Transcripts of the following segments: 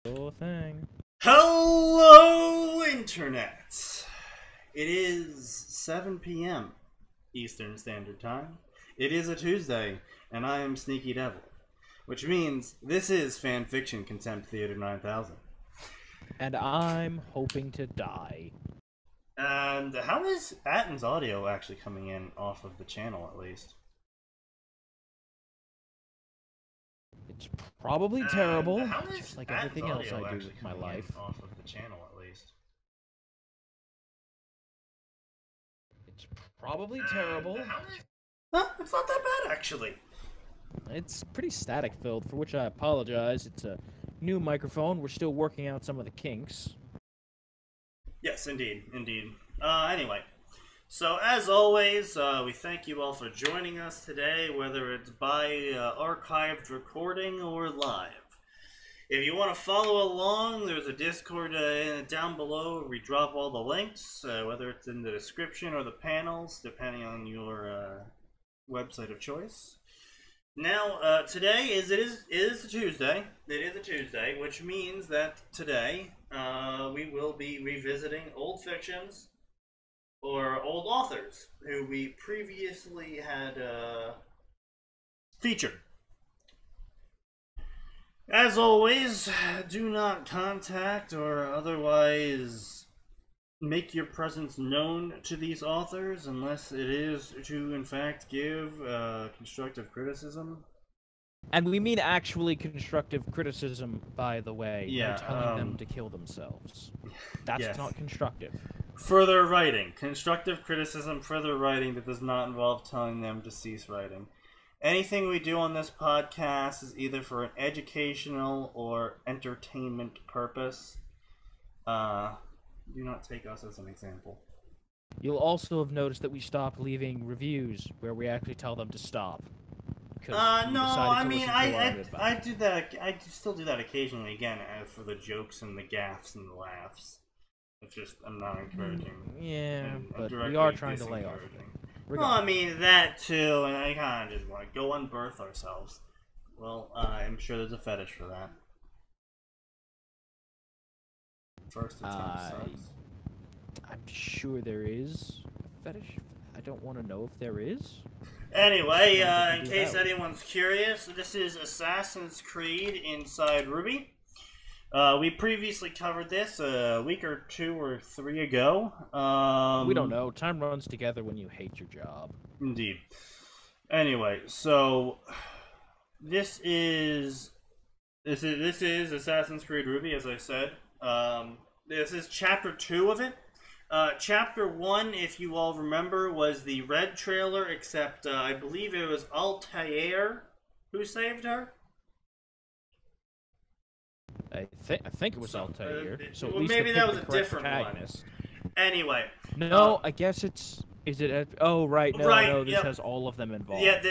Cool thing. Hello, Internet! It is 7 p.m. Eastern Standard Time. It is a Tuesday, and I am Sneaky Devil, which means this is Fanfiction Contempt Theater 9000. And I'm hoping to die. And how is Atin's audio actually coming in off of the channel, at least? It's probably terrible, How is just like Atin's everything else audio I do actually with my coming in life. off of the channel, at least? It's probably terrible. Huh? It's not that bad, actually. It's pretty static filled, for which I apologize. It's a new microphone. We're still working out some of the kinks. Yes, indeed, indeed. Anyway, so as always, we thank you all for joining us today, whether it's by archived recording or live. If you want to follow along, there's a Discord down below where we drop all the links, whether it's in the description or the panels, depending on your website of choice. Now, today it is a Tuesday. It is a Tuesday, which means that today we will be revisiting old fictions or old authors who we previously had featured. As always, do not contact or otherwise make your presence known to these authors unless it is to, in fact, give constructive criticism. And we mean actually constructive criticism, by the way. Yeah, Not telling them to kill themselves. That's yes. not constructive. Further writing. Constructive criticism, further writing that does not involve telling them to cease writing. Anything we do on this podcast is either for an educational or entertainment purpose. Do not take us as an example. You'll also have noticed that we stopped leaving reviews where we actually tell them to stop. No, I mean, I do that. I still do that occasionally. Again, for the jokes and the gaffes and the laughs. It's just I'm not encouraging. Yeah, but we are trying to lay off. Well, I mean that too, and I kind of just want to go unbirth ourselves. Well, I'm sure there's a fetish for that. First attempt sucks. I'm sure there is a fetish. I don't want to know if there is. Anyway, in case anyone's curious, this is Assassin's Creed Inside Ruby. We previously covered this a week or 2 or 3 ago. We don't know. Time runs together when you hate your job. Indeed. Anyway, so this is Assassin's Creed Ruby, as I said. This is Chapter 2 of it. Chapter 1, if you all remember, was the red trailer, except I believe it was Altair who saved her. I think it was Altair. So well, maybe that was a different one. Anyway. No, I guess it's... Is it... Oh, right. No, this has all of them involved. Yeah,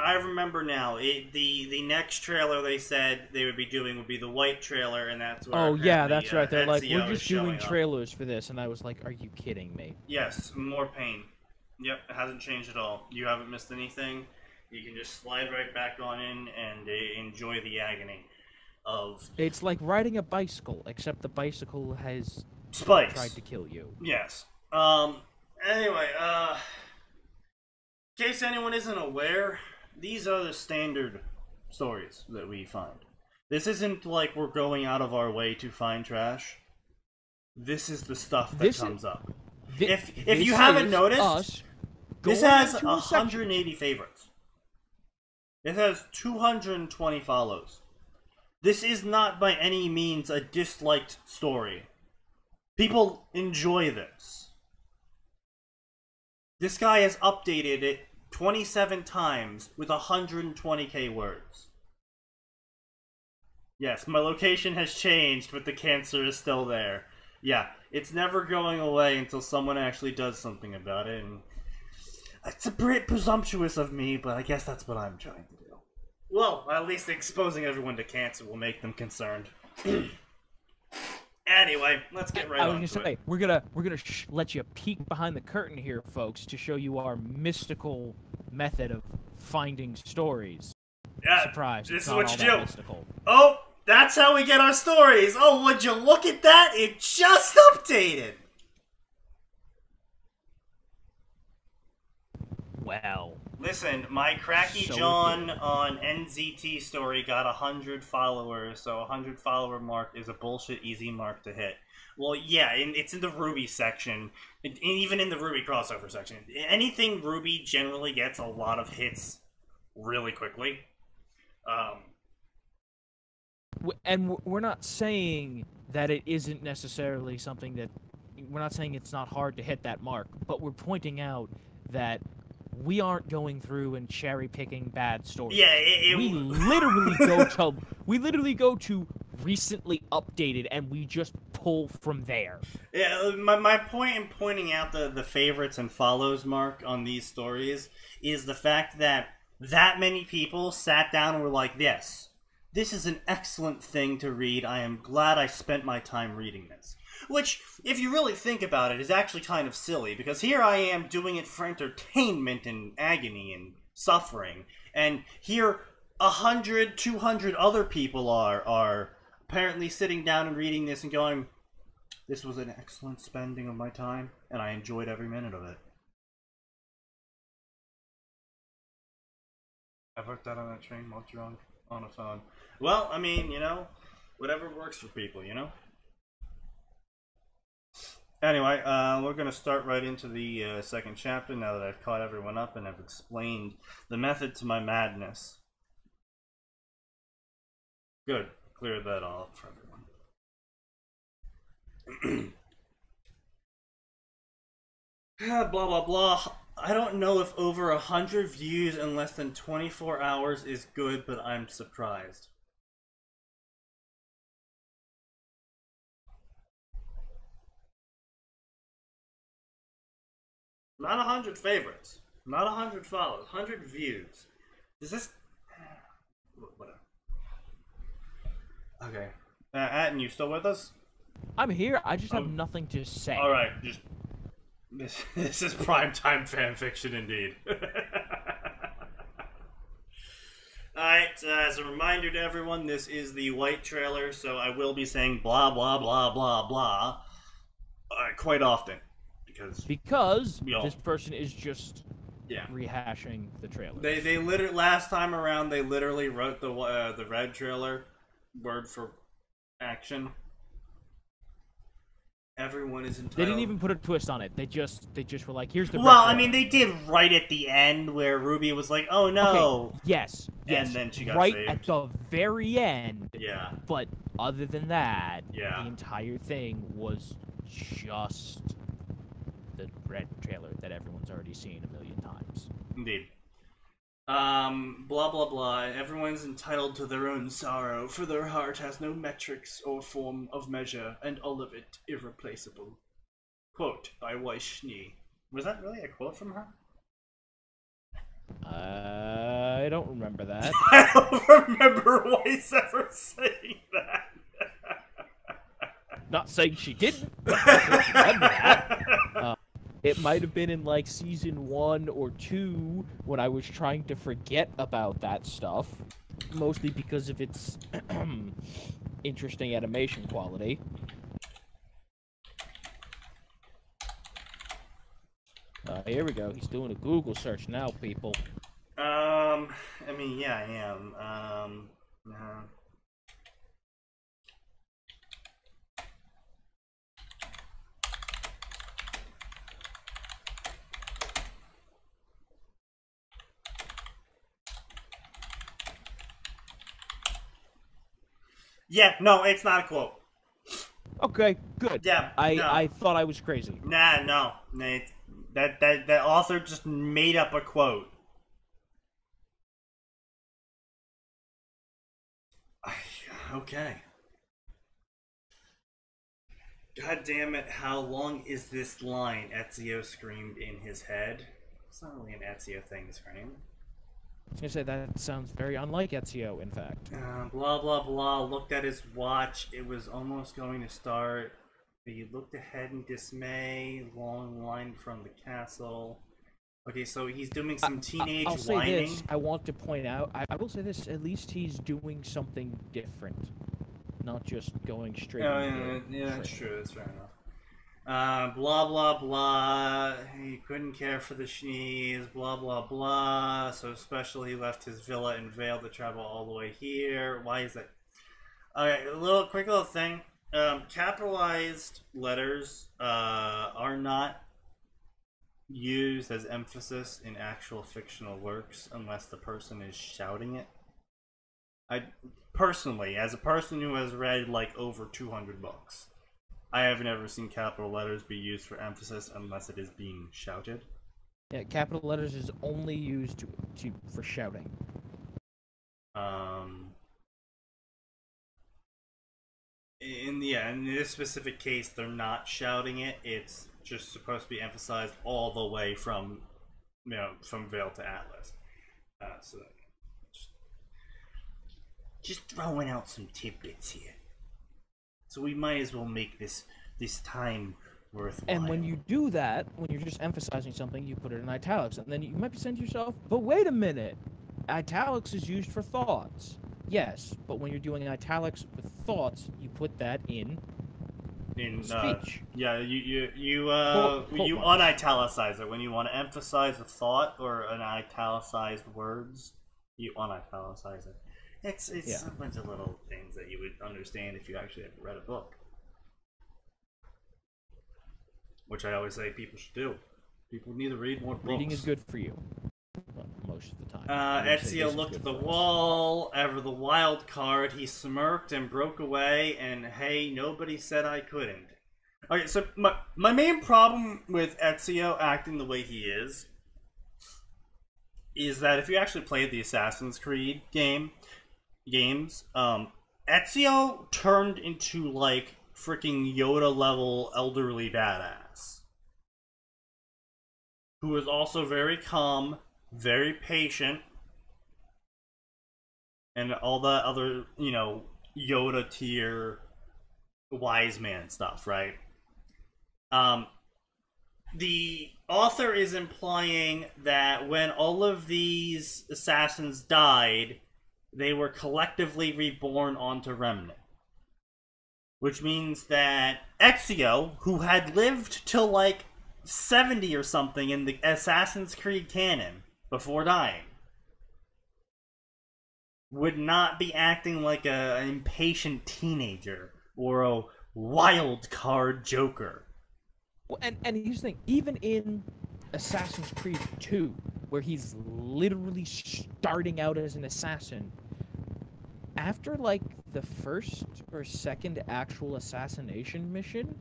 I remember now. The next trailer they said they would be doing would be the white trailer, and that's where... Oh, yeah, that's right. They're like, Ezio we're just doing trailers for this, and I was like, are you kidding me? Yes, more pain. Yep, it hasn't changed at all. You haven't missed anything. You can just slide right back on in and enjoy the agony of... It's like riding a bicycle, except the bicycle has... spikes. Tried to kill you. Yes. Anyway, in case anyone isn't aware, these are the standard stories that we find. This isn't like we're going out of our way to find trash. This is the stuff that comes up. If you haven't noticed, this has 180 favorites. It has 220 follows. This is not by any means a disliked story. People enjoy this. This guy has updated it 27 times with 120k words. Yes, my location has changed, but the cancer is still there. Yeah, it's never going away until someone actually does something about it. And it's a bit presumptuous of me, but I guess that's what I'm trying to do. Well, at least exposing everyone to cancer will make them concerned. Anyway, let's get right on to it. We're gonna let you peek behind the curtain here, folks, to show you our mystical method of finding stories. Yeah, surprise! This is what you do. Mystical. Oh, That's how we get our stories. Oh, would you look at that? It just updated. Wow. Listen, my Cracky So John on NZT story got 100 followers, so 100 follower mark is a bullshit easy mark to hit. Well, yeah, it's in the Ruby section, even in the Ruby crossover section. Anything Ruby generally gets a lot of hits really quickly. And we're not saying that it isn't necessarily something that... We're not saying it's not hard to hit that mark, but we're pointing out that we aren't going through and cherry-picking bad stories. Yeah, we literally go to recently updated, and we just pull from there. Yeah, my point in pointing out the favorites and follows mark on these stories is the fact that many people sat down and were like, yes, this is an excellent thing to read. I am glad I spent my time reading this. Which, if you really think about it, is actually kind of silly, because here I am doing it for entertainment and agony and suffering, and here 100, 200 other people are apparently sitting down and reading this and going, this was an excellent spending of my time, and I enjoyed every minute of it. I've worked out on a train while drunk on a phone. Well, I mean, you know, whatever works for people, you know? Anyway, we're going to start right into the second chapter now that I've caught everyone up and have explained the method to my madness. Good. Cleared that all up for everyone. Blah, blah, blah. I don't know if over 100 views in less than 24 hours is good, but I'm surprised. Not 100 favorites. Not 100 follows. 100 views. Does this... Whatever. Okay. Atin, you still with us? I'm here. I just have nothing to say. Alright, just... This is primetime fanfiction indeed. Alright, as a reminder to everyone, this is the white trailer, so I will be saying blah blah blah blah blah quite often. Because this person is just rehashing the trailer. They literally, last time around, they literally wrote the red trailer word for action. Everyone is entitled. They didn't even put a twist on it. They just were like, here's the... Well, I mean, they did right at the end where Ruby was like, oh no. Okay. Yes. And then she got right saved. at the very end. Yeah. But other than that, yeah, the entire thing was just the red trailer that everyone's already seen a million times. Indeed. Blah blah blah. Everyone's entitled to their own sorrow, for their heart has no metrics or form of measure, and all of it irreplaceable. Quote by Weishney. Was that really a quote from her? I don't remember that. I don't remember Weiss ever saying that. Not saying she didn't. But I don't remember that. It might have been in, like, Season 1 or 2 when I was trying to forget about that stuff. Mostly because of its interesting animation quality. Here we go. He's doing a Google search now, people. I mean, yeah, I am. Yeah, no, it's not a quote. Okay, good. Yeah, I thought I was crazy. Nah, no. That author just made up a quote. Okay. God damn it, how long is this line? Ezio screamed in his head. It's not really an Ezio thing to scream. I was gonna say, that sounds very unlike Ezio, in fact. Blah blah blah, looked at his watch, it was almost going to start. He looked ahead in dismay, long line from the castle. Okay, so he's doing some teenage I'll whining. Say this, I want to point out, I will say this, at least he's doing something different. not just going straight. Yeah, that's true. That's fair enough. Blah blah blah. He couldn't care for the Schnees. Blah blah blah. So especially he left his villa in Vale to travel all the way here. Why is that? Okay, quick little thing. Capitalized letters are not used as emphasis in actual fictional works unless the person is shouting it. I personally, as a person who has read like over 200 books, I have never seen capital letters be used for emphasis unless it is being shouted. Yeah, capital letters is only used for shouting. In this specific case, they're not shouting it. It's just supposed to be emphasized all the way from, from Vale to Atlas. So just throwing out some tidbits here. So we might as well make this time worthwhile. And when you do that, when you're just emphasizing something, you put it in italics, and then you might be saying to yourself, "But wait a minute, italics is used for thoughts." Yes, but when you're doing italics with thoughts, you put that in speech. Yeah, you unitalicize it when you want to emphasize a thought or an italicized words. You unitalicize it. It's a bunch of little things that you would understand if you actually have read a book. Which I always say people should do. People need to read more books. Reading is good for you. Well, most of the time. Ezio looked at the wall, ever the wild card. He smirked and broke away, and hey, nobody said I couldn't. Okay, so my main problem with Ezio acting the way he is that if you actually played the Assassin's Creed games, Ezio turned into like freaking Yoda level elderly badass, who was also very calm, very patient, and all the other, Yoda tier wise man stuff, right? The author is implying that when all of these assassins died, they were collectively reborn onto Remnant. Which means that Ezio, who had lived till like 70 or something in the Assassin's Creed canon before dying, would not be acting like an impatient teenager or a wild card Joker. Well, and here's the thing, even in Assassin's Creed 2, where he's literally starting out as an assassin, after like the first or second actual assassination mission,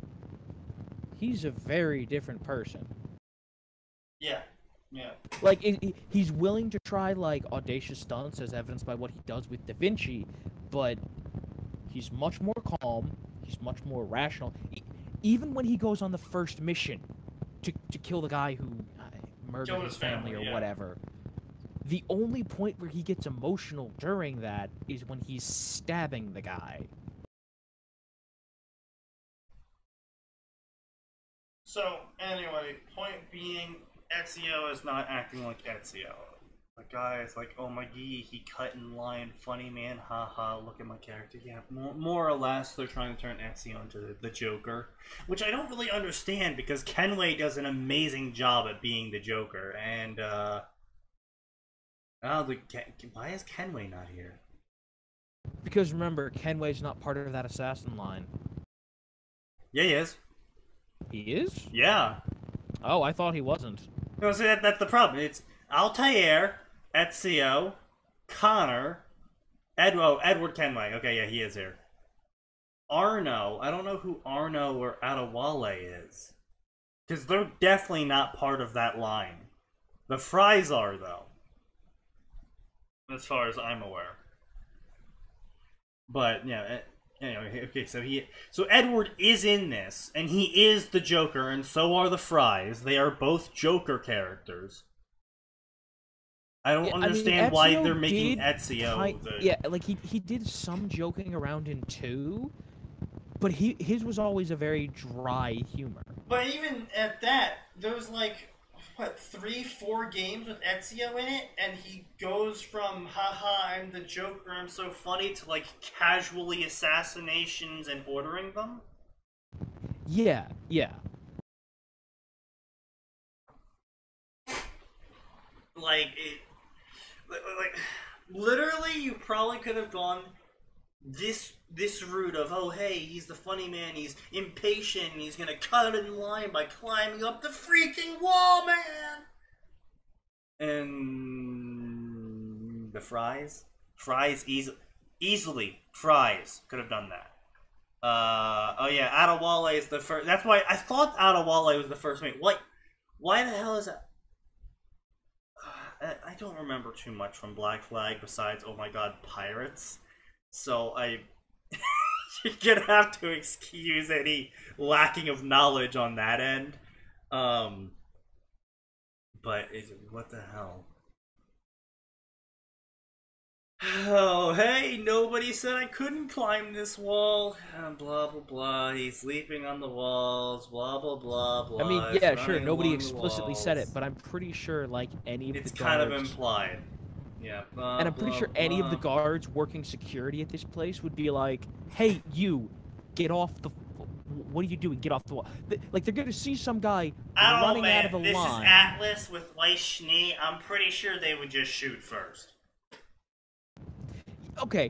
he's a very different person. Yeah. Like, he's willing to try like audacious stunts, as evidenced by what he does with Da Vinci, but he's much more calm, he's much more rational. Even when he goes on the first mission to kill the guy who murdered his family or whatever, the only point where he gets emotional during that is when he's stabbing the guy. So, anyway, point being, Ezio is not acting like Ezio. The guy is like, oh my gee, he cut in line, funny man, haha, look at my character. Yeah, more or less, they're trying to turn Ezio into the Joker. Which I don't really understand, because Kenway does an amazing job at being the Joker, and, why is Kenway not here? Because remember, Kenway's not part of that assassin line. Yeah, he is. He is? Yeah. Oh, I thought he wasn't. No, see, that's the problem. It's Altair, Ezio, Connor, Edward Kenway. Okay, yeah, he is here. Arno. I don't know who Arno or Adewale is. Because they're definitely not part of that line. The Fries are, though. As far as I'm aware. But, yeah, anyway, okay, so Edward is in this, and he is the Joker, and so are the Fries. They are both Joker characters. I don't understand why they're making Ezio the... Yeah, like, he did some joking around in 2, but his was always a very dry humor. But even at that, there's like... what, 3-4 games with Ezio in it, and he goes from haha, I'm the Joker, I'm so funny, to like casually assassinations and ordering them. Yeah, yeah. Like literally, you probably could have gone this route of, oh hey, he's the funny man, he's impatient, and he's gonna cut in line by climbing up the freaking wall, man. And the fries easily fries could have done that. Oh yeah, Adewale is the first. That's why I thought Adewale was the first mate. What? Why the hell is that? I don't remember too much from Black Flag besides, oh my god, pirates. So you're gonna have to excuse any lacking of knowledge on that end. But what the hell? Oh, hey, nobody said I couldn't climb this wall. Blah, blah, blah. He's leaping on the walls. Blah, blah, blah, blah. I mean, yeah, sure, nobody explicitly said it, but I'm pretty sure, like, any of the guards... It's kind of implied. Yeah. Blah, and I'm pretty sure any of the guards working security at this place would be like, hey, you, get off the... What are you doing? Get off the wall. Like, they're gonna see some guy running out of a line. This is Atlas with Weiss Schnee. I'm pretty sure they would just shoot first. Okay,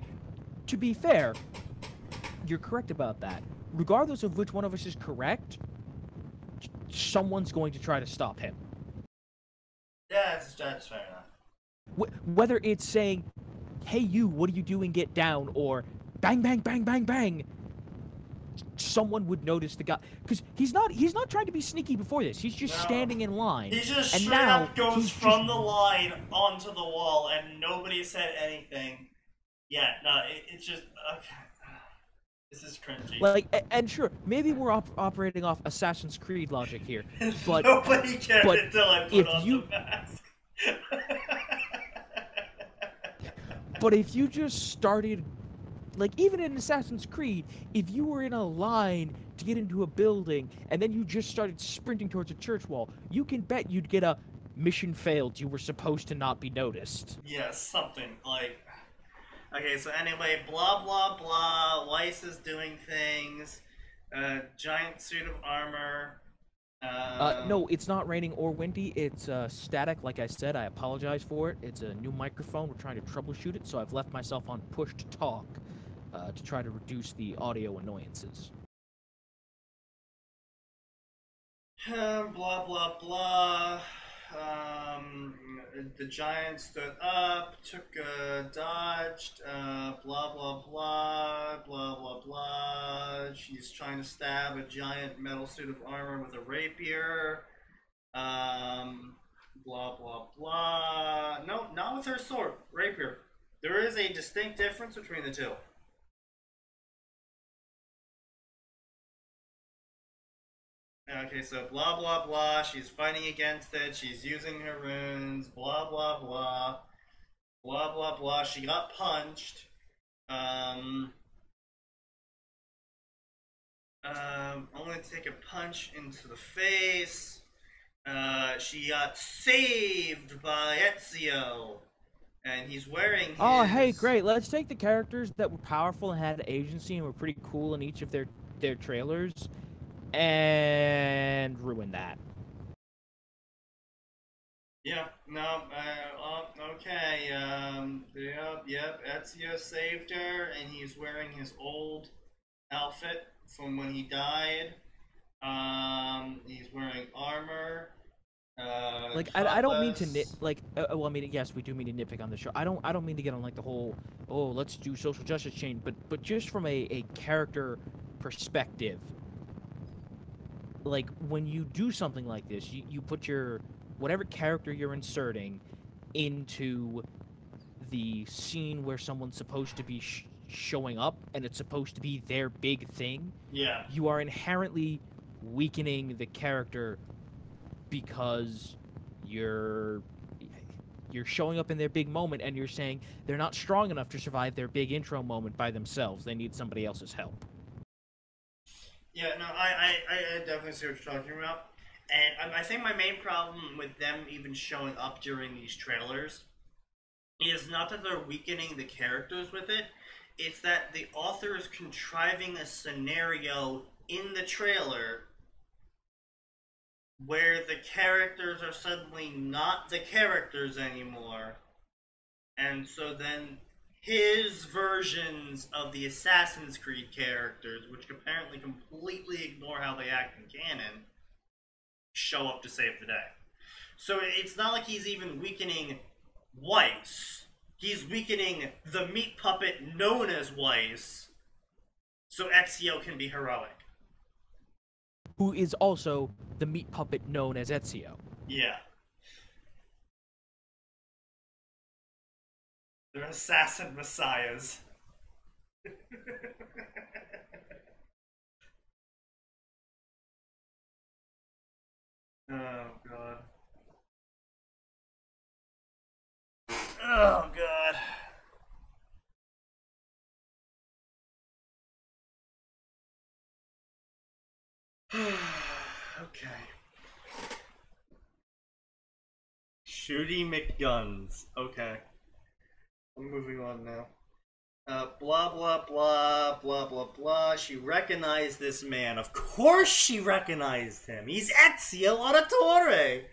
to be fair, you're correct about that. Regardless of which one of us is correct, someone's going to try to stop him. Yeah, that's fair enough. Whether it's saying, hey you, what are you doing, get down, or bang, bang, bang, bang, bang, someone would notice the guy. Because he's not trying to be sneaky before this. He's just standing in line. He just straight up goes from the line onto the wall, and nobody said anything. Yeah, no, it's just, okay. This is cringy. Like, and sure, maybe we're operating off Assassin's Creed logic here, but... Nobody cared until I put on the mask. But if you just started, like, even in Assassin's Creed, if you were in a line to get into a building, and then you just started sprinting towards a church wall, you can bet you'd get a mission failed, you were supposed to not be noticed. Yeah, something, like... Okay, so anyway, blah, blah, blah, Weiss is doing things, giant suit of armor, no, it's not raining or windy, it's, static, like I said, I apologize for it, it's a new microphone, we're trying to troubleshoot it, so I've left myself on push to talk, to try to reduce the audio annoyances. Blah, blah, blah. The giant stood up, dodged, blah, blah, blah, blah, blah, blah. She's trying to stab a giant metal suit of armor with a rapier. Blah, blah, blah. No, not with her sword. Rapier. There is a distinct difference between the two. Okay, so blah, blah, blah, she's fighting against it, she's using her runes, blah, blah, blah, blah, blah, blah, she got punched, only to take a punch into the face, she got saved by Ezio, and he's wearing his... Oh, hey, great, let's take the characters that were powerful and had agency and were pretty cool in each of their trailers, and ruin that. Yeah, no, okay, yep, Ezio saved her, and he's wearing his old outfit from when he died. He's wearing armor. Like, I don't mean to well, I mean, yes, we do mean to nitpick on the show. I don't mean to get on, like, the whole, oh, let's do social justice chain, but just from a character perspective, like, when you do something like this, you put your, whatever character you're inserting into the scene where someone's supposed to be showing up, and it's supposed to be their big thing. Yeah. You are inherently weakening the character because you're showing up in their big moment, and you're saying they're not strong enough to survive their big intro moment by themselves. They need somebody else's help. Yeah, no, I definitely see what you're talking about. And I think my main problem with them even showing up during these trailers is not that they're weakening the characters with it, it's that the author is contriving a scenario in the trailer where the characters are suddenly not the characters anymore. And so then his versions of the Assassin's Creed characters, which apparently completely ignore how they act in canon, show up to save the day. So it's not like he's even weakening Weiss. He's weakening the meat puppet known as Weiss, so Ezio can be heroic. Who is also the meat puppet known as Ezio. Yeah. They're assassin messiahs. Oh, God. Oh, God. Okay. Shooty McGuns. Okay. I'm moving on now. Blah, blah, blah, blah, blah, blah. She recognized this man. Of course she recognized him. He's Ezio Auditore.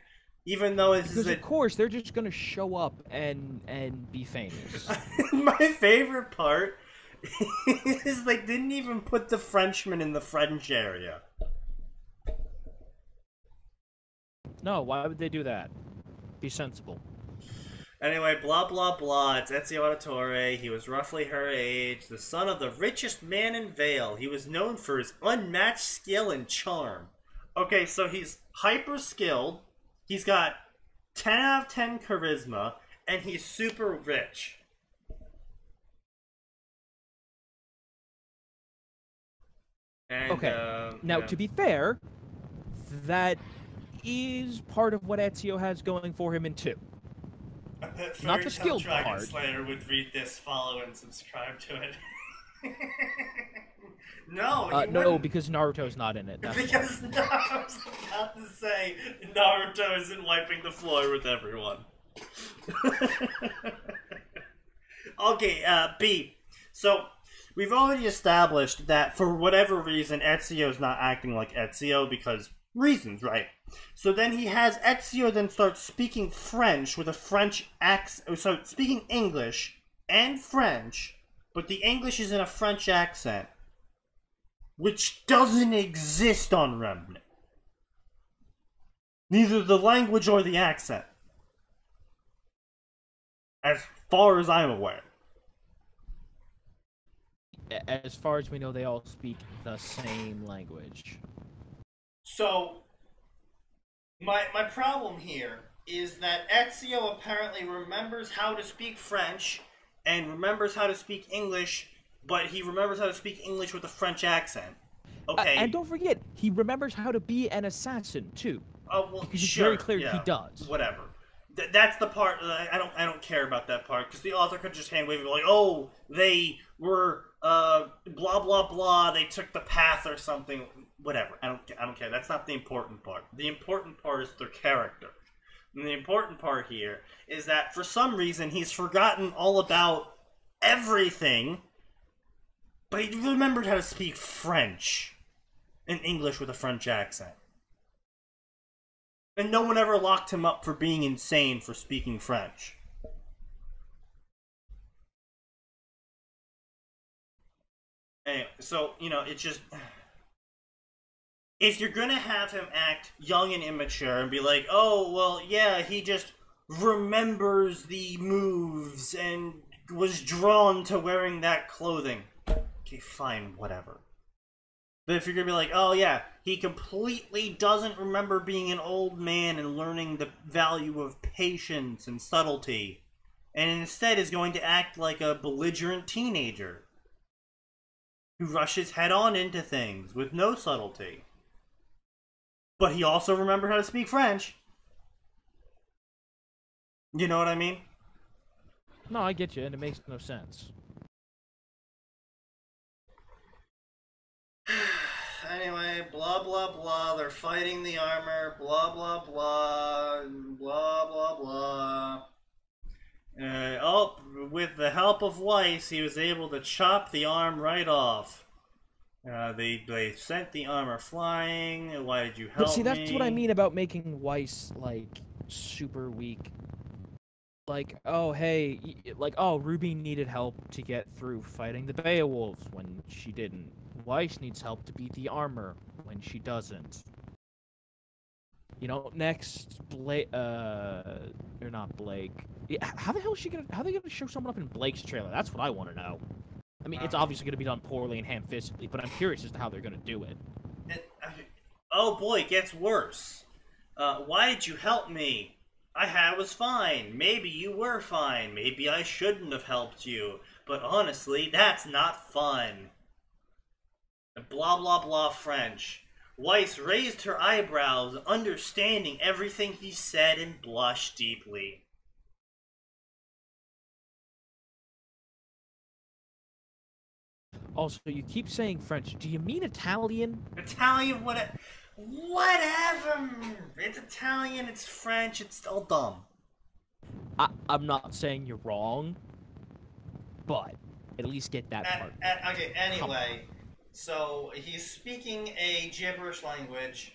Even though it's... Because, of course, they're just going to show up and be famous. My favorite part is they didn't even put the Frenchman in the French area. No, why would they do that? Be sensible. Anyway, blah, blah, blah. It's Ezio Auditore. He was roughly her age, the son of the richest man in Vale. He was known for his unmatched skill and charm. Okay, so he's hyper skilled. He's got 10 out of 10 charisma, and he's super rich. And, okay. Now, yeah. to be fair, that is part of what Ezio has going for him in 2. Not the skilled part. Slayer would read this, follow, and subscribe to it. No, no, because Naruto's not in it. Because Naruto's about to say Naruto isn't wiping the floor with everyone. Okay, B. So, we've already established that for whatever reason, Ezio's not acting like Ezio because reasons, right? So then he has Ezio then start speaking French with a French accent. So speaking English and French, but the English is in a French accent, which doesn't exist on Remnant. Neither the language or the accent, as far as I'm aware. As far as we know, they all speak the same language. So, my problem here is that Ezio apparently remembers how to speak French and remembers how to speak English, but he remembers how to speak English with a French accent. Okay. And don't forget, he remembers how to be an assassin too. Oh well, because sure. It's very clear yeah, he does. Whatever. That's the part I don't care about that part because the author could just hand wave it like, oh, they were blah blah blah. They took the path or something. Whatever. I don't care. That's not the important part. The important part is their character. And the important part here is that for some reason he's forgotten all about everything, but he remembered how to speak French and English with a French accent. And no one ever locked him up for being insane for speaking French. Anyway, so, you know, it's just... If you're gonna have him act young and immature and be like, oh, well, yeah, he just remembers the moves and was drawn to wearing that clothing. Okay, fine, whatever. But if you're gonna be like, oh yeah, he completely doesn't remember being an old man and learning the value of patience and subtlety, and instead is going to act like a belligerent teenager who rushes head-on into things with no subtlety. But he also remembered how to speak French. You know what I mean? No, I get you, and it makes no sense. anyway, blah blah blah. They're fighting the armor. Blah blah blah. Blah blah blah. With the help of Weiss, he was able to chop the arm right off. They sent the armor flying. Why did you help me? But see, that's what I mean about making Weiss, like, super weak. Like, oh, hey, like, oh, Ruby needed help to get through fighting the Beowulfs when she didn't. Weiss needs help to beat the armor when she doesn't. You know, next, or not Blake. How the hell is she gonna, how are they gonna show someone up in Blake's trailer? That's what I want to know. I mean, it's obviously gonna be done poorly and ham-fistedly, but I'm curious as to how they're gonna do it. Oh boy, it gets worse. Why did you help me? I was fine. Maybe you were fine. Maybe I shouldn't have helped you. But honestly, that's not fun. Blah blah blah French. Weiss raised her eyebrows, understanding everything he said, and blushed deeply. Also, you keep saying French. Do you mean Italian? Italian, whatever. It's Italian, it's French, it's all dumb. I'm not saying you're wrong, but at least get that part. Okay, anyway, so he's speaking a gibberish language,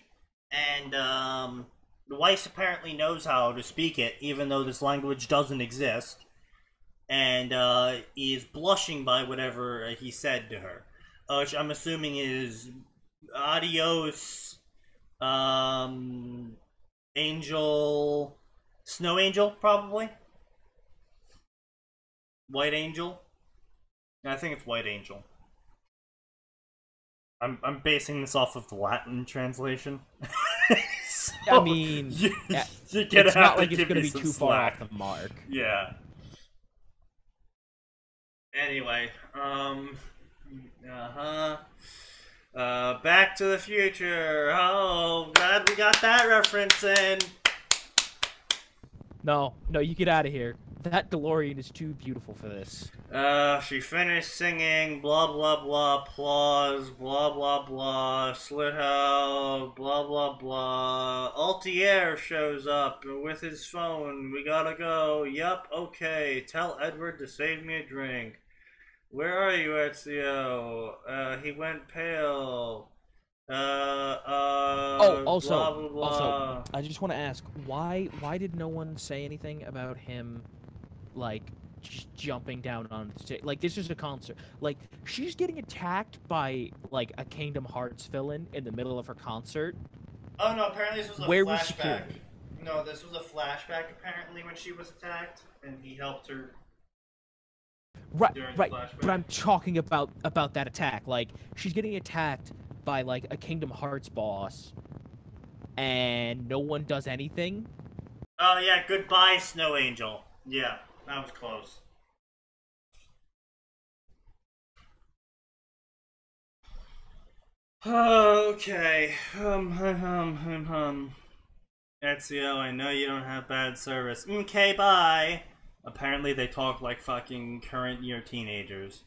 and Weiss apparently knows how to speak it, even though this language doesn't exist, and is blushing by whatever he said to her, which I'm assuming is adios. Angel, Snow Angel, probably. White Angel. I think it's White Angel. I'm basing this off of the Latin translation. So I mean, it's not like it's gonna be too far off the mark. Yeah. Anyway, Back to the Future. Oh, glad we got that reference in. No, you get out of here. That DeLorean is too beautiful for this. She finished singing, blah blah blah, applause, blah blah blah, slit out, blah blah blah. Altier shows up with his phone. We gotta go. Yup, okay. Tell Edward to save me a drink. Where are you, Ezio? He went pale. Also, blah, blah, blah. also, I just want to ask, why did no one say anything about him, like, just jumping down on the stage? Like, this is a concert. Like, she's getting attacked by, like, a Kingdom Hearts villain in the middle of her concert. Oh, no, apparently this was a flashback. No, this was a flashback, apparently, when she was attacked, and he helped her. Right, but I'm talking about that attack. Like, she's getting attacked by, like, a Kingdom Hearts boss, and no one does anything. Oh, yeah, goodbye, Snow Angel. Yeah, that was close. Okay, Ezio, I know you don't have bad service. Okay, bye. Apparently they talk like fucking current year teenagers.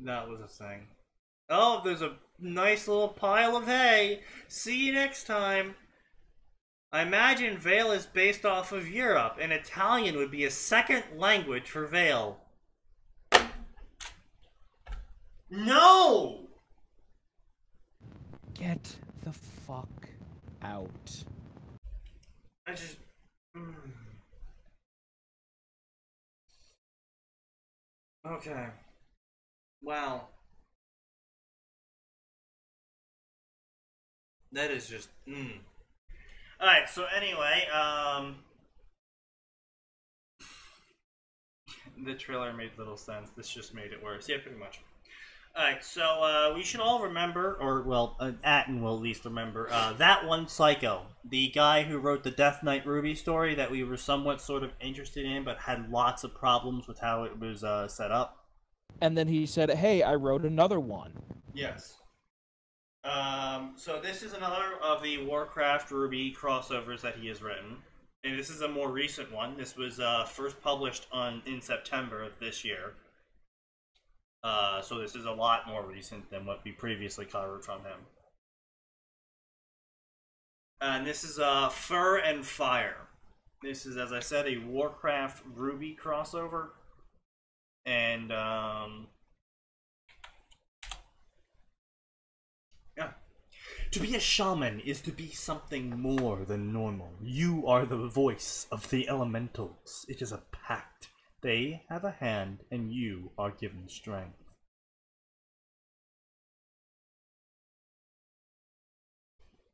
That was a thing. Oh, there's a nice little pile of hay. See you next time. I imagine Vale is based off of Europe, and Italian would be a second language for Vale. No! Get the fuck out. I just... Okay. Wow. That is just... Alright, so anyway, the trailer made little sense. This just made it worse. Yeah, pretty much. Alright, so we should all remember, or, well, Atin will at least remember, that one psycho. The guy who wrote the Death Knight Ruby story that we were somewhat sort of interested in, but had lots of problems with how it was set up. And then he said, hey, I wrote another one. Yes. So this is another of the Warcraft Ruby crossovers that he has written. And this is a more recent one. This was first published in September of this year. So this is a lot more recent than what we previously covered from him. And this is Fur and Fire. This is, as I said, a Warcraft Ruby crossover. And, yeah. To be a shaman is to be something more than normal. You are the voice of the elementals. It is a pact. They have a hand, and you are given strength.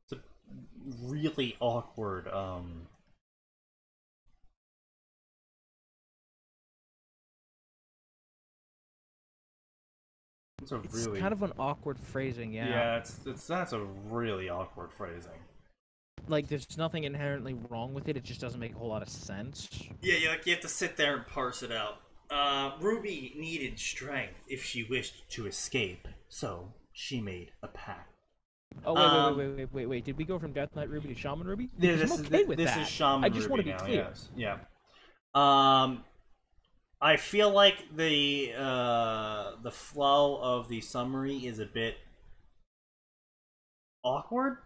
It's a really awkward, It's kind of an awkward phrasing, yeah. Yeah, that's a really awkward phrasing. Like, there's nothing inherently wrong with it, it just doesn't make a whole lot of sense. Yeah, you have to sit there and parse it out. Ruby needed strength if she wished to escape, so she made a pact. Oh, wait. Did we go from Death Knight Ruby to Shaman Ruby? Yeah, I'm okay with that. This is Shaman I just Ruby want to be now, clear. yes. Yeah. I feel like the flow of the summary is a bit awkward.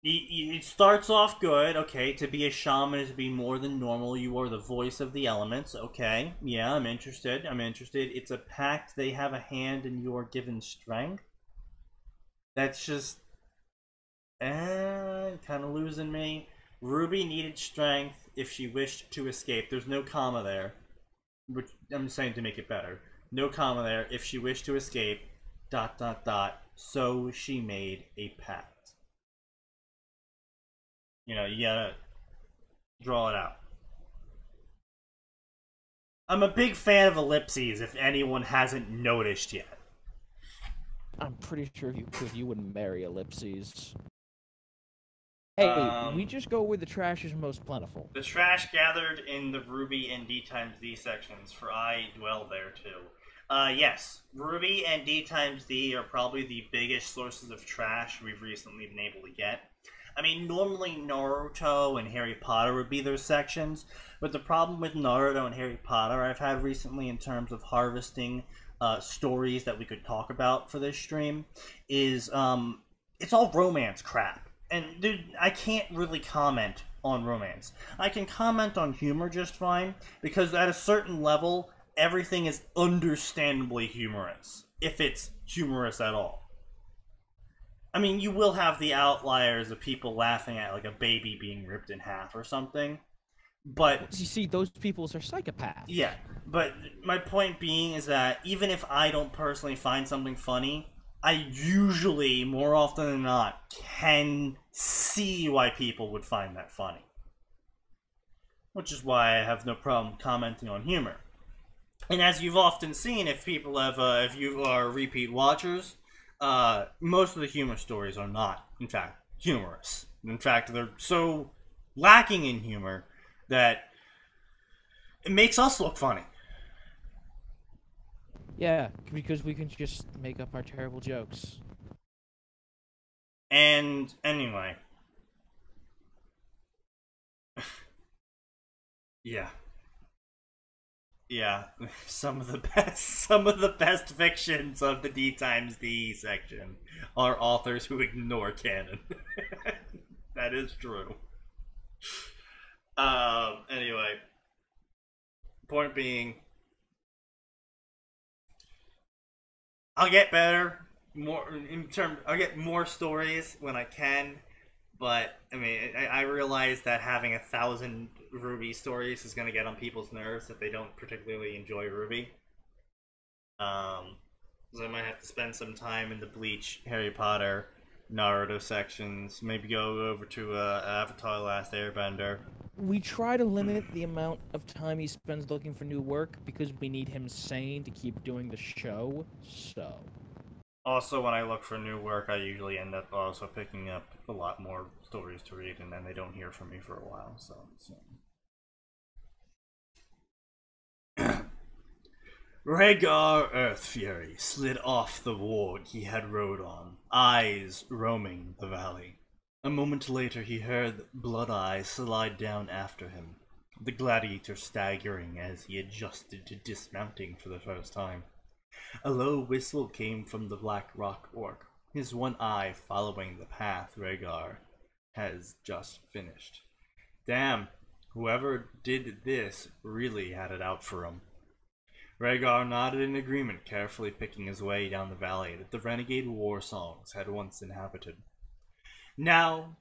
It starts off good. Okay, to be a shaman is to be more than normal. You are the voice of the elements. Okay, yeah, I'm interested. It's a pact. They have a hand, and you are given strength. That's just, kind of losing me. Ruby needed strength if she wished to escape. There's no comma there, which I'm saying to make it better. No comma there. If she wished to escape, ... So she made a pact. You know, you gotta draw it out. I'm a big fan of ellipses, if anyone hasn't noticed yet. I'm pretty sure if you could, you wouldn't marry ellipses. Hey, we just go where the trash is most plentiful. The trash gathered in the Ruby and D times D sections, for I dwell there too. Yes, Ruby and D times D are probably the biggest sources of trash we've recently been able to get. I mean, normally Naruto and Harry Potter would be those sections, but the problem with Naruto and Harry Potter I've had recently in terms of harvesting stories that we could talk about for this stream is it's all romance crap. And dude, I can't really comment on romance. I can comment on humor just fine, because at a certain level, everything is understandably humorous, if it's humorous at all. I mean, you will have the outliers of people laughing at, like, a baby being ripped in half or something, but... You see, those people are psychopaths. Yeah, but my point being is that even if I don't personally find something funny, I usually, more often than not, can see why people would find that funny. Which is why I have no problem commenting on humor. And as you've often seen, if people have, if you are repeat watchers, most of the humor stories are not, in fact, humorous. In fact, they're so lacking in humor that it makes us look funny. Yeah, because we can just make up our terrible jokes. And anyway. Yeah. Yeah, some of the best fictions of the D times D section are authors who ignore canon. That is true. Anyway. Point being, I'll get better. I'll get more stories when I can, but I mean, I realize that having 1,000 Ruby stories is going to get on people's nerves if they don't particularly enjoy Ruby. So I might have to spend some time in the Bleach, Harry Potter, Naruto sections. Maybe go over to Avatar: The Last Airbender. We try to limit the amount of time he spends looking for new work because we need him sane to keep doing the show. So. Also, when I look for new work, I usually end up also picking up a lot more stories to read, and then they don't hear from me for a while, so... Rhaegar Earthfury slid off the warg he had rode on, eyes roaming the valley. A moment later he heard Blood Eye slide down after him. the gladiator staggering as he adjusted to dismounting for the first time. A low whistle came from the Black Rock Orc, his one eye following the path Rhaegar has just finished. Damn, whoever did this really had it out for him. Rhaegar nodded in agreement, carefully picking his way down the valley that the renegade war songs had once inhabited. Now,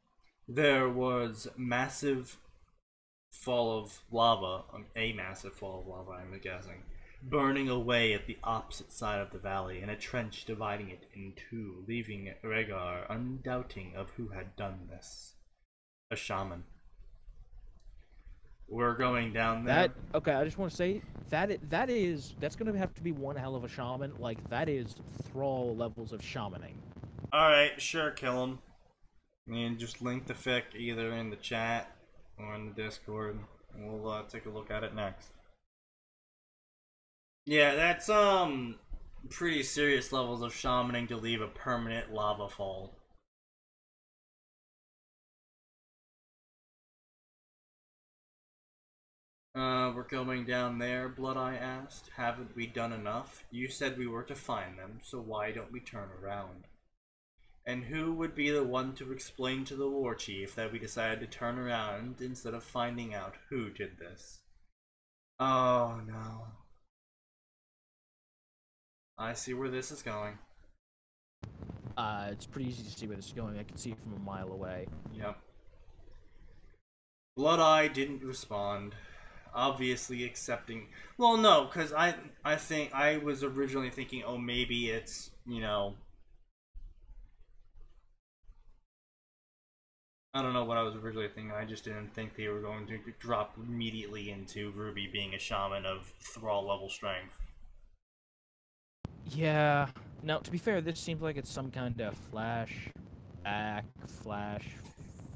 there was a massive fall of lava, I'm guessing, burning away at the opposite side of the valley, and a trench dividing it in two, leaving Rhaegar undoubting of who had done this. A shaman. We're going down there. Okay, I just want to say that's gonna have to be one hell of a shaman. Like, that is thrall levels of shamaning. Alright, sure, kill him. And just link the fic either in the chat or in the Discord. And we'll take a look at it next. Yeah, that's pretty serious levels of shamaning to leave a permanent lava fall. We're going down there, Blood-Eye asked. Haven't we done enough? You said we were to find them, so why don't we turn around? And who would be the one to explain to the war chief that we decided to turn around instead of finding out who did this? Oh no. I see where this is going. It's pretty easy to see where this is going. I can see it from a mile away. Yep. Blood-Eye didn't respond. Obviously accepting. Well, no, because I think I was originally thinking, oh, maybe it's, you know, I don't know what I was originally thinking. I just didn't think they were going to drop immediately into Ruby being a shaman of thrall level strength. Yeah. Now, to be fair, this seems like it's some kind of flashback, flash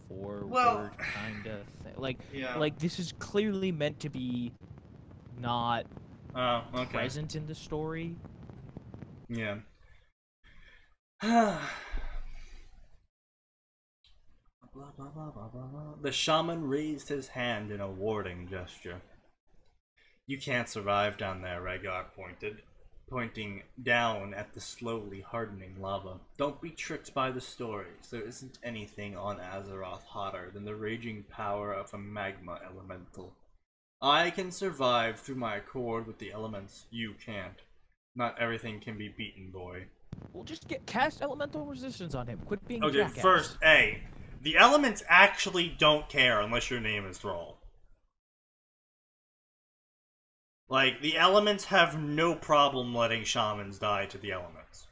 forward kind of thing. Like, yeah. Like, this is clearly meant to be not present in the story. Yeah. The shaman raised his hand in a warding gesture. You can't survive down there, Rhaegar pointing down at the slowly hardening lava. Don't be tricked by the stories. There isn't anything on Azeroth hotter than the raging power of a magma elemental. I can survive through my accord with the elements. You can't. Not everything can be beaten, boy. Well, just cast elemental resistance on him. Quit being okay, jackass. First, A. The elements actually don't care unless your name is Thrall. Like, the elements have no problem letting shamans die to the elements.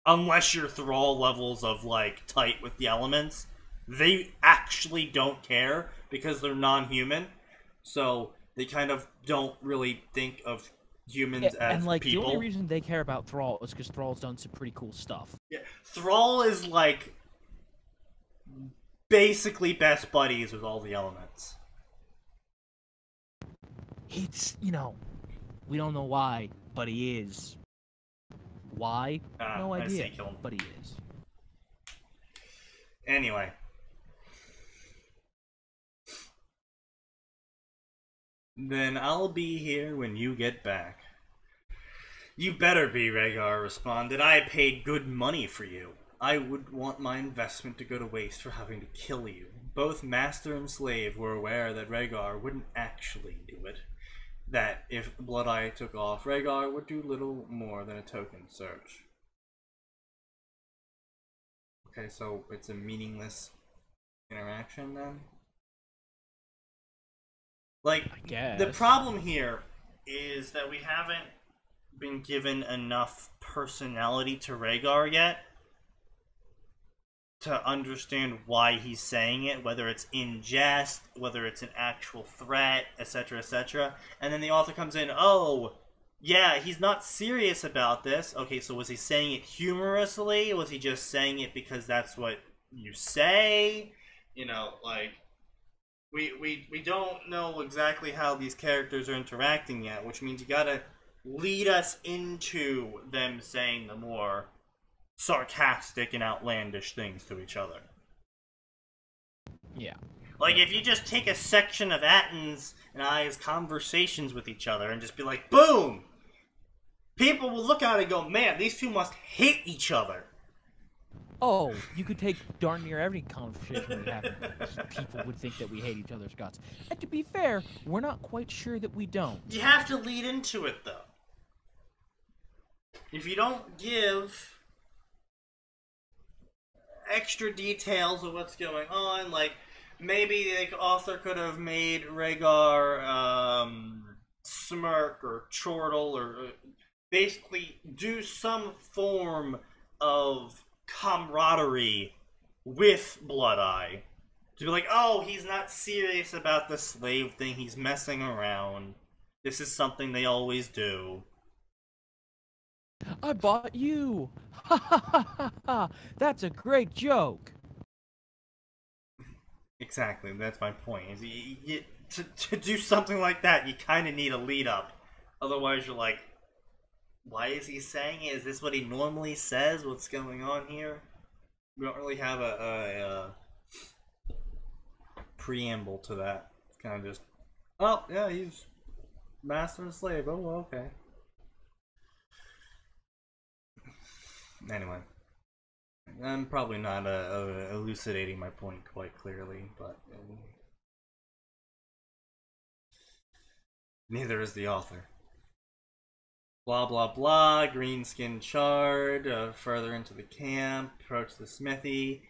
Unless your Thrall levels of, like, tight with the elements, they actually don't care because they're non-human. So, they kind of don't really think of humans as and, like, people. The only reason they care about Thrall is because Thrall's done some pretty cool stuff. Yeah, Thrall is, like, basically best buddies with all the elements. It's, you know, we don't know why, but he is. Why? No idea, but he is. Anyway. Then I'll be here when you get back. You better be, Rhaegar responded. I paid good money for you. I wouldn't want my investment to go to waste for having to kill you. Both master and slave were aware that Rhaegar wouldn't actually do it. That if Blood-Eye took off, Rhaegar would do little more than a token search. Okay, so it's a meaningless interaction then? Like, I guess. the problem here is that we haven't been given enough personality to Rhaegar yet to understand why he's saying it, whether it's in jest, whether it's an actual threat, etc., etc. And then the author comes in, oh, yeah, he's not serious about this. Okay, so was he saying it humorously? Was he just saying it because that's what you say? You know, like, we don't know exactly how these characters are interacting yet, which means you gotta lead us into them saying the more sarcastic and outlandish things to each other. Yeah. Like, if you just take a section of Atin's and I's conversations with each other and just be like, boom! People will look at it and go, man, these two must hate each other. Oh, you could take darn near every conversation we have, and people would think that we hate each other's guts. And to be fair, we're not quite sure that we don't. You have to lead into it, though. If you don't give extra details of what's going on, like, maybe the author could have made Rhaegar smirk or chortle or basically do some form of camaraderie with Blood-Eye. To be like, oh, he's not serious about the slave thing, he's messing around. This is something they always do. I bought you! Ha ha ha ha ha! That's a great joke! Exactly, that's my point. Is to do something like that, you kind of need a lead-up. Otherwise, you're like, why is he saying it? Is this what he normally says? What's going on here? We don't really have a preamble to that. It's kind of just, oh, yeah, he's master and slave. Oh, well, okay. Anyway. I'm probably not elucidating my point quite clearly, but neither is the author. Blah blah blah, green-skinned chard, further into the camp, approach the smithy.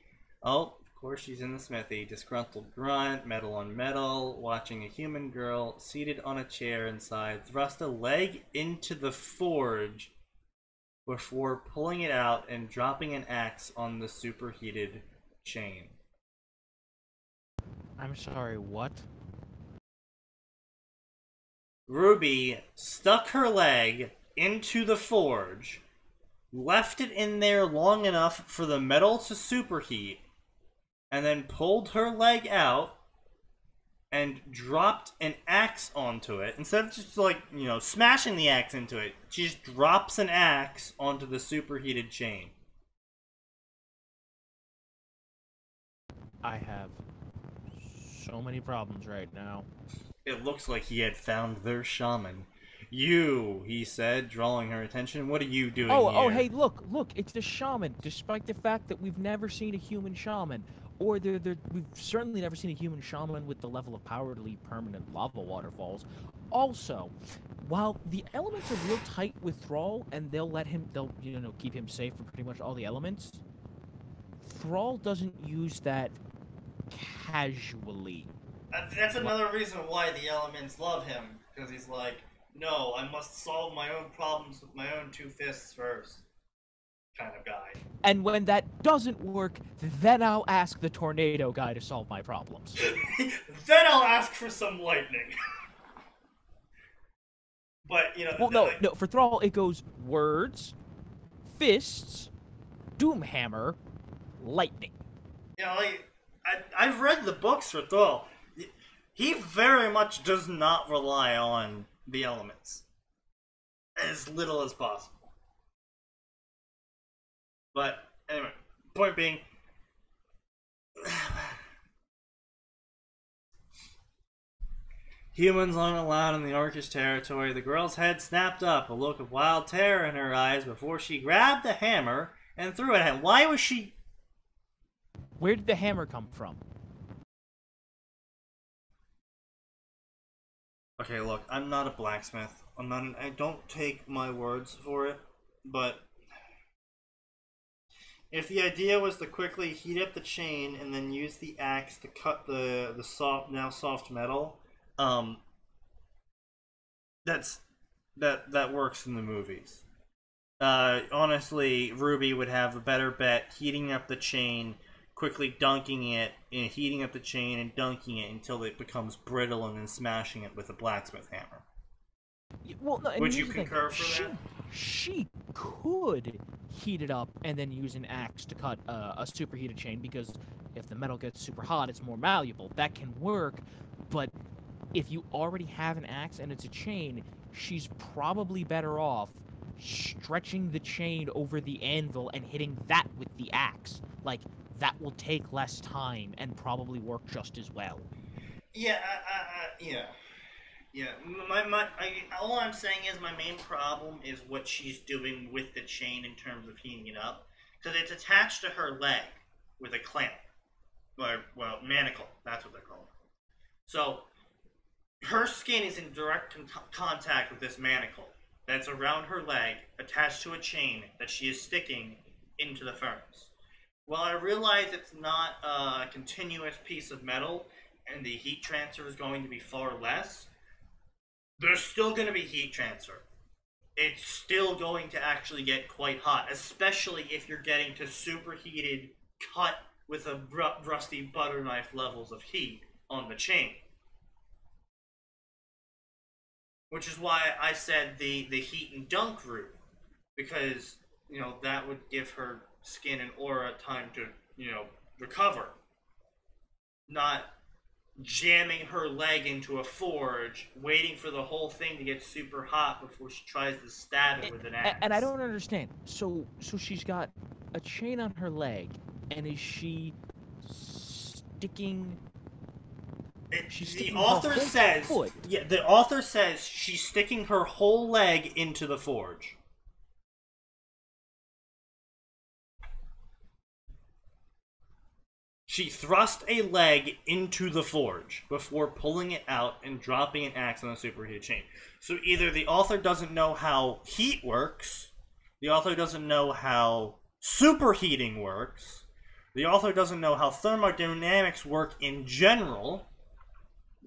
Oh, of course she's in the smithy. Disgruntled grunt, metal on metal, watching a human girl seated on a chair inside, thrust a leg into the forge before pulling it out and dropping an axe on the superheated chain. I'm sorry, what? Ruby stuck her leg into the forge, left it in there long enough for the metal to superheat, and then pulled her leg out and dropped an axe onto it. Instead of just, like, you know, smashing the axe into it, she just drops an axe onto the superheated chain. I have so many problems right now. It looks like he had found their shaman. You, he said, drawing her attention. What are you doing here? Oh, hey, look, it's the shaman, despite the fact that we've never seen a human shaman. Or we've certainly never seen a human shaman with the level of power to lead permanent lava waterfalls. Also, while the elements are real tight with Thrall, and they'll keep him safe from pretty much all the elements, Thrall doesn't use that casually. That's another reason why the elements love him, because he's like, no, I must solve my own problems with my own two fists first, kind of guy. And when that doesn't work, then I'll ask the tornado guy to solve my problems. Then I'll ask for some lightning. But, you know... Well, no, for Thrall it goes words, fists, Doomhammer, lightning. You know, like, I've read the books for Thrall. He very much does not rely on the elements. As little as possible. But, anyway, point being... Humans aren't allowed in the Orcish territory. The girl's head snapped up, a look of wild terror in her eyes before she grabbed the hammer and threw it at him. Why was she... Where did the hammer come from? Okay, look, I'm not a blacksmith. I don't take my words for it, but if the idea was to quickly heat up the chain and then use the axe to cut the soft metal, that works in the movies. Honestly, Ruby would have a better bet heating up the chain, quickly dunking it, and heating up the chain and dunking it until it becomes brittle, and then smashing it with a blacksmith hammer. Well, no, Would you concur for that? She could heat it up and then use an axe to cut a superheated chain, because if the metal gets super hot, it's more malleable. That can work, but if you already have an axe and it's a chain, she's probably better off stretching the chain over the anvil and hitting that with the axe. Like, that will take less time and probably work just as well. Yeah, yeah. All I'm saying is my main problem is what she's doing with the chain in terms of heating it up. Because it's attached to her leg with a clamp. Or, well, manacle. That's what they're called. So, her skin is in direct contact with this manacle that's around her leg, attached to a chain that she is sticking into the furnace. Well, I realize it's not a continuous piece of metal, and the heat transfer is going to be far less. There's still going to be heat transfer. It's still going to actually get quite hot, especially if you're getting to superheated, cut with a rusty butter knife levels of heat on the chain. Which is why I said the heat and dunk route, because, you know, that would give her skin and aura time to, you know, recover. Not jamming her leg into a forge, waiting for the whole thing to get super hot before she tries to stab it with an axe. And I don't understand. So she's got a chain on her leg, and is she sticking... The author says, yeah, the author says she's sticking her whole leg into the forge. She thrust a leg into the forge before pulling it out and dropping an axe on a superheated chain. So either the author doesn't know how heat works, the author doesn't know how superheating works, the author doesn't know how thermodynamics work in general.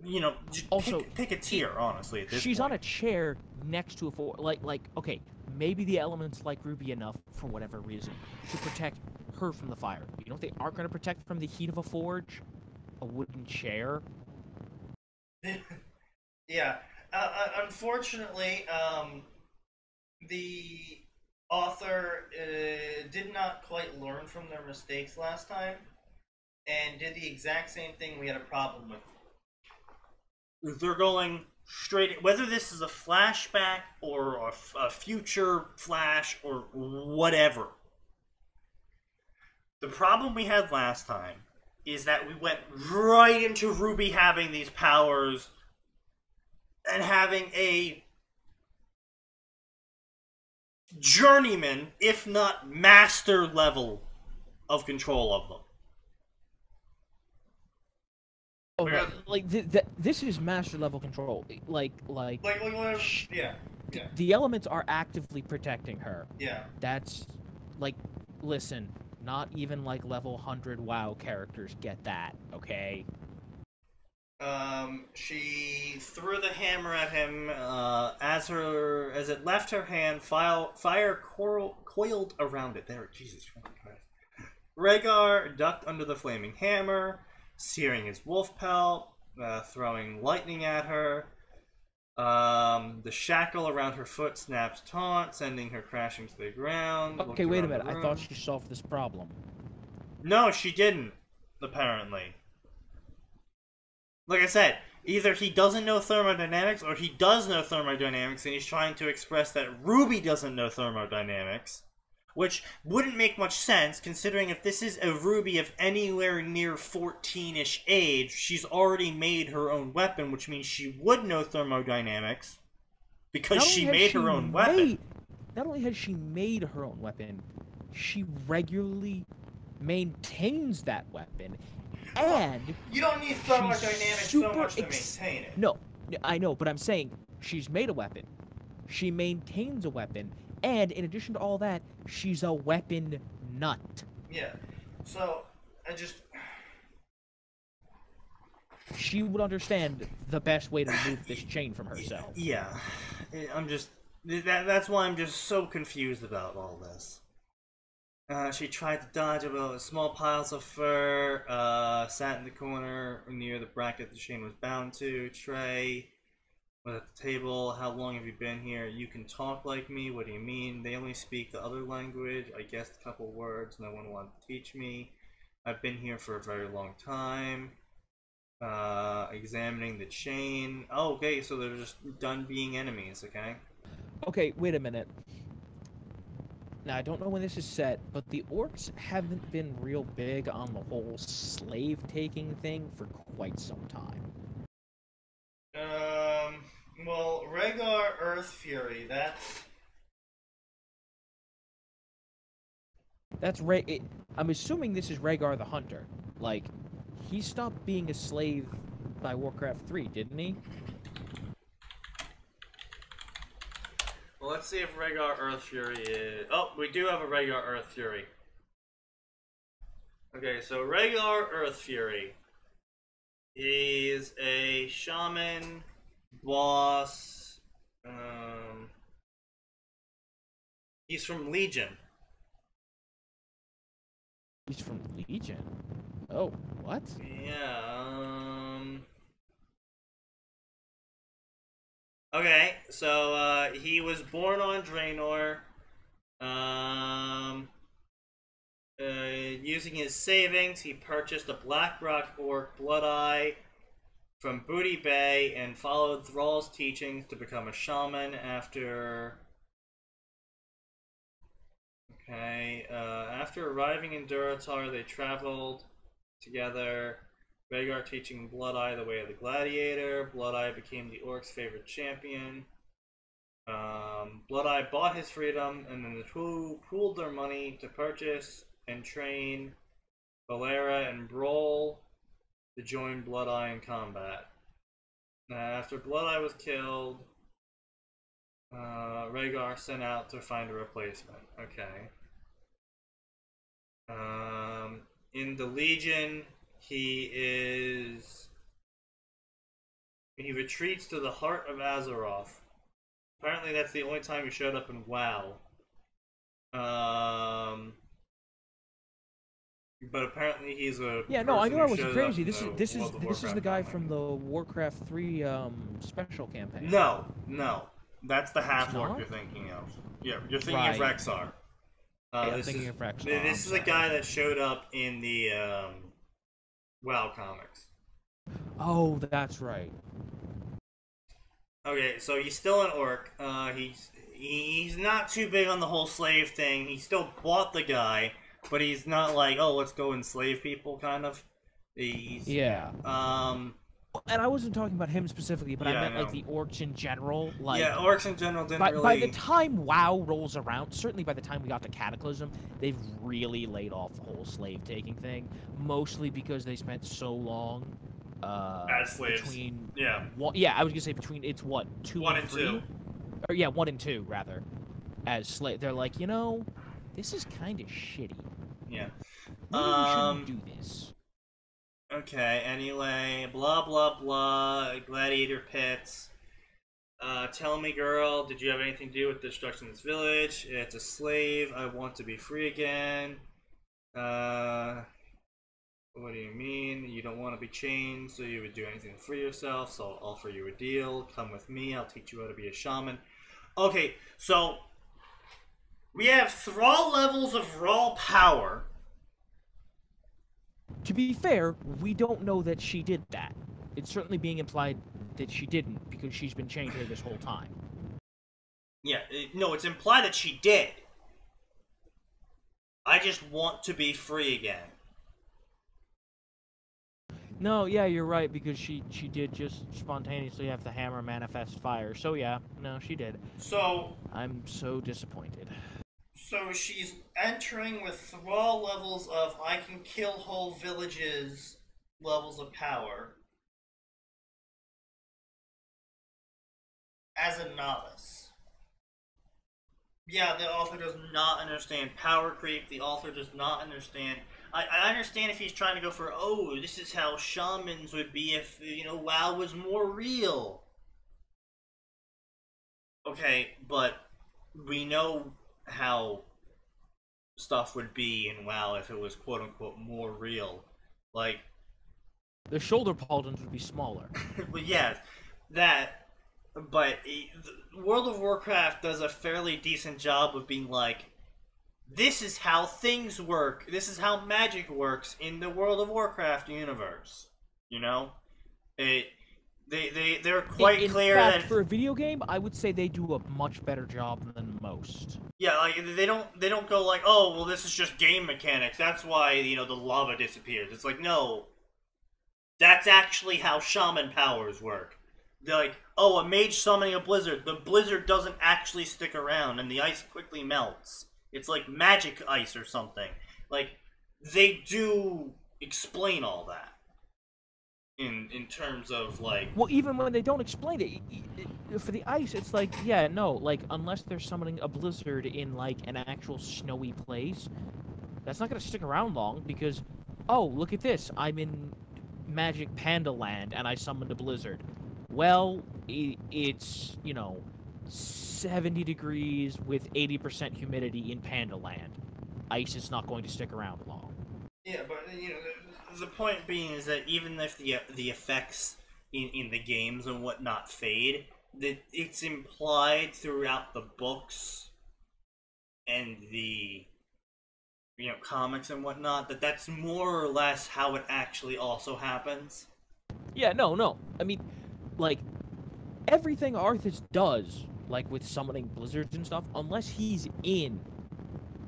You know, also pick a tier, honestly. At this she's point. On a chair next to a forge. Like, okay, maybe the elements like Ruby enough for whatever reason to protect her from the fire. You know what they aren't going to protect from the heat of a forge? A wooden chair. Yeah. Unfortunately, the author did not quite learn from their mistakes last time, and did the exact same thing we had a problem with. They're going straight, whether this is a flashback or a future flash or whatever. The problem we had last time is that we went right into Ruby having these powers and having a journeyman, if not master level of control of them. Oh, like this is master level control. Like yeah. The elements are actively protecting her. Yeah. That's like, listen, not even like level 100 WoW characters get that. Okay. She threw the hammer at him. As it left her hand, fire coiled around it. There, Jesus Christ. Rhaegar ducked under the flaming hammer, searing his wolf pelt, throwing lightning at her. The shackle around her foot snapped taut, sending her crashing to the ground. Okay, wait a minute. I thought she solved this problem. No, she didn't, apparently. Like I said, either he doesn't know thermodynamics, or he does know thermodynamics, and he's trying to express that Ruby doesn't know thermodynamics. Which wouldn't make much sense, considering if this is a Ruby of anywhere near 14-ish age, she's already made her own weapon, which means she would know thermodynamics, because she made her own weapon. Not only has she made her own weapon, she regularly maintains that weapon, and... You don't need thermodynamics so much to maintain it. No, I know, but I'm saying she's made a weapon. She maintains a weapon. And in addition to all that, she's a weapon nut. Yeah. So, she would understand the best way to remove this chain from herself. Yeah. That's why I'm just so confused about all this. She tried to dodge about small piles of fur, sat in the corner near the bracket the chain was bound to, Trey was at the table. How long have you been here? You can talk like me. What do you mean? They only speak the other language. I guessed a couple words. No one wanted to teach me. I've been here for a very long time. Examining the chain. Oh, okay, so they're just done being enemies, okay? Okay, wait a minute. Now, I don't know when this is set, but the orcs haven't been real big on the whole slave-taking thing for quite some time. Well, Rhaegar Earth Fury, That's I'm assuming this is Rhaegar the Hunter. Like, he stopped being a slave by Warcraft 3, didn't he? Well, let's see if Rhaegar Earth Fury is... Oh, we do have a Rhaegar Earth Fury. Okay, so Rhaegar Earth Fury. He's a shaman, boss. He's from Legion. He's from Legion? Oh, what? Yeah, Okay, so, he was born on Draenor. Using his savings, he purchased a Blackrock Orc Blood-Eye from Booty Bay and followed Thrall's teachings to become a shaman after... Okay, after arriving in Durotar, they traveled together. Rhaegar teaching Blood-Eye the way of the gladiator. Blood-Eye became the Orcs' favorite champion. Blood-Eye bought his freedom, and then the two pooled their money to purchase and train Valera and Broll to join Blood-Eye in combat. After Blood-Eye was killed, Rhaegar sent out to find a replacement. Okay. In the Legion, he retreats to the heart of Azeroth. Apparently that's the only time he showed up in WoW. But apparently he's a... Yeah, no, I knew I was crazy. This is the guy from the Warcraft 3 special campaign. No. That's the half-orc you're thinking of. Yeah, you're thinking of Rexxar. I'm thinking of Rexxar. This is a guy that showed up in the WoW comics. Oh, that's right. Okay, so he's still an orc. He's not too big on the whole slave thing. He still bought the guy, but he's not like, oh, let's go enslave people, kind of. Yeah. And I wasn't talking about him specifically, but I meant like the orcs in general. Like, yeah, orcs in general didn't really... By the time WoW rolls around, certainly by the time we got to Cataclysm, they've really laid off the whole slave-taking thing. Mostly because they spent so long... as slaves. Between... Yeah. I was gonna say between, it's what, 2 1 and 3? 2. Or, yeah, 1 and 2, rather. As slave... They're like, you know, this is kind of shitty. Yeah. Maybe we shouldn't do this. Okay, anyway, blah blah blah, gladiator pits. Tell me, girl, did you have anything to do with the destruction of this village? It's a slave, I want to be free again. What do you mean? You don't want to be chained, so you would do anything to free yourself, so I'll offer you a deal. Come with me, I'll teach you how to be a shaman. Okay, so we have Thrall levels of raw power. To be fair, we don't know that she did that. It's certainly being implied that she didn't, because she's been chained here this whole time. Yeah, no, it's implied that she did. I just want to be free again. No, yeah, you're right, because she did just spontaneously have the hammer manifest fire. So yeah, no, she did. So... I'm so disappointed. So she's entering with Thrall levels of I can kill whole villages levels of power as a novice. Yeah, the author does not understand power creep. The author does not understand. I understand if he's trying to go for, oh, this is how shamans would be if, you know, WoW was more real. Okay, but we know how stuff would be in WoW if it was quote-unquote more real. Like... The shoulder pauldrons would be smaller. Well, yeah, that... But World of Warcraft does a fairly decent job of being like, this is how things work. This is how magic works in the World of Warcraft universe. You know? they're quite clear in fact, that for a video game, I would say they do a much better job than most. yeah, like they don't go like, oh well, this is just game mechanics. That's why the lava disappears. It's like, no, that's actually how shaman powers work. They're like, oh, a mage summoning a blizzard. The blizzard doesn't actually stick around, and the ice quickly melts. It's like magic ice or something. Like, they do explain all that. In terms of, like... Well, even when they don't explain it, for the ice, it's like, yeah, no, like, unless they're summoning a blizzard in, like, an actual snowy place, that's not gonna stick around long, because, oh, look at this, I'm in Magic Panda Land, and I summoned a blizzard. Well, it's, 70 degrees with 80% humidity in Panda Land. Ice is not going to stick around long. Yeah, but, the point being is that even if the effects in the games and whatnot fade, that it's implied throughout the books and the comics and whatnot that that's more or less how it actually also happens. Yeah, no. I mean, like, everything Arthas does, like with summoning blizzards and stuff, unless he's in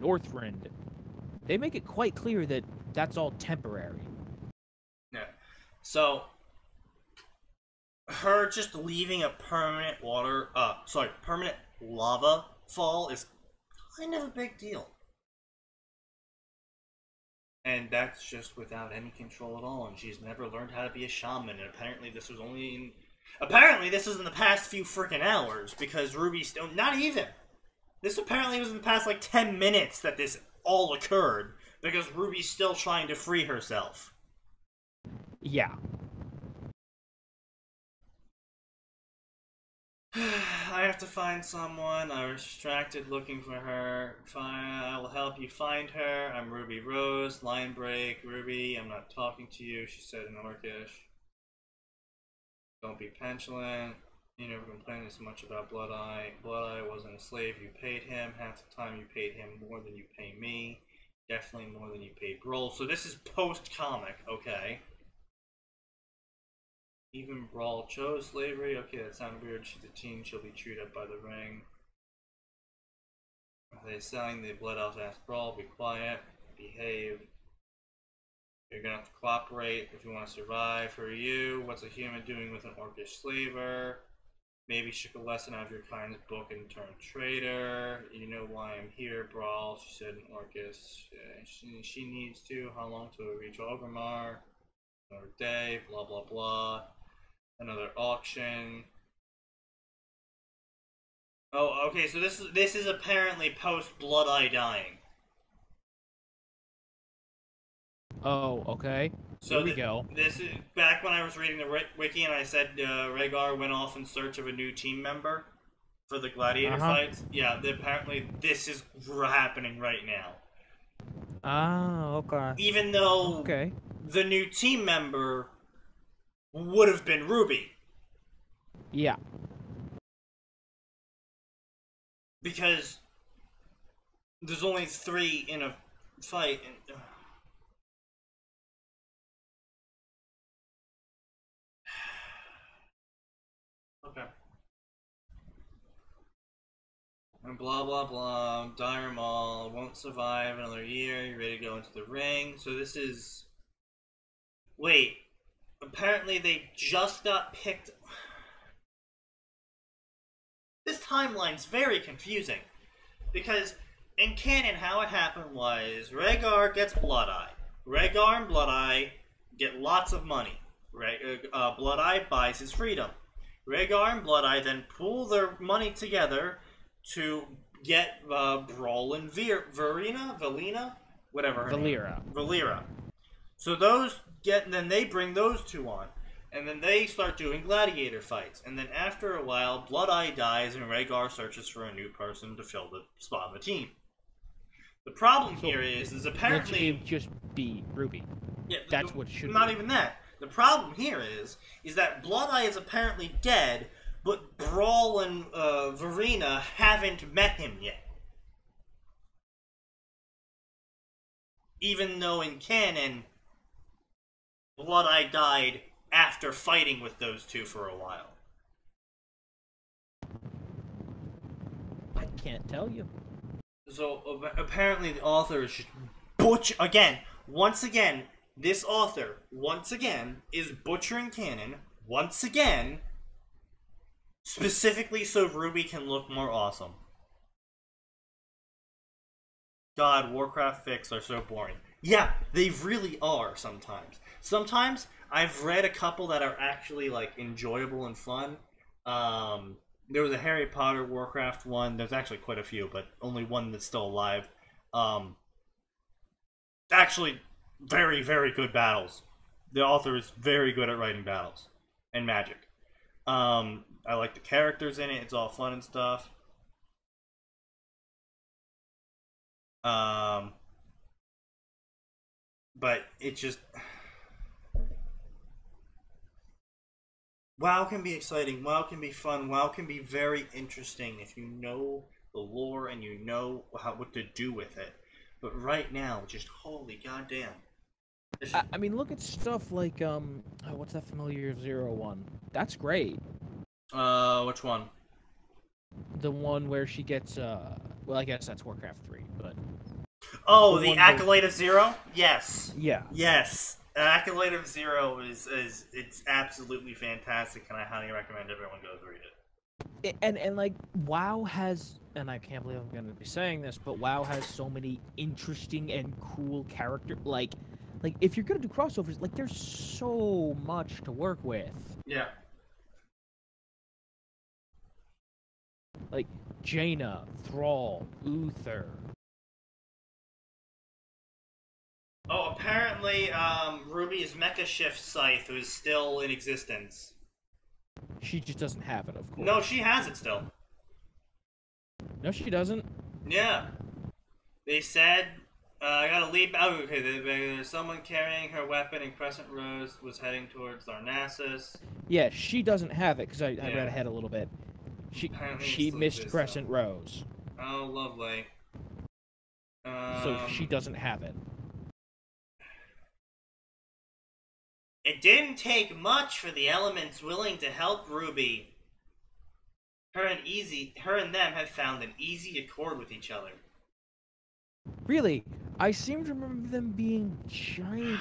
Northrend, they make it quite clear that that's all temporary. Yeah. So, her just leaving a permanent permanent lava fall is kind of a big deal. And that's just without any control at all, and she's never learned how to be a shaman, and apparently this was in the past few freaking hours, because Ruby's not even. This apparently was in the past, like, 10 minutes that this all occurred, because Ruby's still trying to free herself. Yeah. I have to find someone. I was distracted looking for her. Fine, I will help you find her. I'm Ruby Rose. Line break. Ruby, I'm not talking to you, she said in Orcish. Don't be petulant. You never complained as much about Blood Eye. Blood Eye wasn't a slave. You paid him. Half the time you paid him more than you pay me. Definitely more than you paid Brawl. So this is post-comic, okay. Even Brawl chose slavery. Okay, that sounded weird. She's a teen. She'll be chewed up by the ring. Are they selling the Blood Elf? Ask Brawl. Be quiet. Behave. You're gonna have to cooperate if you want to survive. For you, what's a human doing with an Orcish slaver? Maybe she took a lesson out of your kindness book and turned traitor. You know why I'm here, Brawl, she said in Orcish. She needs to. How long to reach Orgrimmar? Another day, blah blah blah. Another auction. Oh, okay, so this is apparently post Blood Eye dying. Oh, okay. So there we go. This is back when I was reading the wiki and I said Rhaegar went off in search of a new team member for the gladiator fights. Yeah, apparently this is happening right now. Ah, okay. Even though the new team member would have been Ruby. Yeah. Because there's only 3 in a fight. And, okay. And blah blah blah. Dire Maul won't survive another year. You're ready to go into the ring. So this is. Wait. Apparently they just got picked. This timeline's very confusing. Because in canon, how it happened was Rhaegar gets Blood Eye. Rhaegar and Blood Eye get lots of money. Blood Eye buys his freedom. Rhaegar and Blood Eye then pool their money together to get Brawl and Valyria? Whatever her name. Valyria. So those then they bring those two on. And then they start doing gladiator fights. And then after a while, Blood Eye dies and Rhaegar searches for a new person to fill the spot on the team. The problem here is apparently... It just be Ruby. Yeah, that's what should not be. even that. The problem here is that Blood Eye is apparently dead, but Brawl and Verena haven't met him yet. Even though in canon, Blood Eye died after fighting with those two for a while? I can't tell you. So apparently the author is just once again, this author, once again, is butchering canon, once again, specifically so Ruby can look more awesome. God, Warcraft fics are so boring. Yeah, they really are sometimes. Sometimes I've read a couple that are actually like enjoyable and fun. There was a Harry Potter Warcraft one. There's actually quite a few, but only one that's still alive. Actually, very, very good battles. The author is very good at writing battles and magic. I like the characters in it. It's all fun and stuff. But it just... WoW can be exciting, WoW can be fun, WoW can be very interesting if you know the lore and you know what to do with it. But right now, just holy goddamn. I mean, look at stuff like, what's that Familiar Zero one? That's great. Which one? The one where she gets, well, I guess that's Warcraft 3, but... Oh, the Accolade of Zero? Yes. Yeah. Yes. Accolade of Zero is it's absolutely fantastic, and I highly recommend everyone goes read it. And like, WoW has, and I can't believe I'm going to be saying this, but WoW has so many interesting and cool characters. Like if you're going to do crossovers, like, there's so much to work with. Yeah. Like, Jaina, Thrall, Uther. Oh, apparently, Ruby's Mecha Shift Scythe is still in existence. She just doesn't have it, of course. No, she has it still. No, she doesn't. Yeah. They said, I gotta leave. Oh, okay, there's someone carrying her weapon, and Crescent Rose was heading towards Darnassus. Yeah, she doesn't have it, because I read ahead a little bit. She missed Crescent Rose. Oh, lovely. So she doesn't have it. It didn't take much for the elements willing to help Ruby. Her and them have found an easy accord with each other. Really? I seem to remember them being giant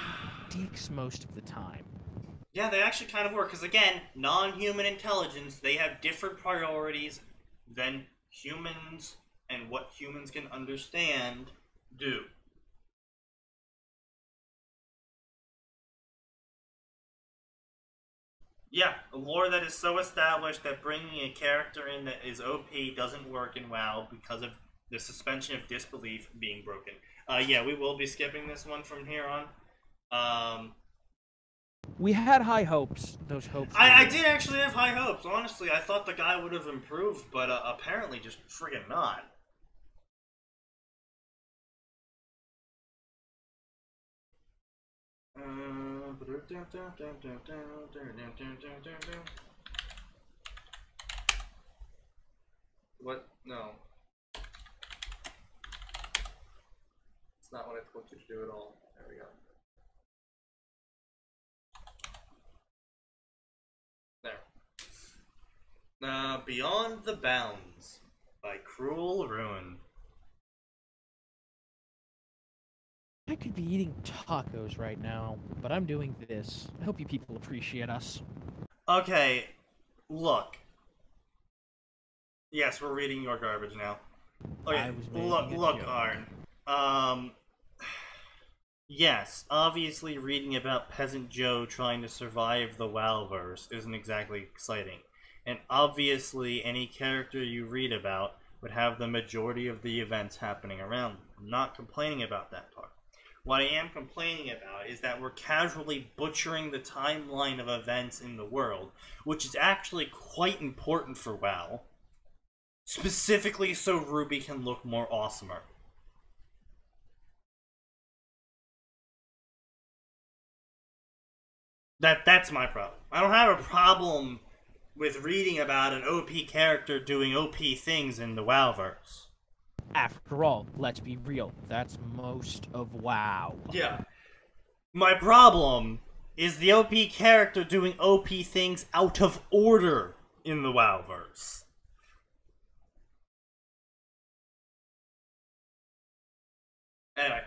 dicks most of the time. Yeah, they actually kind of were, because again, non-human intelligence, they have different priorities than humans and what humans can understand do. Yeah, a lore that is so established that bringing a character in that is OP doesn't work in WoW because of the suspension of disbelief being broken. Yeah, we will be skipping this one from here on. We had high hopes. Those hopes. I did actually have high hopes. Honestly, I thought the guy would have improved, but apparently just friggin' not. What? No. It's not what I told you to do at all. There we go. There. Beyond the Bounds by Cruel Ruin. I could be eating tacos right now, but I'm doing this. I hope you people appreciate us. Okay, look. Yes, we're reading your garbage now. Okay, look, Arn. Yes, obviously reading about Peasant Joe trying to survive the WoWverse isn't exactly exciting. And obviously any character you read about would have the majority of the events happening around them. I'm not complaining about that part. What I am complaining about is that we're casually butchering the timeline of events in the world, which is actually quite important for WoW. Specifically so Ruby can look more awesomer. That's my problem. I don't have a problem with reading about an OP character doing OP things in the WoWverse. After all, let's be real, that's most of WoW. Yeah. My problem is the OP character doing OP things out of order in the WoWverse. Anyway,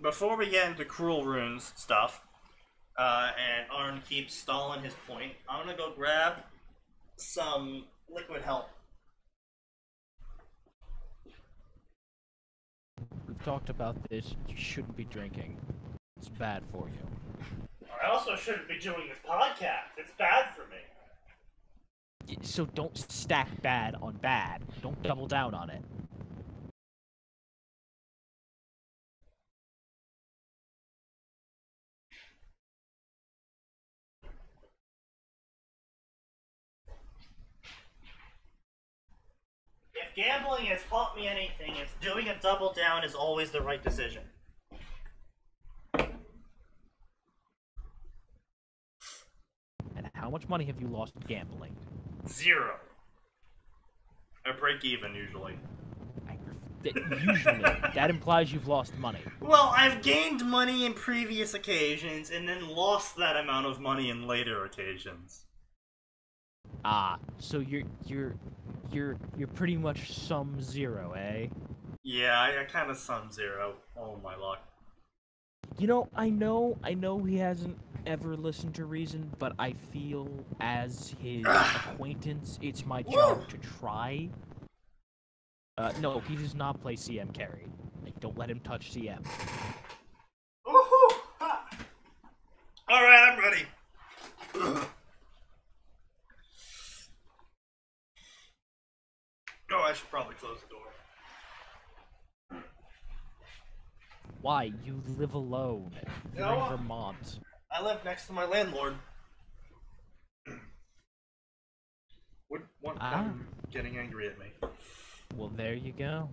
before we get into Cruel Runes stuff, and Arn keeps stalling his point, I'm gonna go grab some liquid help. We've talked about this. You shouldn't be drinking. It's bad for you. I also shouldn't be doing this podcast. It's bad for me. So don't stack bad on bad. Don't double down on it. If gambling has taught me anything, it's doing a double down is always the right decision. And how much money have you lost gambling? 0. I break even usually. Usually, that implies you've lost money. Well, I've gained money in previous occasions and then lost that amount of money in later occasions. Ah, so you're pretty much sum 0, eh? Yeah, I kind of sum 0 all my luck. You know, I know he hasn't ever listened to Reason, but I feel as his acquaintance, it's my job to try. No, he does not play CM carry. Like, don't let him touch CM. Woohoo! Alright, I'm ready. Oh, I should probably close the door. Why? You live alone. You're in Vermont. I live next to my landlord. Would want him getting angry at me. Well, there you go.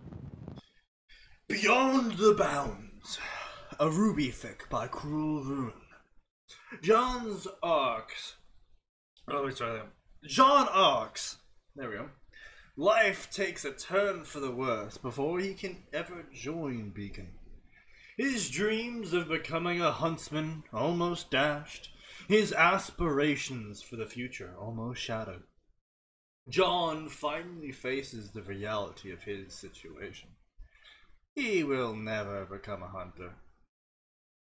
Beyond the Bounds, a Ruby fic by Cruel Rune. John asks. There we go. Life takes a turn for the worse before he can ever join Beacon. His dreams of becoming a huntsman almost dashed, his aspirations for the future almost shattered. John finally faces the reality of his situation. He will never become a hunter.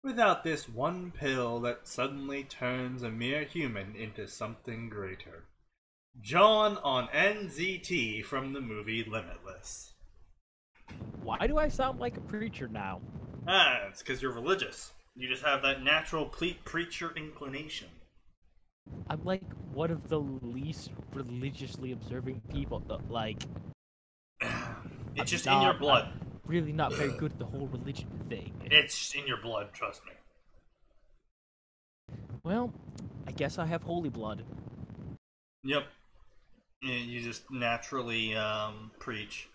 Without this one pill that suddenly turns a mere human into something greater. John on NZT from the movie Limitless. Why do I sound like a preacher now? It's because you're religious. You just have that natural preacher inclination. I'm like one of the least religiously observing people. Like, it's just in your blood. I'm really not very good at the whole religion thing. It's in your blood, trust me. Well, I guess I have holy blood. Yep. You just naturally preach.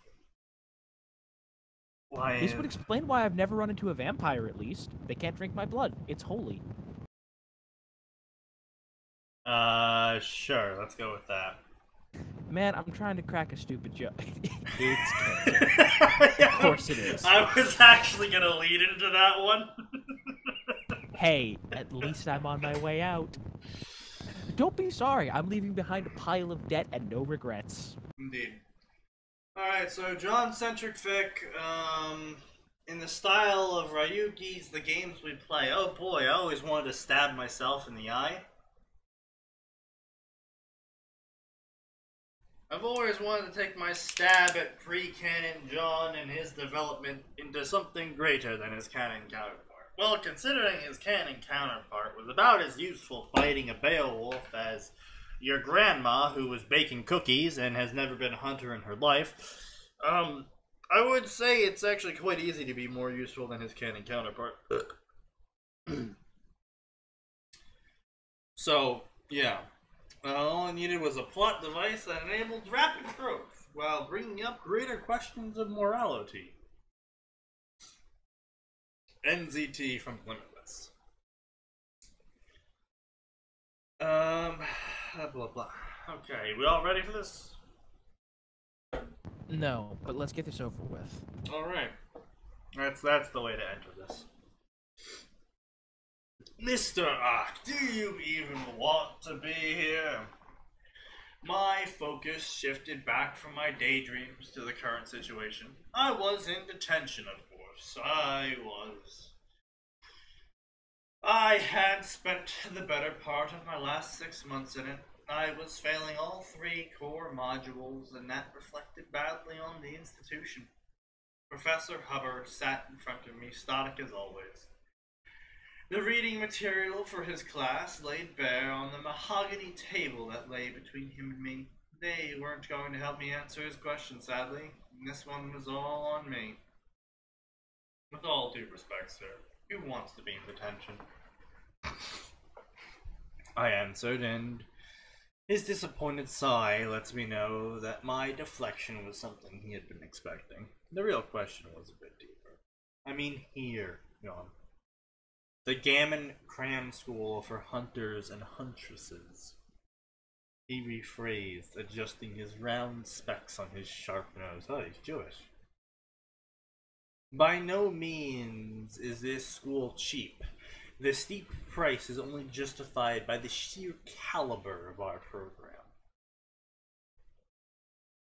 This would explain why I've never run into a vampire, at least. They can't drink my blood. It's holy. Sure, let's go with that. Man, I'm trying to crack a stupid joke. It's cancer. Of course it is. I was actually gonna lead into that one. Hey, at least I'm on my way out. Don't be sorry, I'm leaving behind a pile of debt and no regrets. Indeed. Alright, so John-centric fic, in the style of Ryuki's The Games We Play. Oh boy, I always wanted to stab myself in the eye. I've always wanted to take my stab at pre-canon John and his development into something greater than his canon counterpart. Well, considering his canon counterpart was about as useful fighting a Beowulf as your grandma who was baking cookies and has never been a hunter in her life, I would say it's actually quite easy to be more useful than his canon counterpart. So, yeah. All I needed was a plot device that enabled rapid growth, while bringing up greater questions of morality. NZT from Limitless. Blah blah. Okay, we all ready for this? No, but let's get this over with. Alright. That's the way to enter this. Mr. Ark, do you even want to be here? My focus shifted back from my daydreams to the current situation. I was in detention, of course. I had spent the better part of my last 6 months in it. I was failing all 3 core modules, and that reflected badly on the institution. Professor Hubbard sat in front of me, stoic as always. The reading material for his class laid bare on the mahogany table that lay between him and me. They weren't going to help me answer his question, sadly. This one was all on me. With all due respect, sir, who wants to be in detention? I answered, and his disappointed sigh lets me know that my deflection was something he had been expecting. The real question was a bit deeper. I mean, here, John. The Gammon Cram School for Hunters and Huntresses. He rephrased, adjusting his round specs on his sharp nose. Oh, he's Jewish. By no means is this school cheap. The steep price is only justified by the sheer caliber of our program.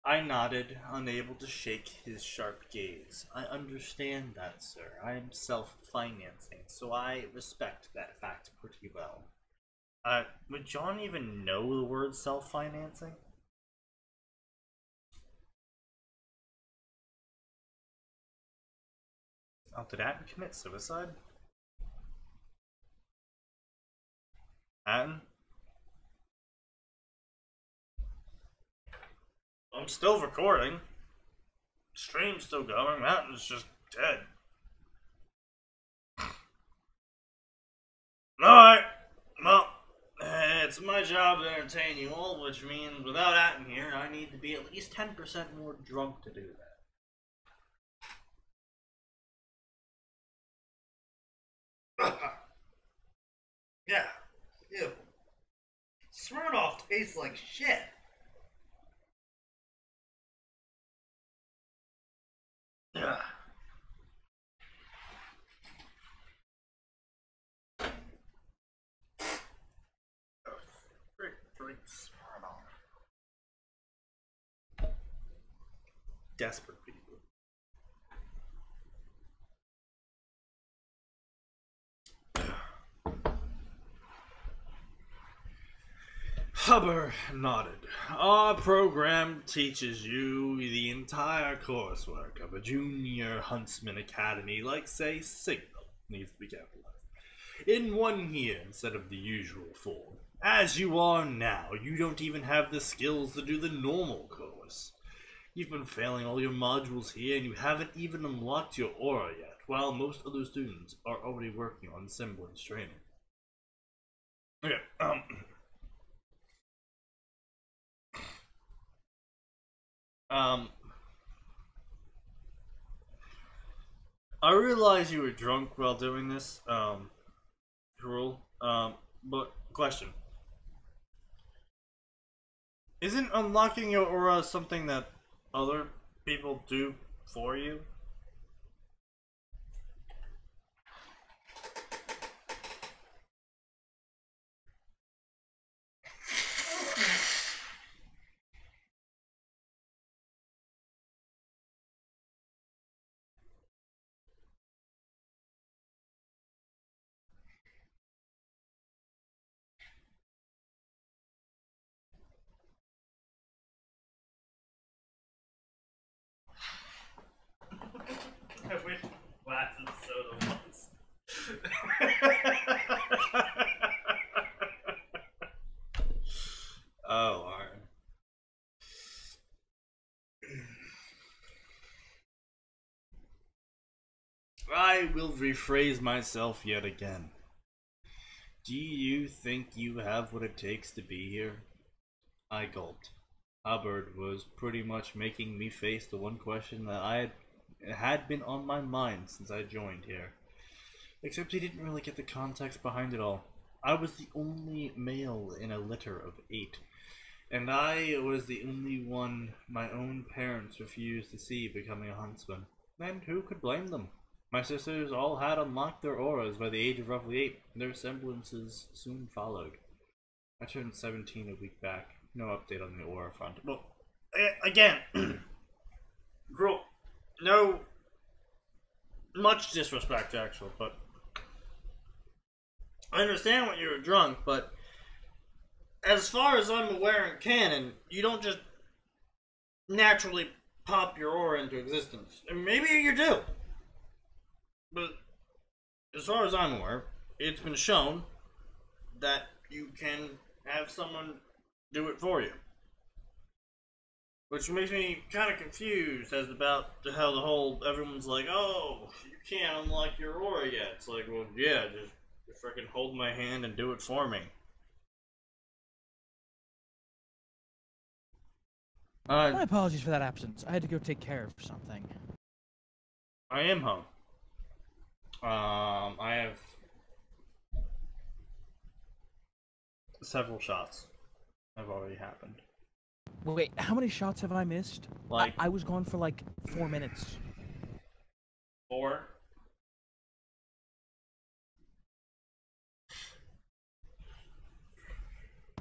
I nodded, unable to shake his sharp gaze. I understand that, sir. I am self-financing, so I respect that fact pretty well. Would John even know the word self-financing? Oh, did Atin commit suicide? Atin? I'm still recording. Stream's still going. Atin's just dead. Alright. Well, it's my job to entertain you all, which means without Atin here, I need to be at least 10% more drunk to do that. Yeah. Ew. Smirnoff tastes like shit. Yeah. Drink Smirnoff. Desperate people. Hubbard nodded. Our program teaches you the entire coursework of a junior huntsman academy, like, say, Signal, needs to be capitalized, in 1 year instead of the usual 4. As you are now, you don't even have the skills to do the normal course. You've been failing all your modules here, and you haven't even unlocked your aura yet, while most other students are already working on semblance training. Okay, I realize you were drunk while doing this, Cruel, but question. Isn't unlocking your aura something that other people do for you? I wish glass and soda was. Oh, Lord. I will rephrase myself yet again. Do you think you have what it takes to be here? I gulped. Hubbard was pretty much making me face the one question that had been on my mind since I joined here. Except he didn't really get the context behind it all. I was the only male in a litter of 8, and I was the only one my own parents refused to see becoming a huntsman. And who could blame them? My sisters all had unlocked their auras by the age of roughly 8. Their semblances soon followed. I turned 17 a week back. No update on the aura front. Well, again, girl, no, much disrespect, actually, but I understand when you were drunk, but as far as I'm aware in canon, you don't just naturally pop your aura into existence. And maybe you do. But as far as I'm aware, it's been shown that you can have someone do it for you. Which makes me kind of confused as about how the whole, everyone's like, oh, you can't unlock your aura yet. It's like, well, yeah, just freaking hold my hand and do it for me. My apologies for that absence. I had to go take care of something. I am home. I have several shots have already happened. Wait, how many shots have I missed? Like I was gone for like 4 minutes. 4?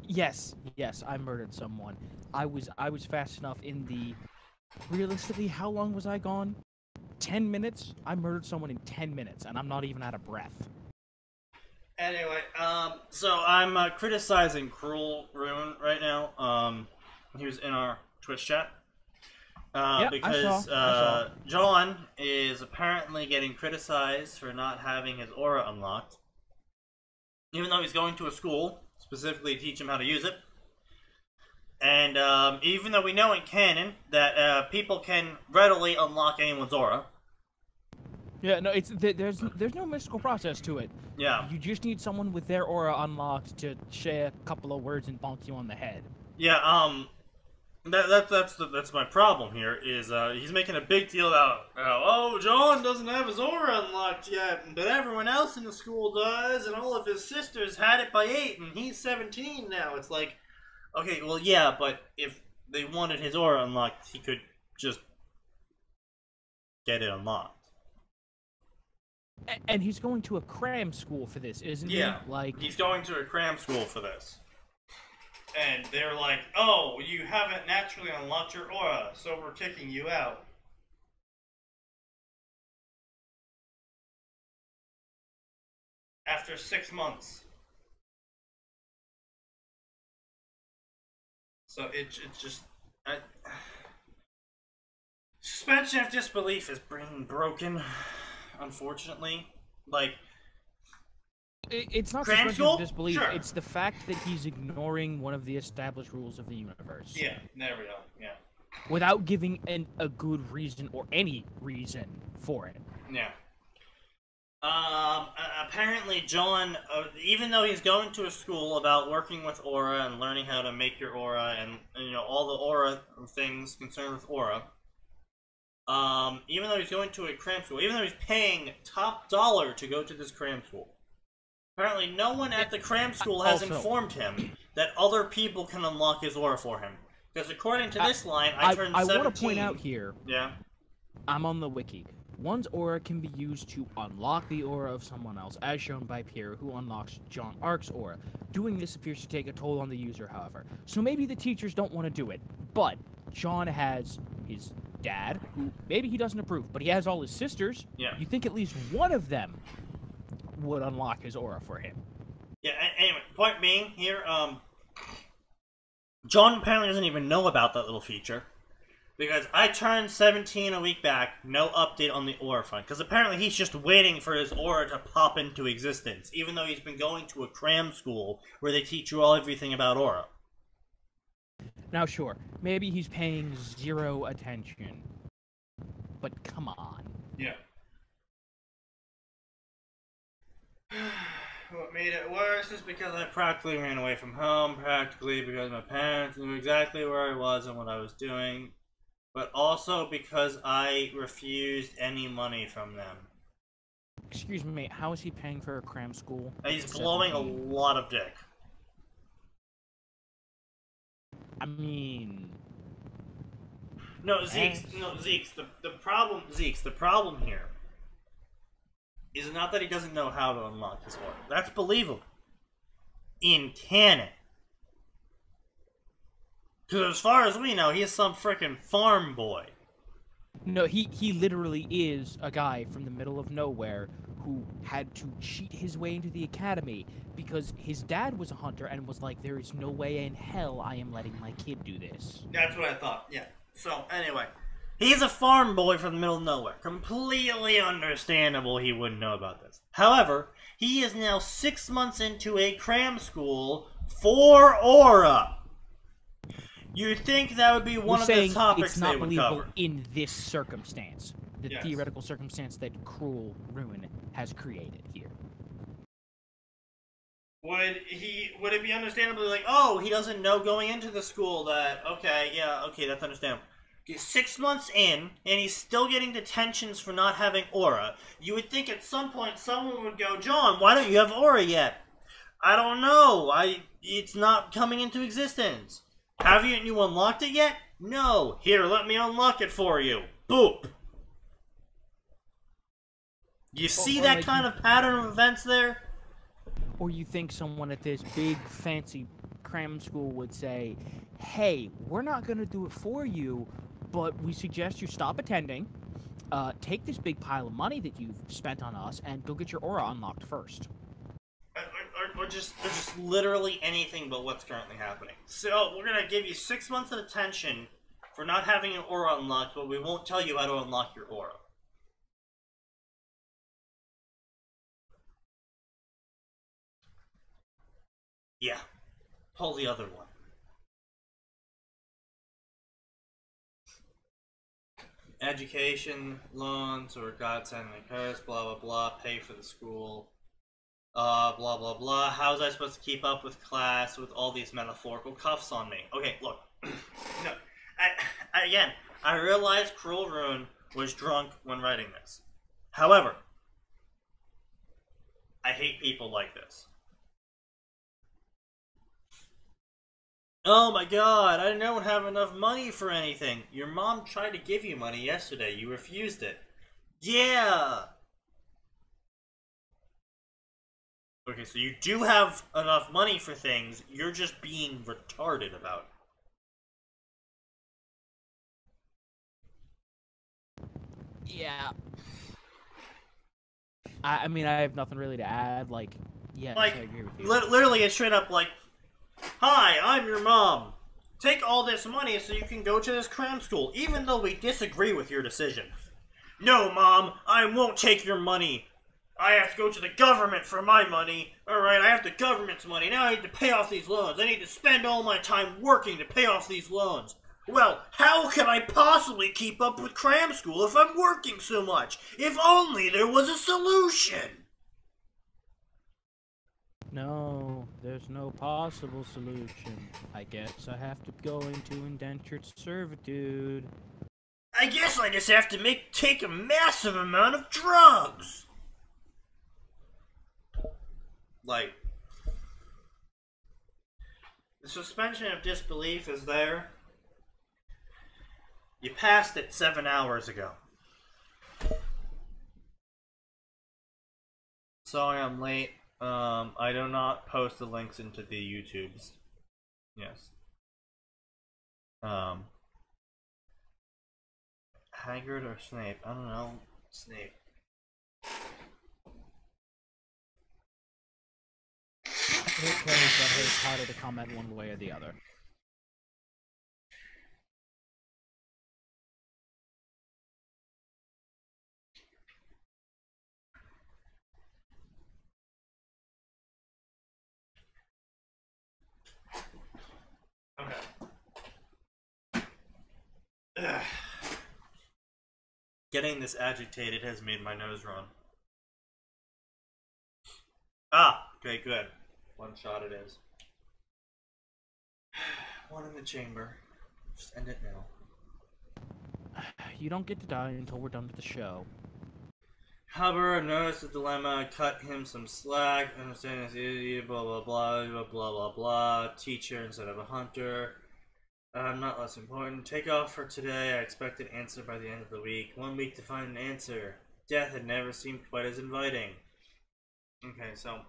Yes, I murdered someone. I was fast enough in the... Realistically, how long was I gone? 10 minutes? I murdered someone in 10 minutes, and I'm not even out of breath. Anyway, so I'm criticizing Cruel Ruin right now. He was in our Twitch chat. Because I saw. John is apparently getting criticized for not having his aura unlocked. Even though he's going to a school, specifically to teach him how to use it. And even though we know in canon that people can readily unlock anyone's aura. Yeah, no, there's no mystical process to it. Yeah. You just need someone with their aura unlocked to say a couple of words and bonk you on the head. Yeah, that's my problem here, is he's making a big deal about, oh, John doesn't have his aura unlocked yet, but everyone else in the school does, and all of his sisters had it by 8, and he's 17 now. It's like, okay, well, yeah, but if they wanted his aura unlocked, he could just get it unlocked. And he's going to a cram school for this, isn't he? Yeah, like he's going to a cram school for this. And they're like, oh, you haven't naturally unlocked your aura, so we're kicking you out. After 6 months. So it's just... suspension of disbelief is being broken, unfortunately. Like... It's not cram suspension school? of disbelief. Sure. It's the fact that he's ignoring one of the established rules of the universe. Yeah, there we go. Yeah. Without giving a good reason or any reason for it. Yeah. Apparently John, even though he's going to a school about working with aura and learning how to make your aura and you know, all the aura things concerned with aura, even though he's going to a cram school, even though he's paying top dollar to go to this cram school, apparently no one at the cram school has informed him that other people can unlock his aura for him. Because according to this line, I turned 17. I want to point out here, yeah, I'm on the wiki. One's aura can be used to unlock the aura of someone else, as shown by Pierre, who unlocks John Ark's aura. Doing this appears to take a toll on the user, however. So maybe the teachers don't want to do it, but John has his dad, who maybe he doesn't approve, but he has all his sisters. Yeah. You think at least one of them would unlock his aura for him. Yeah, anyway, point being here, John apparently doesn't even know about that little feature. Because I turned 17 a week back, no update on the aura front. Because apparently he's just waiting for his aura to pop into existence. Even though he's been going to a cram school where they teach you all everything about aura. Now sure, maybe he's paying zero attention. But come on. Yeah. What made it worse is because I practically ran away from home, practically because my parents knew exactly where I was and what I was doing. But also because I refused any money from them. Excuse me, how is he paying for a cram school? He's blowing a lot of dick. I mean... No, Zeeks, the problem here is not that he doesn't know how to unlock his aura. That's believable. In canon. Because as far as we know, he is some frickin' farm boy. No, he literally is a guy from the middle of nowhere who had to cheat his way into the academy because his dad was a hunter and was like, there is no way in hell I am letting my kid do this. That's what I thought, yeah. So, anyway. He's a farm boy from the middle of nowhere. Completely understandable he wouldn't know about this. However, he is now 6 months into a cram school for aura. You'd think that would be one of the topics they would cover. In this circumstance, the Yes. theoretical circumstance that Cruel Ruin has created here. Would it be understandably like, oh, he doesn't know going into the school that, okay, that's understandable. He's 6 months in, and he's still getting detentions for not having aura. You would think at some point someone would go, John, why don't you have aura yet? I don't know. It's not coming into existence. Haven't you unlocked it yet? No. Here, let me unlock it for you. Boop. You see that kind of pattern of events there? Or you think someone at this big, fancy cram school would say, hey, we're not going to do it for you, but we suggest you stop attending, take this big pile of money that you've spent on us, and go get your aura unlocked first. Or just literally anything but what's currently happening. So, we're going to give you 6 months of detention for not having an aura unlocked, but we won't tell you how to unlock your aura. Yeah. Pull the other one. Education, loans, or God send me a curse, blah blah blah, pay for the school. Blah blah blah. How was I supposed to keep up with class with all these metaphorical cuffs on me? Okay, look. No, I realized Cruel Ruin was drunk when writing this. However, I hate people like this. Oh my god, I don't have enough money for anything. Your mom tried to give you money yesterday. You refused it. Yeah! Okay, so you do have enough money for things. You're just being retarded about it. Yeah. I mean, I have nothing really to add. Like, yes, like, I agree with you. Literally, it's straight up like, hi, I'm your mom. Take all this money so you can go to this cram school, even though we disagree with your decision. No, Mom, I won't take your money. I have to go to the government for my money. Alright, I have the government's money. Now I need to pay off these loans. I need to spend all my time working to pay off these loans. Well, how can I possibly keep up with cram school if I'm working so much? If only there was a solution. No, there's no possible solution. I guess I have to go into indentured servitude. I guess I just have to take a massive amount of drugs. Like, the suspension of disbelief is there. You passed it 7 hours ago. Sorry I'm late. I do not post the links into the YouTubes. Yes. Hagrid or Snape? I don't know. Snape. I hate players that hate harder to comment one way or the other. Okay. Ugh. Getting this agitated has made my nose run. Ah! Okay, good. One shot it is. One in the chamber. Just end it now. You don't get to die until we're done with the show. Hubbard noticed the dilemma, cut him some slack, understand his idiot, blah blah blah, blah blah blah blah, teacher instead of a hunter. Not less important. Take off for today. I expect an answer by the end of the week. 1 week to find an answer. Death had never seemed quite as inviting. Okay, so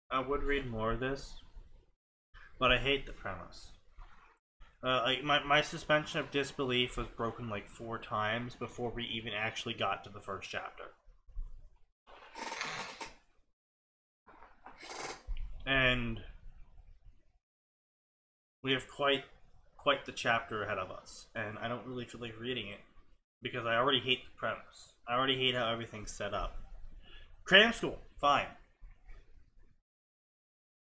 I would read more of this, but I hate the premise. Like my suspension of disbelief was broken like 4 times before we even actually got to the first chapter. And we have quite the chapter ahead of us, and I don't really feel like reading it because I already hate the premise. I already hate how everything's set up. Cram school, fine.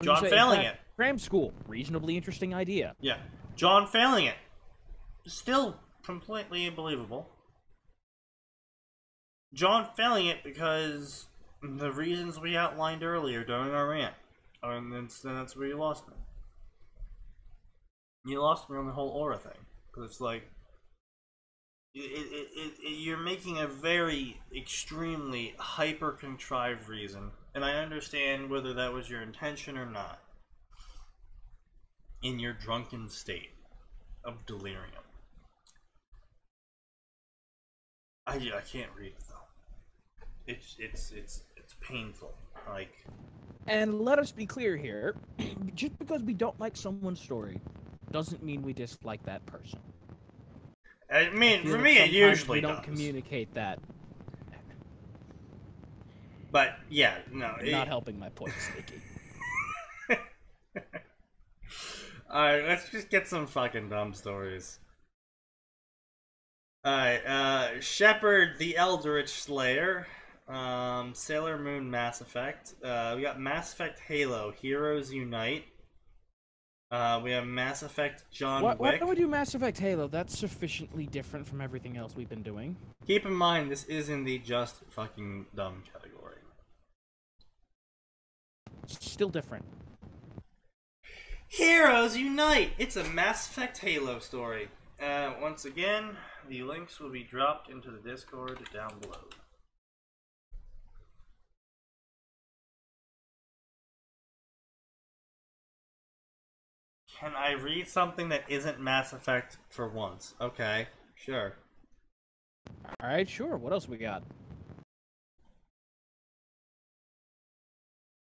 John failing it. Cram school, reasonably interesting idea. Yeah. John failing it. Still completely unbelievable. John failing it because the reasons we outlined earlier during our rant. And that's where you lost me. You lost me on the whole aura thing. Because it's like, you're making a very extremely hyper-contrived reason. And I understand whether that was your intention or not. In your drunken state of delirium. I can't read it though. It's painful. Like, and let us be clear here, just because we don't like someone's story doesn't mean we dislike that person. I mean, for me it usually we don't does. Communicate that. But yeah, no, not helping my point, Sneaky. Alright, let's just get some fucking dumb stories. Alright, Shepard the Eldritch Slayer, Sailor Moon Mass Effect, we got Mass Effect Halo, Heroes Unite, we have Mass Effect John Wick. Why don't we do Mass Effect Halo? That's sufficiently different from everything else we've been doing. Keep in mind, this is in the just fucking dumb category. Still different. Heroes Unite! It's a Mass Effect Halo story. Once again, the links will be dropped into the Discord down below. Can I read something that isn't Mass Effect for once? Okay, sure. Alright, sure. What else we got?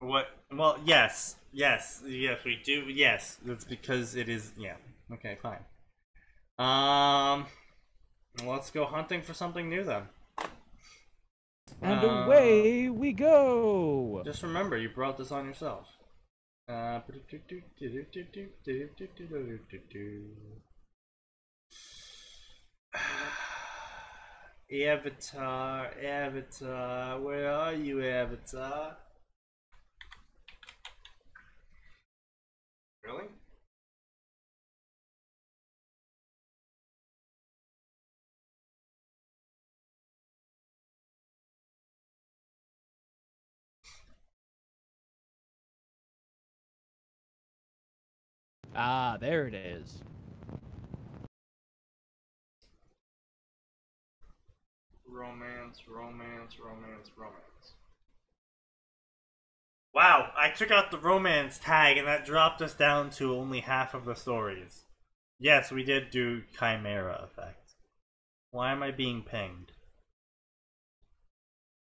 What? Well, yes, we do. Yes, that's because it is. Yeah. Okay, fine. Let's go hunting for something new then. And away we go. Just remember, you brought this on yourself. Avatar, where are you, Avatar? Really? Ah, there it is. Romance. Wow, I took out the romance tag and that dropped us down to only half of the stories. Yes, we did do Chimera Effect. Why am I being pinged?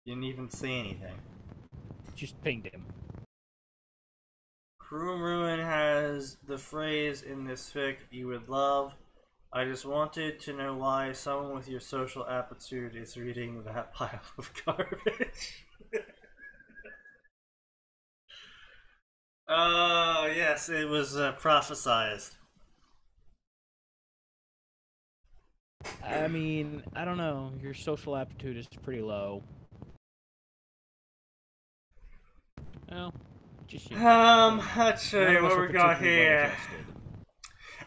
You didn't even say anything. Just pinged him. Crew Ruin has the phrase in this fic you would love. I just wanted to know why someone with your social aptitude is reading that pile of garbage. Oh, yes, it was prophesized. I mean, I don't know. Your social aptitude is pretty low. Well, just you. Let's see what we got here.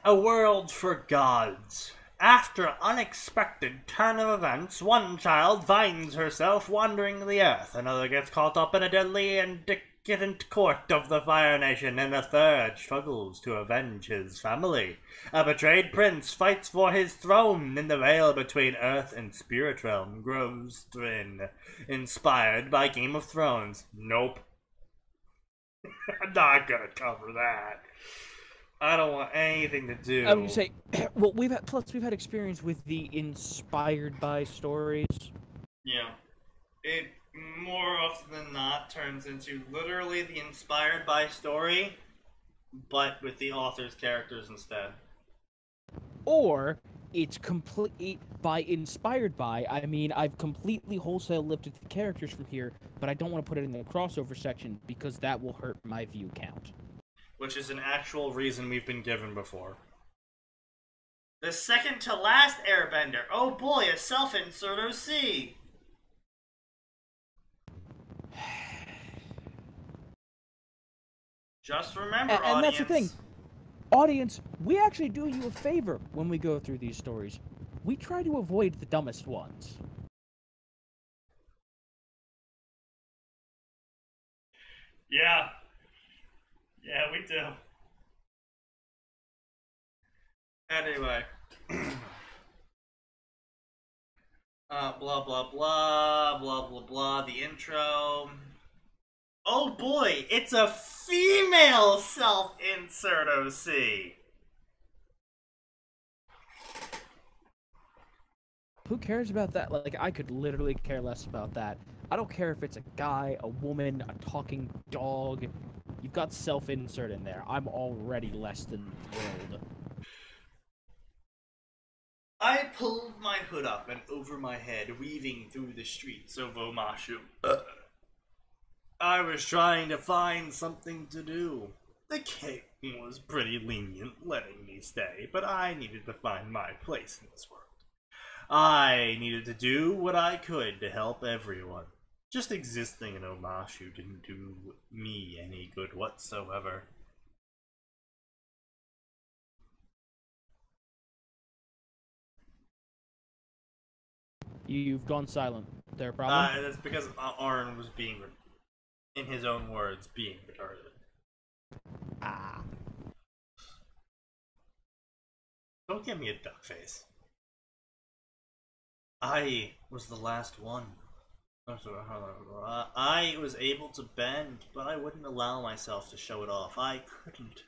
A world for gods. After unexpected turn of events, one child finds herself wandering the earth, another gets caught up in a deadly and decadent court of the Fire Nation, and a third struggles to avenge his family. A betrayed prince fights for his throne, and the veil between earth and spirit realm grows thin. Inspired by Game of Thrones. Nope. I'm not gonna cover that. I don't want anything to do. I would say, well, we've had experience with the inspired by stories. you know, it more often than not turns into literally the inspired by story, but with the author's characters instead. Or it's complete by inspired by. I mean, I've completely wholesale lifted the characters from here, but I don't want to put it in the crossover section because that will hurt my view count. Which is an actual reason we've been given before. The second to last airbender. Oh boy, a self-insert OC. Just remember, And audience. that's the thing. Audience, we actually do you a favor when we go through these stories. We try to avoid the dumbest ones. Yeah. Yeah, we do. Anyway. Blah, blah, blah, blah, blah, blah, the intro. Oh boy, it's a female self-insert OC. Who cares about that? Like, I could literally care less about that. I don't care if it's a guy, a woman, a talking dog. You've got self-insert in there. I'm already less than thrilled. I pulled my hood up and over my head, weaving through the streets of Omashu. I was trying to find something to do. The king was pretty lenient letting me stay, but I needed to find my place in this world. I needed to do what I could to help everyone. Just existing in Omashu didn't do me any good whatsoever. You've gone silent. There a problem? That's because Arn was being, in his own words, being retarded. Ah. Don't give me a duck face. I was the last one. I was able to bend, but I wouldn't allow myself to show it off. I couldn't.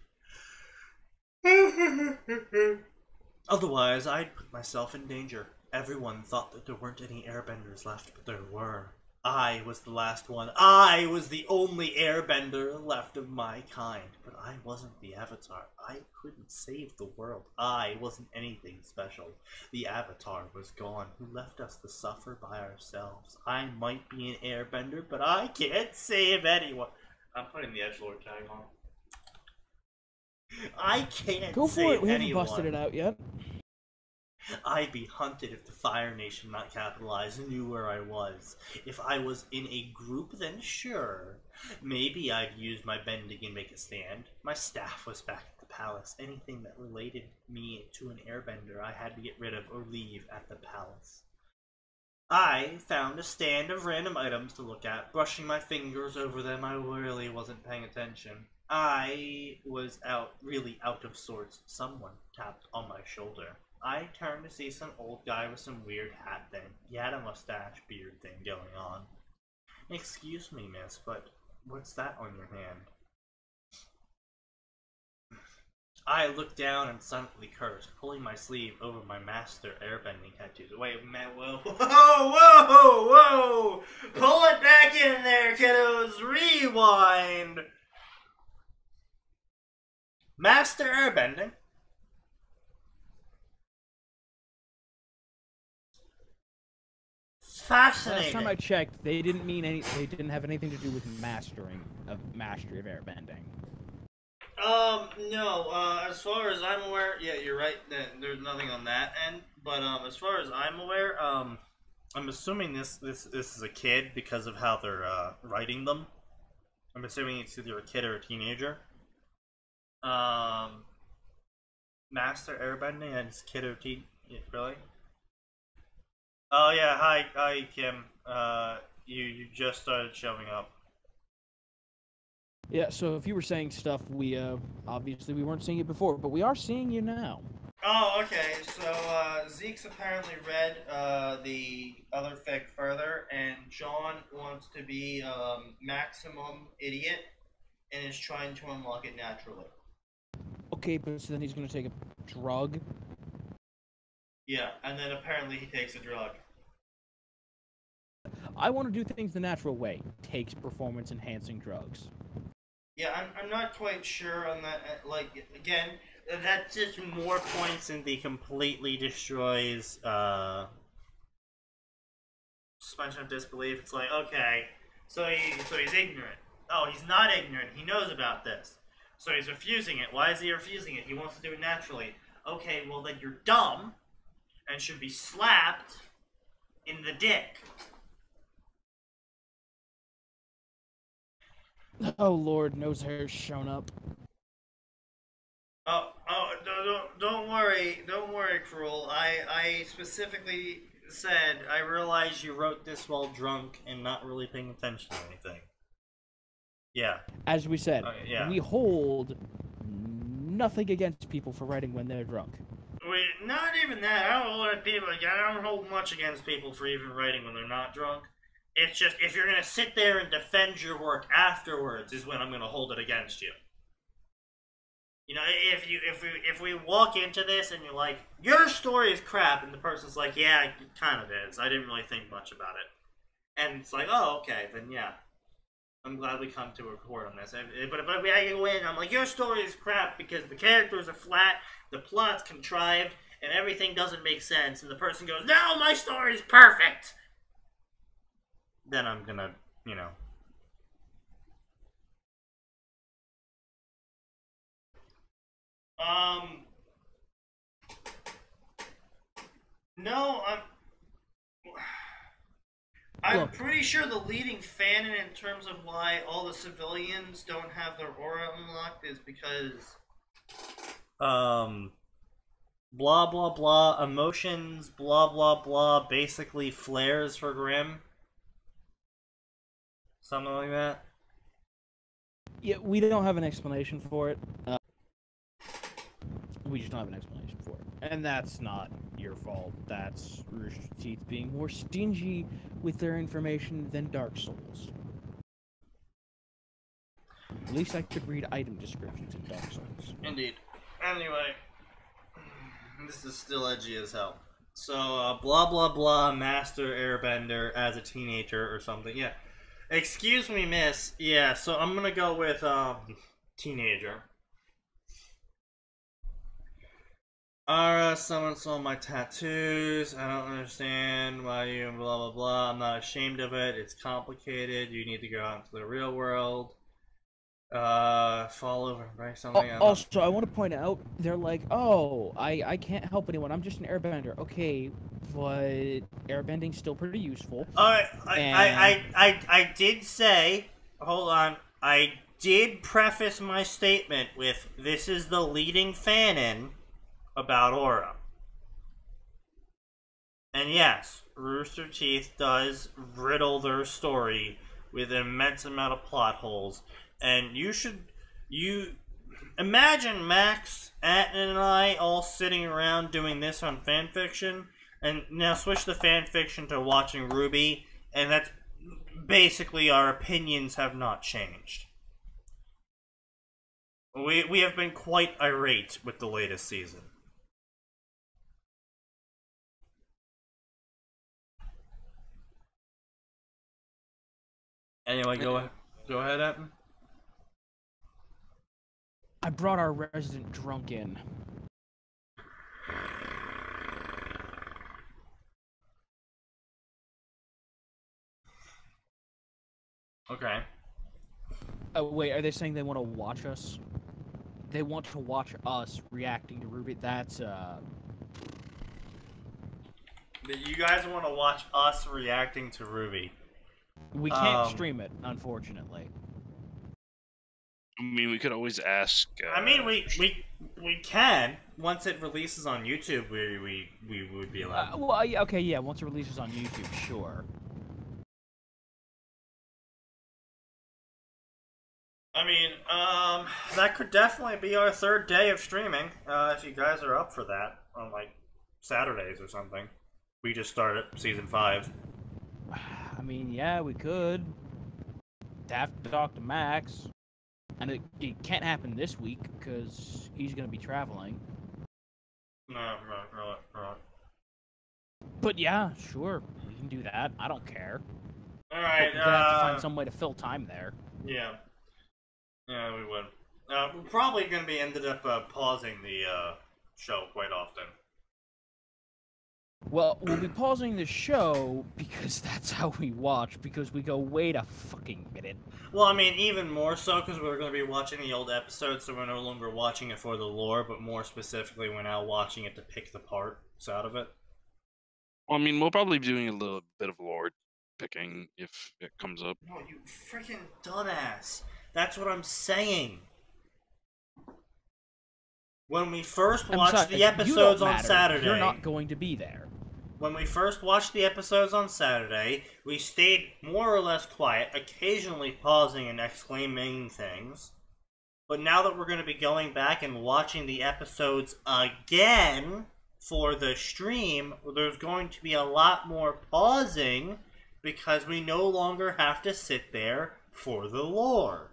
Otherwise, I'd put myself in danger. Everyone thought that there weren't any airbenders left, but there were. I was the last one. I was the only airbender left of my kind. But I wasn't the Avatar. I couldn't save the world. I wasn't anything special. The Avatar was gone, who left us to suffer by ourselves. I might be an airbender, but I can't save anyone. I'm putting the edgelord tag on. I can't Go for save it. We haven't anyone. busted it out yet. I'd be hunted if the Fire Nation, not capitalized, knew where I was. If I was in a group, then sure. Maybe I'd use my bending and make a stand. My staff was back at the palace. Anything that related me to an airbender, I had to get rid of or leave at the palace. I found a stand of random items to look at, brushing my fingers over them. I really wasn't paying attention. I was really out of sorts. Someone tapped on my shoulder. I turned to see some old guy with some weird hat thing. He had a mustache beard thing going on. Excuse me, miss, but what's that on your hand? I looked down and silently cursed, pulling my sleeve over my master airbending tattoos. Wait, man, whoa, whoa, whoa, whoa! Pull it back in there, kiddos! Rewind! Master airbending? Fascinating. Last time I checked, they didn't mean any. They didn't have anything to do with mastery of airbending. No. As far as I'm aware, yeah, you're right. There's nothing on that end. But as far as I'm aware, I'm assuming this is a kid because of how they're writing them. I'm assuming it's either a kid or a teenager. Master airbending and it's kid or teen. Yeah, really? Oh yeah, hi Kim. You just started showing up. Yeah, so if you were saying stuff, we obviously we weren't seeing it before, but we are seeing you now. Oh, okay. So Zeke's apparently read the other fic further, and John wants to be maximum idiot and is trying to unlock it naturally. Okay, but so then he's gonna take a drug. Yeah, and then apparently he takes a drug. I want to do things the natural way. Takes performance-enhancing drugs. Yeah, I'm not quite sure on that. Like, again, that just more points in the completely destroys suspension of disbelief. It's like, okay, so he's ignorant. Oh, he's not ignorant. He knows about this. So he's refusing it. Why is he refusing it? He wants to do it naturally. Okay, well then you're dumb and should be slapped in the dick. Oh Lord, nose hair's shown up. Don't worry, Cruel. I specifically said I realized you wrote this while drunk and not really paying attention to anything. Yeah. As we said, yeah. we hold nothing against people for writing when they're drunk. Not even that. I don't hold people. I don't hold much against people for even writing when they're not drunk. It's just if you're gonna sit there and defend your work afterwards is when I'm gonna hold it against you. You know, if we walk into this and you're like, your story is crap, and the person's like, yeah, it kind of is. I didn't really think much about it, and it's like, oh, okay, then yeah. I'm glad we come to a record on this. But if I go in, I'm like, your story is crap because the characters are flat, the plot's contrived, and everything doesn't make sense. And the person goes, no, my story's perfect. Then I'm gonna, you know. No, I'm pretty sure the leading fanon in terms of why all the civilians don't have their aura unlocked is because blah blah blah emotions blah blah blah basically flares for Grimm. Something like that. Yeah, we don't have an explanation for it. We just don't have an explanation for it. And that's not your fault. That's Rooster Teeth being more stingy with their information than Dark Souls. At least I could read item descriptions in Dark Souls. Indeed. Anyway, this is still edgy as hell. So, blah blah blah, master airbender as a teenager or something. Yeah. Excuse me, miss. Yeah, so I'm gonna go with, teenager. Someone saw my tattoos. I don't understand why you blah blah blah. I'm not ashamed of it. It's complicated. You need to go out into the real world. Fall over and break something. Also, I want to point out, they're like, oh, I can't help anyone. I'm just an airbender. Okay, but airbending's still pretty useful. Alright, I did say, hold on, I did preface my statement with, this is the leading fanon about aura. And yes, Rooster Teeth does riddle their story with an immense amount of plot holes. And you imagine Max, Atin, and I all sitting around doing this on fanfiction, and now switch the fanfiction to watching RWBY, and that's basically our opinions have not changed. We have been quite irate with the latest season. Anyway, go ahead, Atin. I brought our resident drunk in. Okay. Wait, are they saying they want to watch us? They want to watch us reacting to RWBY? That's, You guys want to watch us reacting to RWBY? We can't stream it, unfortunately. I mean, we could always ask. I mean, we can once it releases on YouTube. We would be allowed. Well, okay, yeah. Once it releases on YouTube, sure. I mean, that could definitely be our third day of streaming. If you guys are up for that on like Saturdays or something. We just started season 5. I mean, yeah, we could. Have to talk to Max. And it can't happen this week, because he's going to be traveling. No, right. But yeah, sure, we can do that. I don't care. All right. We're gonna have to find some way to fill time there. Yeah. Yeah, we would. We're probably gonna be ended up pausing the show quite often. Well, we'll be pausing the show because that's how we watch. Because we go, wait a fucking minute. Well, I mean, even more so because we're going to be watching the old episodes, so we're no longer watching it for the lore, but more specifically, we're now watching it to pick the parts out of it. Well, I mean, we'll probably be doing a little bit of lore picking if it comes up. No, you freaking dumbass. That's what I'm saying. When we first watched the episodes on Saturday... You're not going to be there. When we first watched the episodes on Saturday, we stayed more or less quiet, occasionally pausing and exclaiming things. But now that we're going to be going back and watching the episodes again for the stream, there's going to be a lot more pausing because we no longer have to sit there for the lore.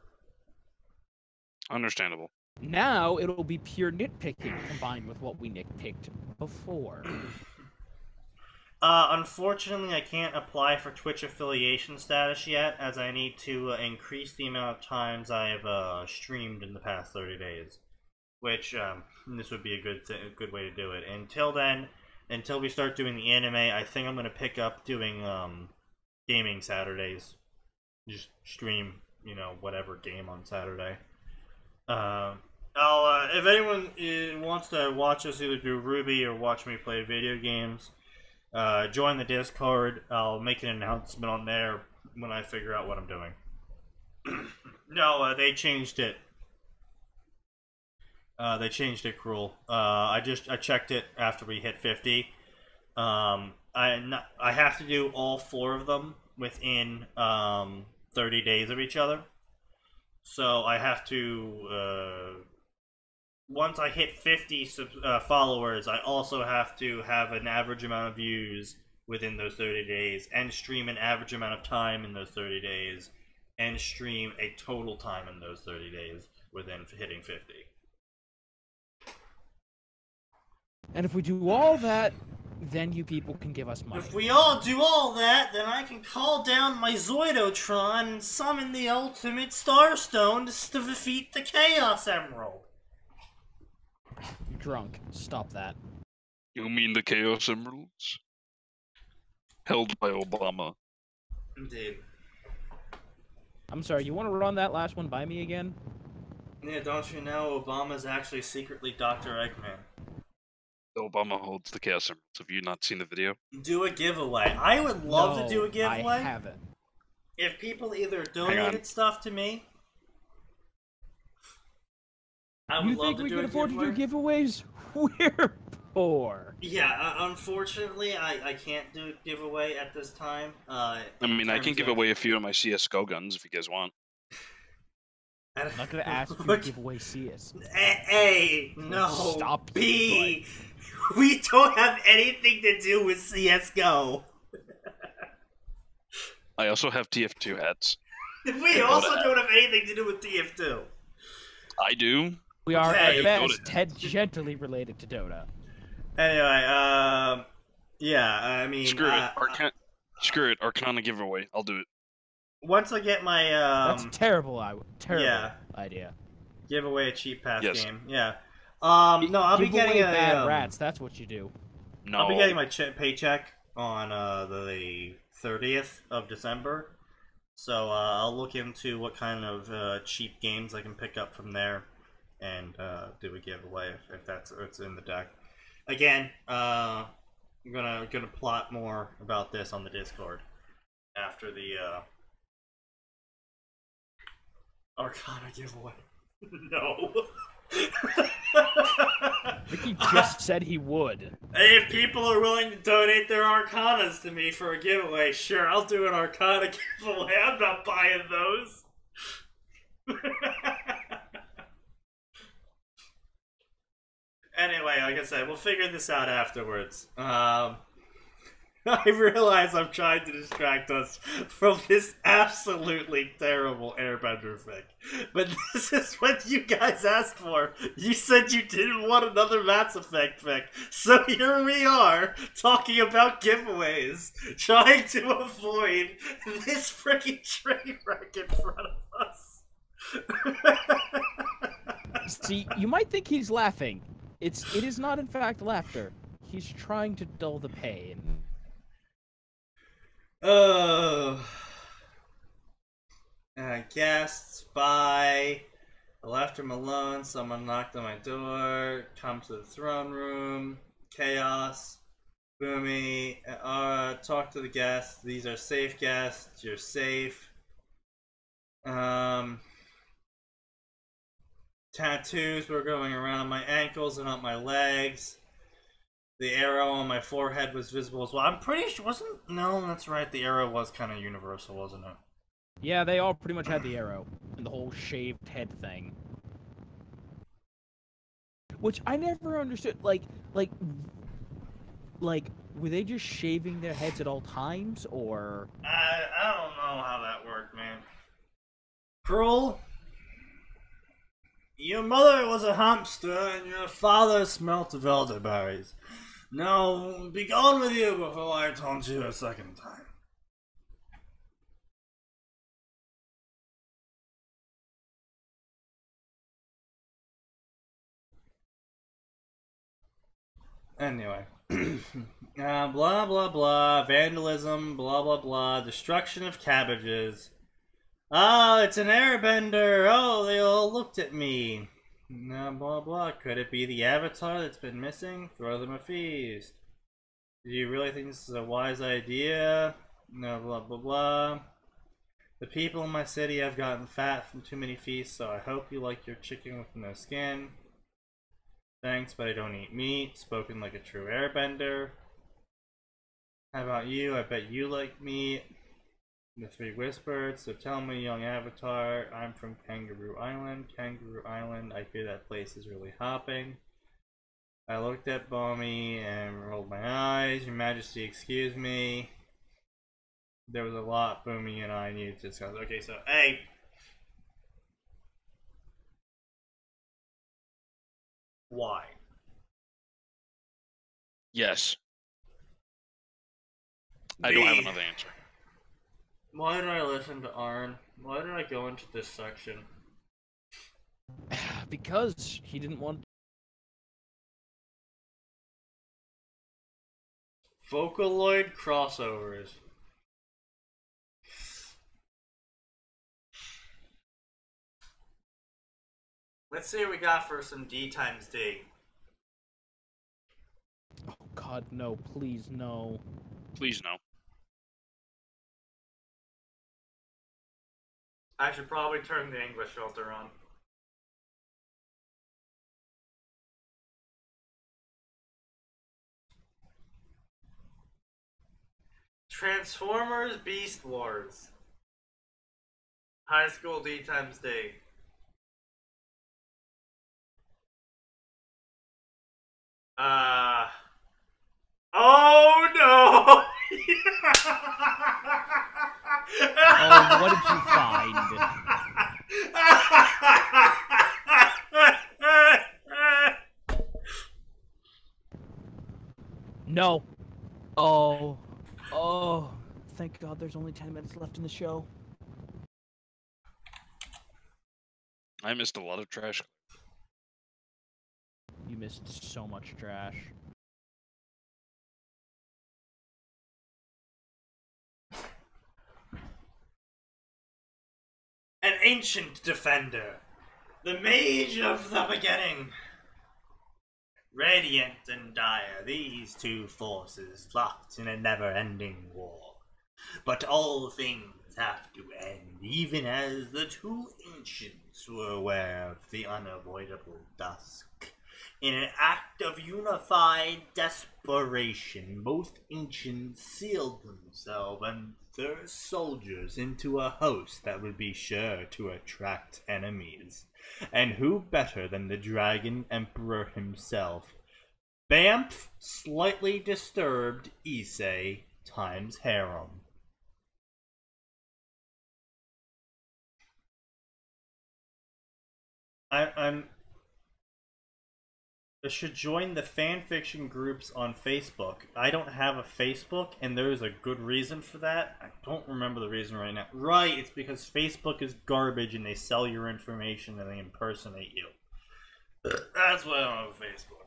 Understandable. Now it'll be pure nitpicking combined with what we nitpicked before. Unfortunately, I can't apply for Twitch affiliation status yet, as I need to increase the amount of times I've streamed in the past 30 days. Which, this would be a good way to do it. Until then, until we start doing the anime, I think I'm going to pick up doing gaming Saturdays. Just stream, you know, whatever game on Saturday. If anyone wants to watch us either do Ruby or watch me play video games, join the Discord. I'll make an announcement on there when I figure out what I'm doing. No, they changed it. They changed it, Cruel. I checked it after we hit 50. I have to do all 4 of them within 30 days of each other. So I have to, once I hit 50 followers, I also have to have an average amount of views within those 30 days, and stream an average amount of time in those 30 days, and stream a total time in those 30 days within hitting 50. And if we do all that, then you people can give us money. If we all do all that, then I can call down my Zoidotron and summon the ultimate Starstone to defeat the Chaos Emerald. You're drunk. Stop that. You mean the Chaos Emeralds? Held by Obama. Indeed. I'm sorry, you want to run that last one by me again? Yeah, don't you know Obama's actually secretly Dr. Eggman? Obama holds the Chaos Emeralds. Have you not seen the video? Do a giveaway. I would love to do a giveaway. I haven't. If people either donated stuff to me, I would love to do a giveaway. You think we can afford to do giveaways? We're poor. Yeah, unfortunately, I can't do a giveaway at this time. I mean, I can give away a few of my CSGO guns if you guys want. I'm not gonna ask you to give away CS. A, no. Stop. B, we don't have anything to do with CSGO. I also have TF2 hats. We also don't have anything to do with TF2. I do. We are at best tangentially related to Dota. Anyway, yeah, I mean... Screw it. Screw it. Arcana giveaway. I'll do it. Once I get my, That's a terrible idea. Give away a cheap pass game. Yeah. No, I'll Give be getting away bad rats. That's what you do. No. I'll be getting my paycheck on the 30th of December. So I'll look into what kind of cheap games I can pick up from there and do a giveaway if it's in the deck. Again, I'm gonna plot more about this on the Discord after the Arcana giveaway. No. Ricky just said he would. If people are willing to donate their Arcanas to me for a giveaway, sure, I'll do an Arcana giveaway. I'm not buying those. Anyway, like I said, we'll figure this out afterwards. I realize I'm trying to distract us from this absolutely terrible Airbender fic. But this is what you guys asked for. You said you didn't want another Mass Effect fic. So here we are, talking about giveaways, trying to avoid this freaking train wreck in front of us. See, you might think he's laughing. It is not in fact laughter. He's trying to dull the pain. Guests, bye. I left him alone. Someone knocked on my door. Come to the throne room. Chaos. Boomy. Talk to the guests. These are safe guests. You're safe. Tattoos were going around my ankles and up my legs. The arrow on my forehead was visible as well. I'm pretty sure, no, that's right. The arrow was kind of universal, wasn't it? Yeah, they all pretty much had the arrow and the whole shaved head thing. Which I never understood. Like, were they just shaving their heads at all times, or? I don't know how that worked, man. Cruel. Your mother was a hamster, and your father smelt of elderberries. Now, be gone with you before I taunt you a second time. Anyway. Blah, blah, blah. Vandalism, blah, blah, blah. Destruction of cabbages. Oh, it's an airbender. Oh, they all looked at me. Blah, blah, blah. Could it be the avatar that's been missing? Throw them a feast. Do you really think this is a wise idea? No, blah, blah, blah. The people in my city have gotten fat from too many feasts, so I hope you like your chicken with no skin. Thanks, but I don't eat meat. Spoken like a true airbender. How about you? I bet you like meat. The three whispered, so tell me, young avatar, I'm from Kangaroo Island. Kangaroo Island, I hear that place is really hopping. I looked at Balmy and rolled my eyes. Your Majesty, excuse me. There was a lot Boomy and I needed to discuss. Okay, so A. Why? Yes. I don't have another answer. Why did I listen to Arn? Why did I go into this section? Because he didn't want. Vocaloid crossovers. Let's see what we got for some D times D. Oh God, no! Please, no! Please no. I should probably turn the English filter on. Transformers Beast Wars. High School D times D. Oh no! Oh, what did you find? No. Oh. Oh. Thank God there's only 10 minutes left in the show. I missed a lot of trash. You missed so much trash. An ancient defender. The mage of the beginning. Radiant and dire, these two forces locked in a never-ending war. But all things have to end, even as the two ancients were aware of the unavoidable dusk. In an act of unified desperation, both ancients sealed themselves and their soldiers into a host that would be sure to attract enemies. And who better than the Dragon Emperor himself? Bamf, slightly disturbed Issei, times harem. I should join the fanfiction groups on Facebook. I don't have a Facebook, and there is a good reason for that. I don't remember the reason right now. Right, it's because Facebook is garbage and they sell your information and they impersonate you. That's why I don't have a Facebook.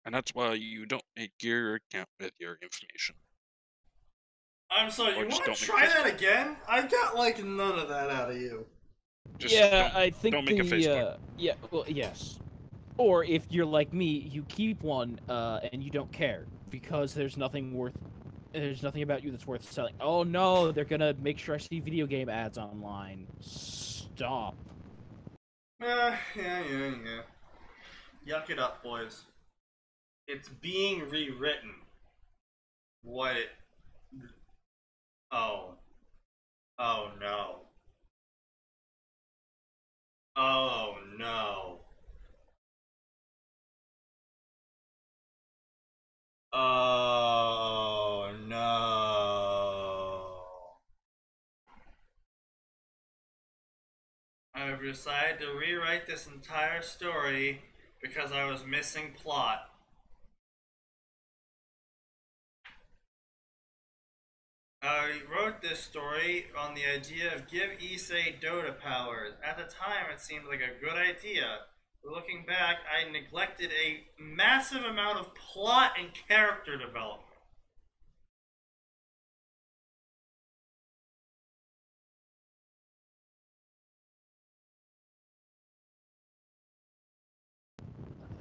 And that's why you don't make your account with your information. I'm sorry, Or you just want to don't try make that again? I got, like, none of that out of you. Just yeah, I think don't make a Facebook. yeah, well, yes. Or if you're like me, you keep one, and you don't care because there's nothing about you that's worth selling. Oh no, they're gonna make sure I see video game ads online. Stop. Yeah. Yuck it up, boys. It's being rewritten. What it... Oh. Oh no. Oh no. Oh no. I've decided to rewrite this entire story because I was missing plot. I wrote this story on the idea of give Issei Dota powers. At the time, it seemed like a good idea. But looking back, I neglected a massive amount of plot and character development.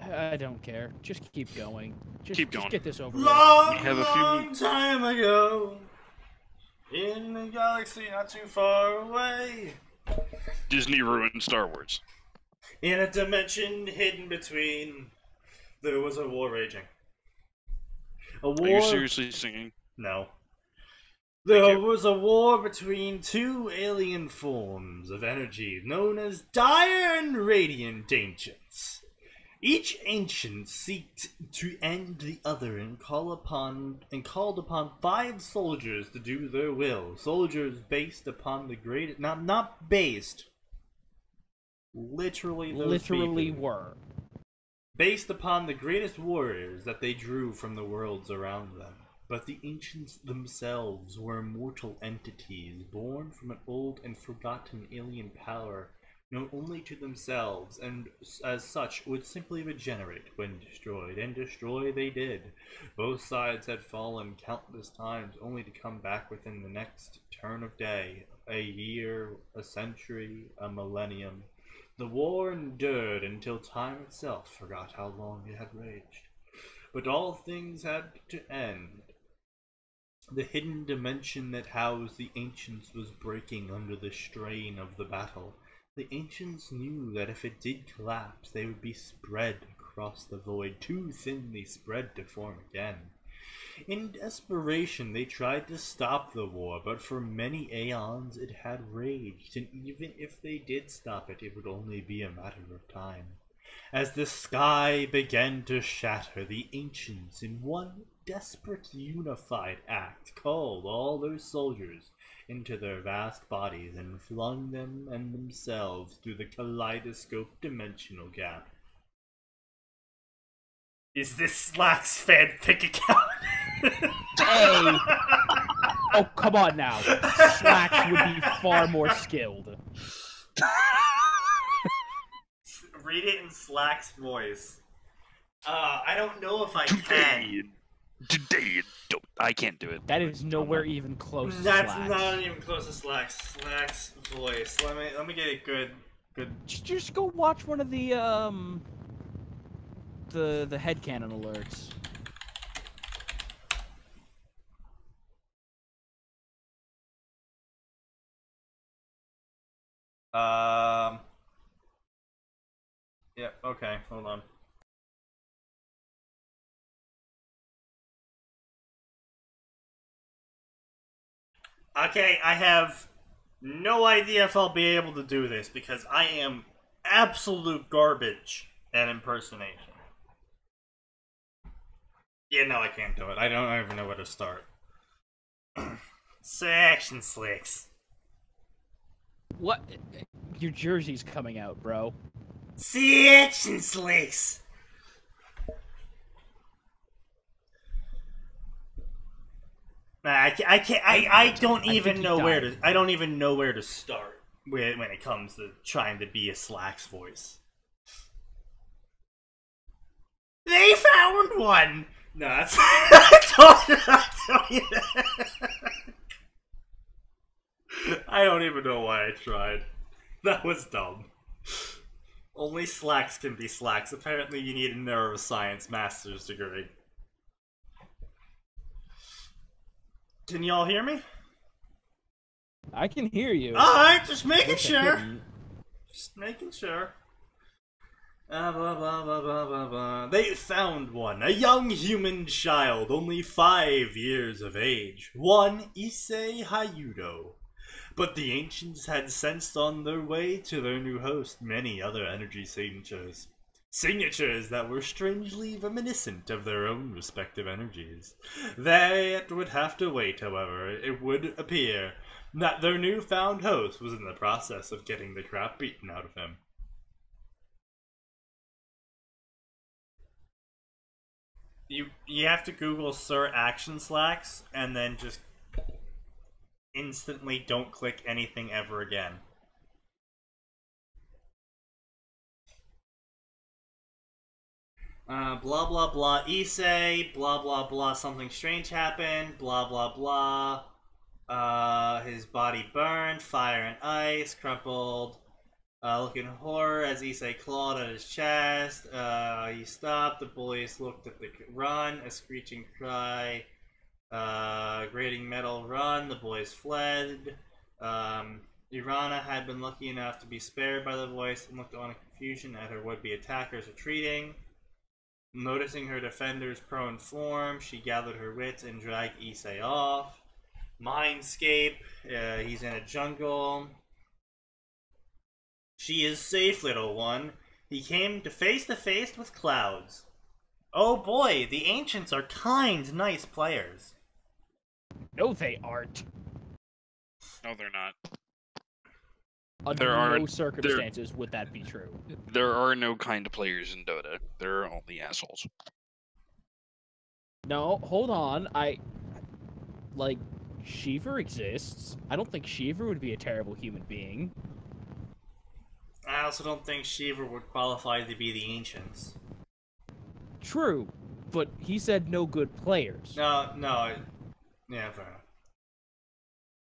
I don't care. Just keep going. Keep going. Just get this over with. Long, We have a few long time ago, in a galaxy not too far away, Disney ruined Star Wars. in a dimension hidden between, there was a war raging. A war... Are you seriously singing? No. Thank There you. was a war between two alien forms of energy known as dire and radiant ancients. Each ancient sought to end the other and called upon 5 soldiers to do their will. Soldiers based upon the greatest, not based. Literally people. Were. Based upon the greatest warriors that they drew from the worlds around them. But the ancients themselves were immortal entities, born from an old and forgotten alien power, known only to themselves, and as such would simply regenerate when destroyed, and destroy they did. Both sides had fallen countless times, only to come back within the next turn of day, a year, a century, a millennium. The war endured until time itself forgot how long it had raged. But all things had to end. The hidden dimension that housed the ancients was breaking under the strain of the battle. The ancients knew that if it did collapse, they would be spread across the void, too thinly spread to form again. In desperation, they tried to stop the war, but for many aeons it had raged, and even if they did stop it, it would only be a matter of time. As the sky began to shatter, the ancients, in one desperate unified act, called all their soldiers into their vast bodies and flung them and themselves through the kaleidoscope dimensional gap. Is this Slack's fanfic account? Hey! Oh, come on now. Slacks would be far more skilled. Read it in Slack's voice. I don't know if I can. Today, I can't do it. That is nowhere even close to That's Slacks. not even close to Slack's voice. Let me get it good. Just go watch one of the headcanon alerts. Yeah, okay, hold on. Okay, I have no idea if I'll be able to do this because I am absolute garbage An impersonation. Yeah, no, I can't do it. I don't even know where to start. Section slicks. What? Your jersey's coming out, bro. Section slicks. Nah, I can't. I don't even know where to. I don't even know where to start when it comes to trying to be a Slacks voice. They found one. No, that's. I don't even know why I tried. That was dumb. Only Slacks can be Slacks. Apparently, you need a neuroscience master's degree. Can y'all hear me? I can hear you. Alright, just making sure. Just making sure. Blah, blah, blah, blah, blah, blah. They found one. A young human child, only 5 years of age. One Issei Hayudo. But the ancients had sensed on their way to their new host many other energy signatures. Signatures that were strangely reminiscent of their own respective energies. They would have to wait, however. It would appear that their newfound host was in the process of getting the crap beaten out of him. You have to Google Sir Action Slacks and then just instantly don't click anything ever again. Blah blah blah Issei, blah blah blah something strange happened, blah blah blah. His body burned, fire and ice, crumpled, looking horror as Issei clawed at his chest. He stopped, the boys looked at the run, a screeching cry, grating metal run, the boys fled. Irana had been lucky enough to be spared by the voice and looked on in confusion at her would-be attackers retreating. Noticing her defender's prone form, she gathered her wits and dragged Issei off. Mindscape, he's in a jungle. She is safe, little one. He came to face with clouds. Oh boy, the ancients are kind, nice players. No, they aren't. No, they're not. Under no circumstances would that be true. There are no kind players in Dota. There are only assholes. No, hold on. Like, Shiver exists. I don't think Shiver would be a terrible human being. I also don't think Shiver would qualify to be the Ancients. True, but he said no good players. No. Yeah, fair enough.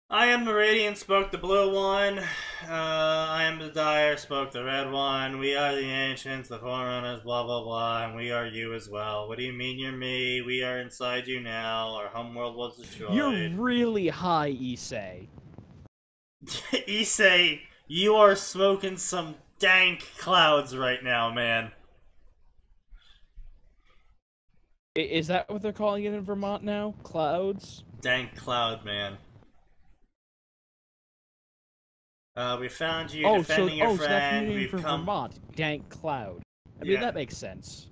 I am the Radiant, spoke the blue one. I am the Dire, spoke the red one. We are the Ancients, the Forerunners, blah blah blah, and we are you as well. What do you mean you're me? We are inside you now. Our homeworld was destroyed. You're really high, Issei. Issei, you are smoking some dank clouds right now, man. Is that what they're calling it in Vermont now? Clouds? Dank cloud, man. We found you defending your friend. We've come Vermont. Dank cloud. I mean, that makes sense.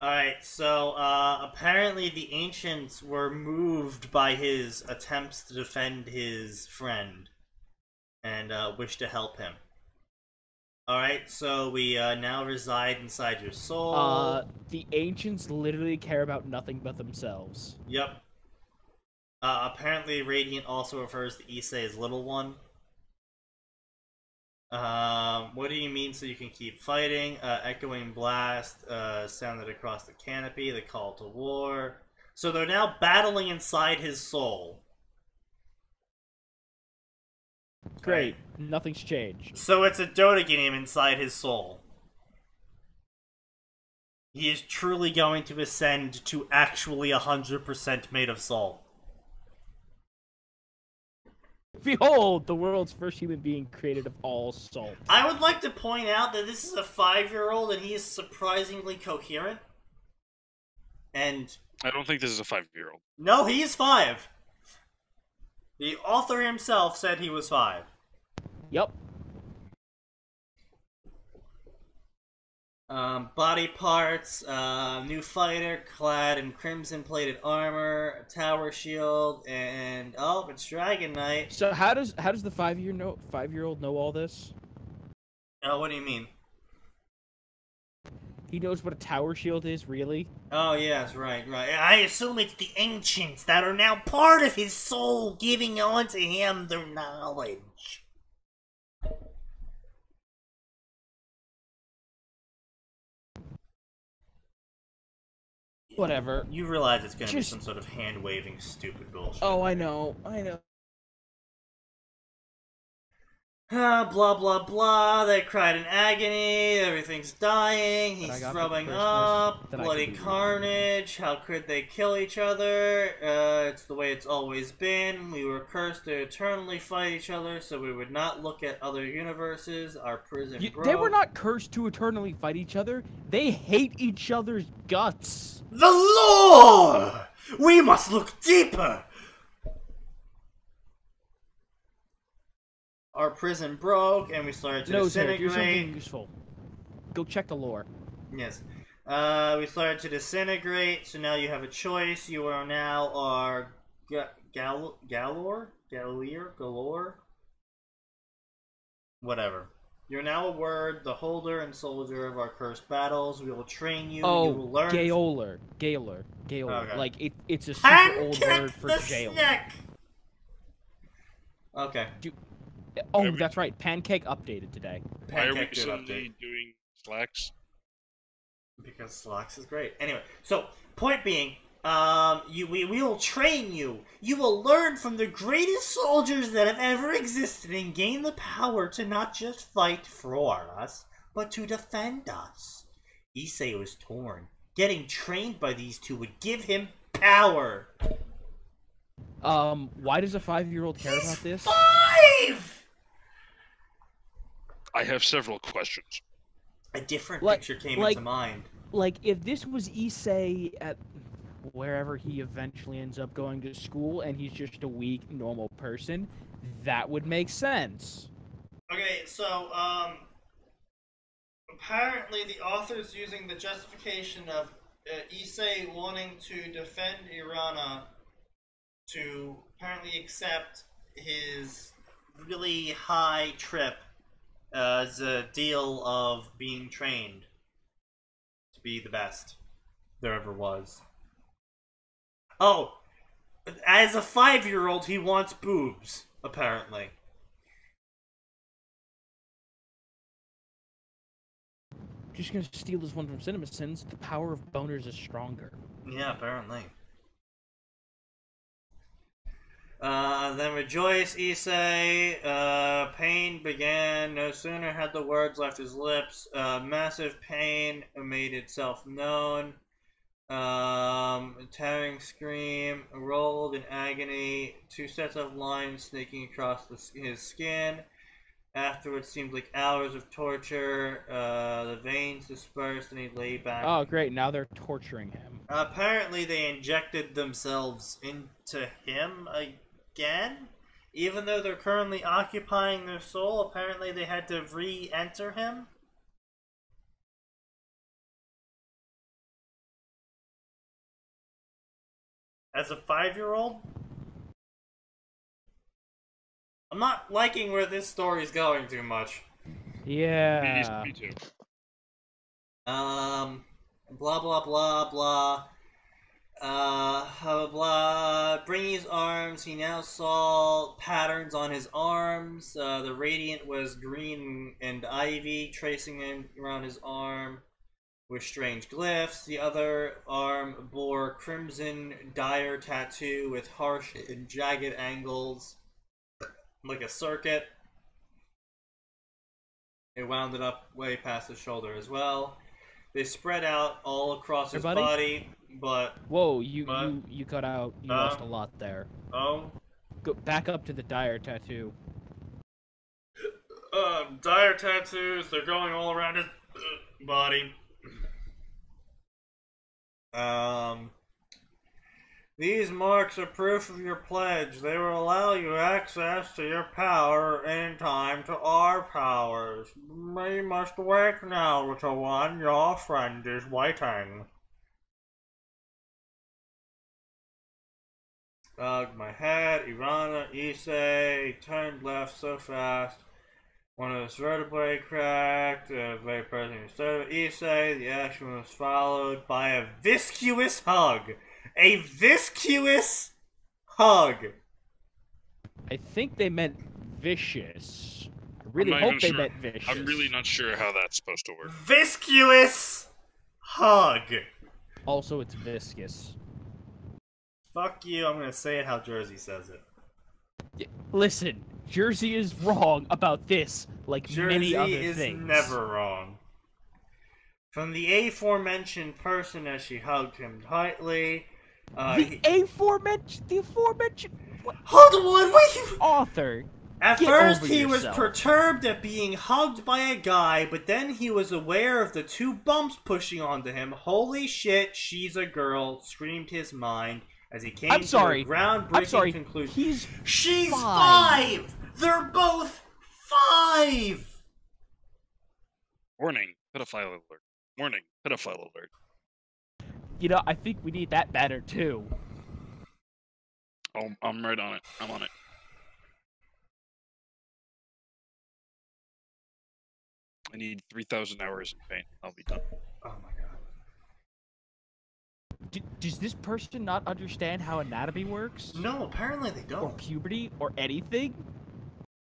Alright, so, apparently the Ancients were moved by his attempts to defend his friend. And, wish to help him. Alright, so we, now reside inside your soul. The Ancients literally care about nothing but themselves. Yep. Apparently Radiant also refers to Issei as Little One. What do you mean so you can keep fighting? Echoing blast, sounded across the canopy, the call to war. So they're now battling inside his soul. Great. Nothing's changed. So it's a Dota game inside his soul. He is truly going to ascend to actually 100% made of soul. Behold, the world's first human being created of all salt. I would like to point out that this is a 5-year-old and he is surprisingly coherent. And... I don't think this is a 5-year-old. No, he is 5. The author himself said he was 5. Yep. Body parts, new fighter clad in crimson-plated armor, a tower shield, and oh, it's Dragon Knight. So how does the 5-year-old know all this? Oh, what do you mean? He knows what a tower shield is, really? Oh, yes, right. I assume it's the ancients that are now part of his soul, giving on to him their knowledge. Whatever. You realize it's gonna be some sort of hand-waving stupid bullshit. Oh, I know. Blah blah blah, they cried in agony, everything's dying, he's throwing up, bloody carnage, how could they kill each other? It's the way it's always been, we were cursed to eternally fight each other so we would not look at other universes, our prison broke. They were not cursed to eternally fight each other, they hate each other's guts. The lore! We must look deeper! Our prison broke, and we started to disintegrate. No, do something useful. Go check the lore. Yes. We started to disintegrate, so now you have a choice. You are now our galore? Whatever. You're now a word, the holder and soldier of our cursed battles. We will train you. Oh, you will learn. Gaoler. Okay. Like, it's a super old word for jail. Okay. Oh, that's right. Pancake updated today. Why are we suddenly doing Slacks? Because Slacks is great. Anyway, so point being, we will train you. You will learn from the greatest soldiers that have ever existed and gain the power to not just fight for us, but to defend us. Issei was torn. Getting trained by these two would give him power. Why does a 5-year-old care about this? 5! I have several questions. A different picture came into mind. Like, if this was Issei at wherever he eventually ends up going to school, and he's just a weak, normal person, that would make sense. Okay, so, apparently the author's using the justification of Issei wanting to defend Irana to apparently accept his really high trip as a deal of being trained to be the best there ever was. Oh, as a 5-year-old, he wants boobs, apparently. Just gonna steal this one from CinemaSins. The power of boners is stronger. Yeah, apparently. Then rejoice, Issei. Pain began. No sooner had the words left his lips. Massive pain made itself known. A tearing scream rolled in agony. 2 sets of lines snaking across his skin. After what seemed like hours of torture, the veins dispersed and he lay back. Oh, great. Now they're torturing him. Apparently they injected themselves into him again? Even though they're currently occupying their soul, apparently they had to re-enter him? As a 5-year-old? I'm not liking where this story's going too much. Yeah. Me too. Blah blah blah blah. Blah. Bringing his arms, he now saw patterns on his arms. The radiant was green and ivy, tracing in around his arm with strange glyphs. The other arm bore crimson dire tattoo with harsh and jagged angles, like a circuit. It wound it up way past his shoulder as well. They spread out all across his body, but... Whoa, you cut out. You lost a lot there. Oh? Go back up to the dire tattoo. Dire tattoos, they're going all around his body. These marks are proof of your pledge. They will allow you access to your power in time to our powers. You must wake now, little one. Your friend is waiting. My head, Irana, Issei, turned left so fast. One of his vertebrae cracked, very present instead of Issei. The action was followed by a viscous hug. A viscous hug. I think they meant vicious. I really hope they meant vicious. I'm really not sure how that's supposed to work. Viscous hug. Also, it's viscous. Fuck you, I'm gonna say it how Jersey says it. Listen, Jersey is wrong about this, like many other things. Jersey is never wrong. From the aforementioned person as she hugged him tightly. The aforementioned. What? Hold on, wait! Author. At first, he was perturbed at being hugged by a guy, but then he was aware of the two bumps pushing onto him. Holy shit, she's a girl, screamed his mind as he came to a groundbreaking conclusion. She's five! They're both 5! Warning, pedophile alert. Warning, pedophile alert. You know, I think we need that banner too. Oh, I'm right on it. I'm on it. I need 3,000 hours in paint. I'll be done. Oh my god. Does this person not understand how anatomy works? No, apparently they don't. Or puberty, or anything?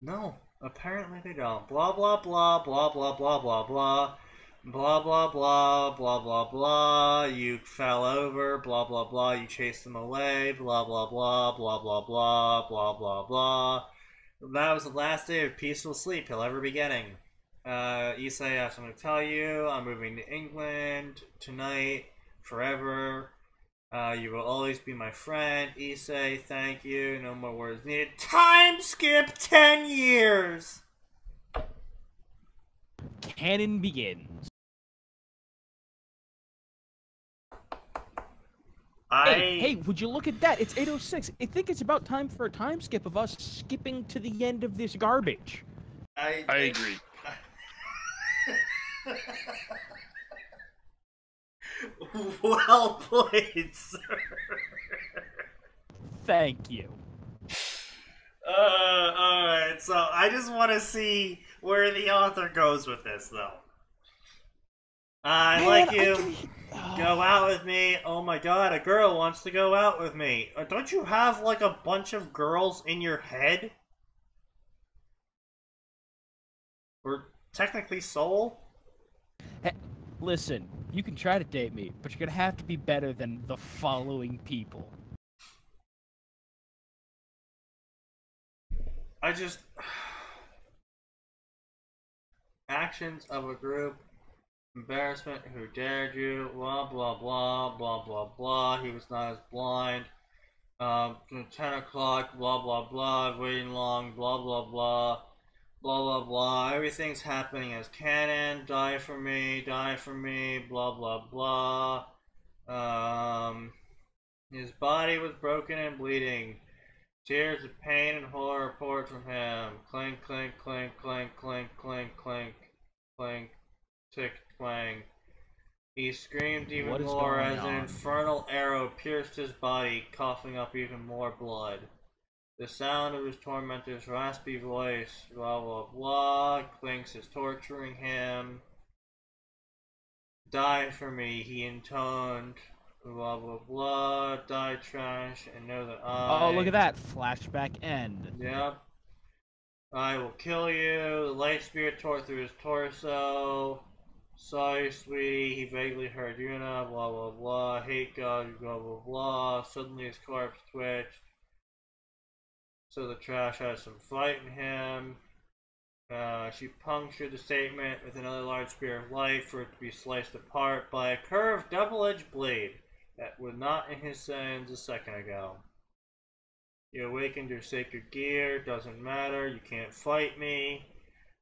No, apparently they don't. Blah blah blah blah blah blah blah blah. Blah blah blah blah blah blah. You fell over. Blah blah blah. You chased them away. Blah blah blah blah blah blah blah blah blah. That was the last day of peaceful sleep he'll ever be getting. Issei, I have something to tell you. I'm moving to England tonight, forever. You will always be my friend. Issei, thank you. No more words needed. Time skip 10 years! Canon begins. Hey, would you look at that? It's 8:06. I think it's about time for a time skip of us skipping to the end of this garbage. I agree. Well played, sir. Thank you. Alright, so I just want to see where the author goes with this, though. I'd like you. Go out with me. Oh my god, a girl wants to go out with me. Don't you have, like, a bunch of girls in your head? Or technically soul? Hey, listen, you can try to date me, but you're gonna have to be better than the following people. I just... Actions of a group. Embarrassment, who dared you, blah blah blah, blah blah blah, he was not as blind. 10 o'clock, blah blah blah, waiting long, blah blah blah, blah blah blah, everything's happening as canon, die for me, blah blah blah. His body was broken and bleeding. Tears of pain and horror poured from him. Clink, clink, clink, clink, clink, clink, clink, clink, tick, twang. He screamed even more as an infernal arrow pierced his body, coughing up even more blood. The sound of his tormentor's raspy voice, blah blah blah, Clinks is torturing him. Die for me, he intoned. Blah blah blah, die trash, and know that I... Oh, look at that! Flashback end. Yep. I will kill you. The light spirit tore through his torso. Sorry, sweetie. He vaguely heard Yuna. Blah blah blah. Hate God. Blah blah blah. Suddenly his corpse twitched. So the trash has some fight in him. She punctured the statement with another large spear of light for it to be sliced apart by a curved double-edged blade that was not in his hands a second ago. You awakened your sacred gear, doesn't matter, you can't fight me.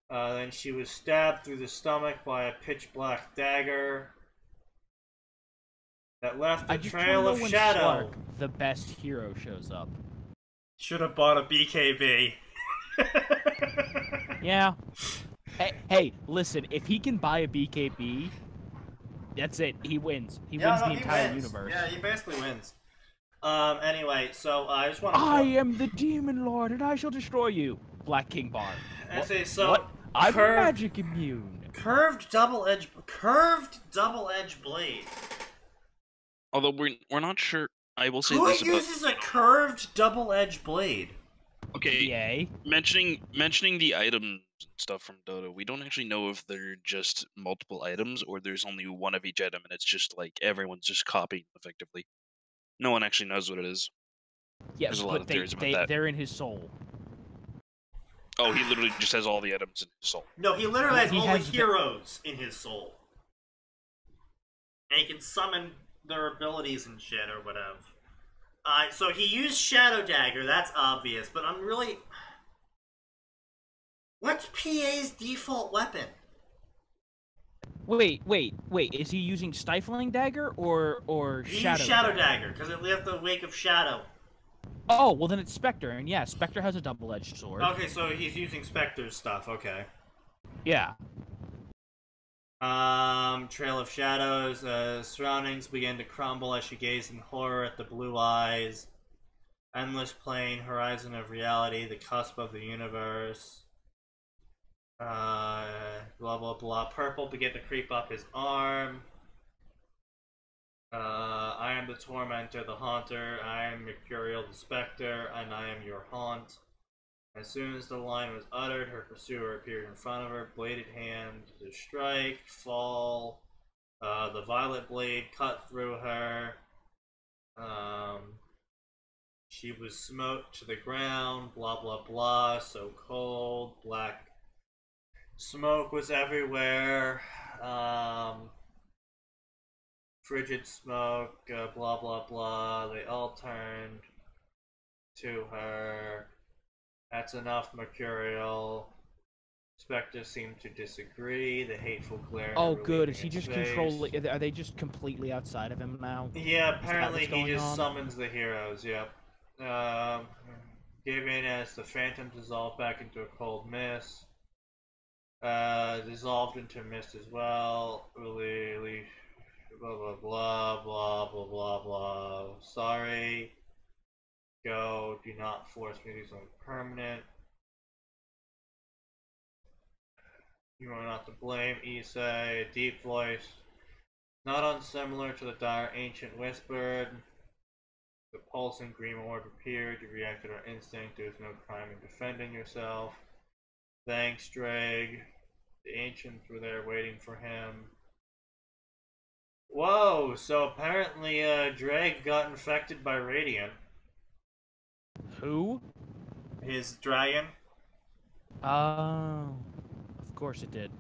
Then she was stabbed through the stomach by a pitch black dagger that left a I just trail wanna of know when shadow. Slark, the best hero, shows up. Should have bought a BKB. Yeah. Hey, listen, if he can buy a BKB, that's it. He wins. He wins the entire universe. Yeah, he basically wins. Anyway, so I just want to. I am the Demon Lord, and I shall destroy you. Black King Bar. I say so. What? I'm magic immune. Curved double-edged blade. Although we're not sure. I will say Who this uses a curved double-edged blade? Okay, Yay. mentioning the items and stuff from Dota, we don't actually know if they're just multiple items or there's only one of each item and it's just like everyone's just copying effectively. No one actually knows what it is. Yeah, There's a lot of theories about that. They're in his soul. Oh, he literally just has all the items in his soul. No, he literally has all the heroes in his soul. And he can summon their abilities and shit or whatever. So he used Shadow Dagger, that's obvious, but I'm really... What's PA's default weapon? Wait, is he using Stifling Dagger or Shadow Dagger? Shadow Dagger, because it left the wake of Shadow. Oh, well then it's Spectre, and yeah, Spectre has a double-edged sword. Okay, so he's using Spectre's stuff, okay. Yeah. Trail of Shadows, surroundings begin to crumble as she gazed in horror at the blue eyes. Endless plane, horizon of reality, the cusp of the universe. Blah blah blah. Purple began to creep up his arm. I am the tormentor, the haunter, I am Mercurial the specter, and I am your haunt. As soon as the line was uttered, her pursuer appeared in front of her, bladed hand to strike, fall. The violet blade cut through her. She was smoked to the ground, blah blah blah, so cold, black smoke was everywhere. Frigid smoke, blah blah blah. They all turned to her. That's enough, Mercurial. Spectre seemed to disagree. The hateful glare. Oh, good. Is he just controlling? Are they just completely outside of him now? Yeah, apparently he just summons the heroes. Yep. Gave in as the phantom dissolved back into a cold mist. Dissolved into mist as well. Really. Blah blah blah blah blah blah blah. Sorry. Go. Do not force me to do something permanent. You are not to blame, Issei. A deep voice, not unsimilar to the dire ancient whispered. The pulsing green orb appeared. You reacted on instinct. There is no crime in defending yourself. Thanks, Drake. The ancients were there waiting for him. Whoa, so apparently Drake got infected by Radiant. Who? His dragon. Oh, of course it did.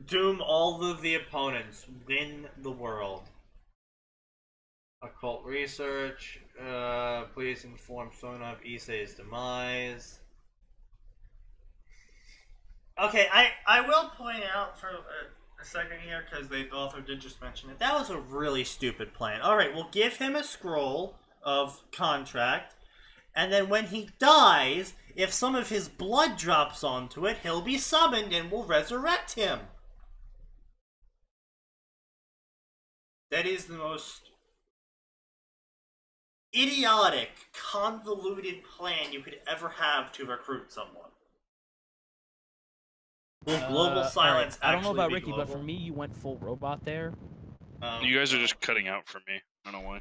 Doom all of the opponents. Win the world. Occult research. Please inform Sona of Issei's demise. Okay, I will point out for a second here, because the author did just mention it. That was a really stupid plan. Alright, we'll give him a scroll of contract, and then when he dies, if some of his blood drops onto it, he'll be summoned and we'll resurrect him. That is the most idiotic, convoluted plan you could ever have to recruit someone. Will global silence I don't know about be Ricky, global? but for me, you went full robot there. You guys are just cutting out for me. I don't know why.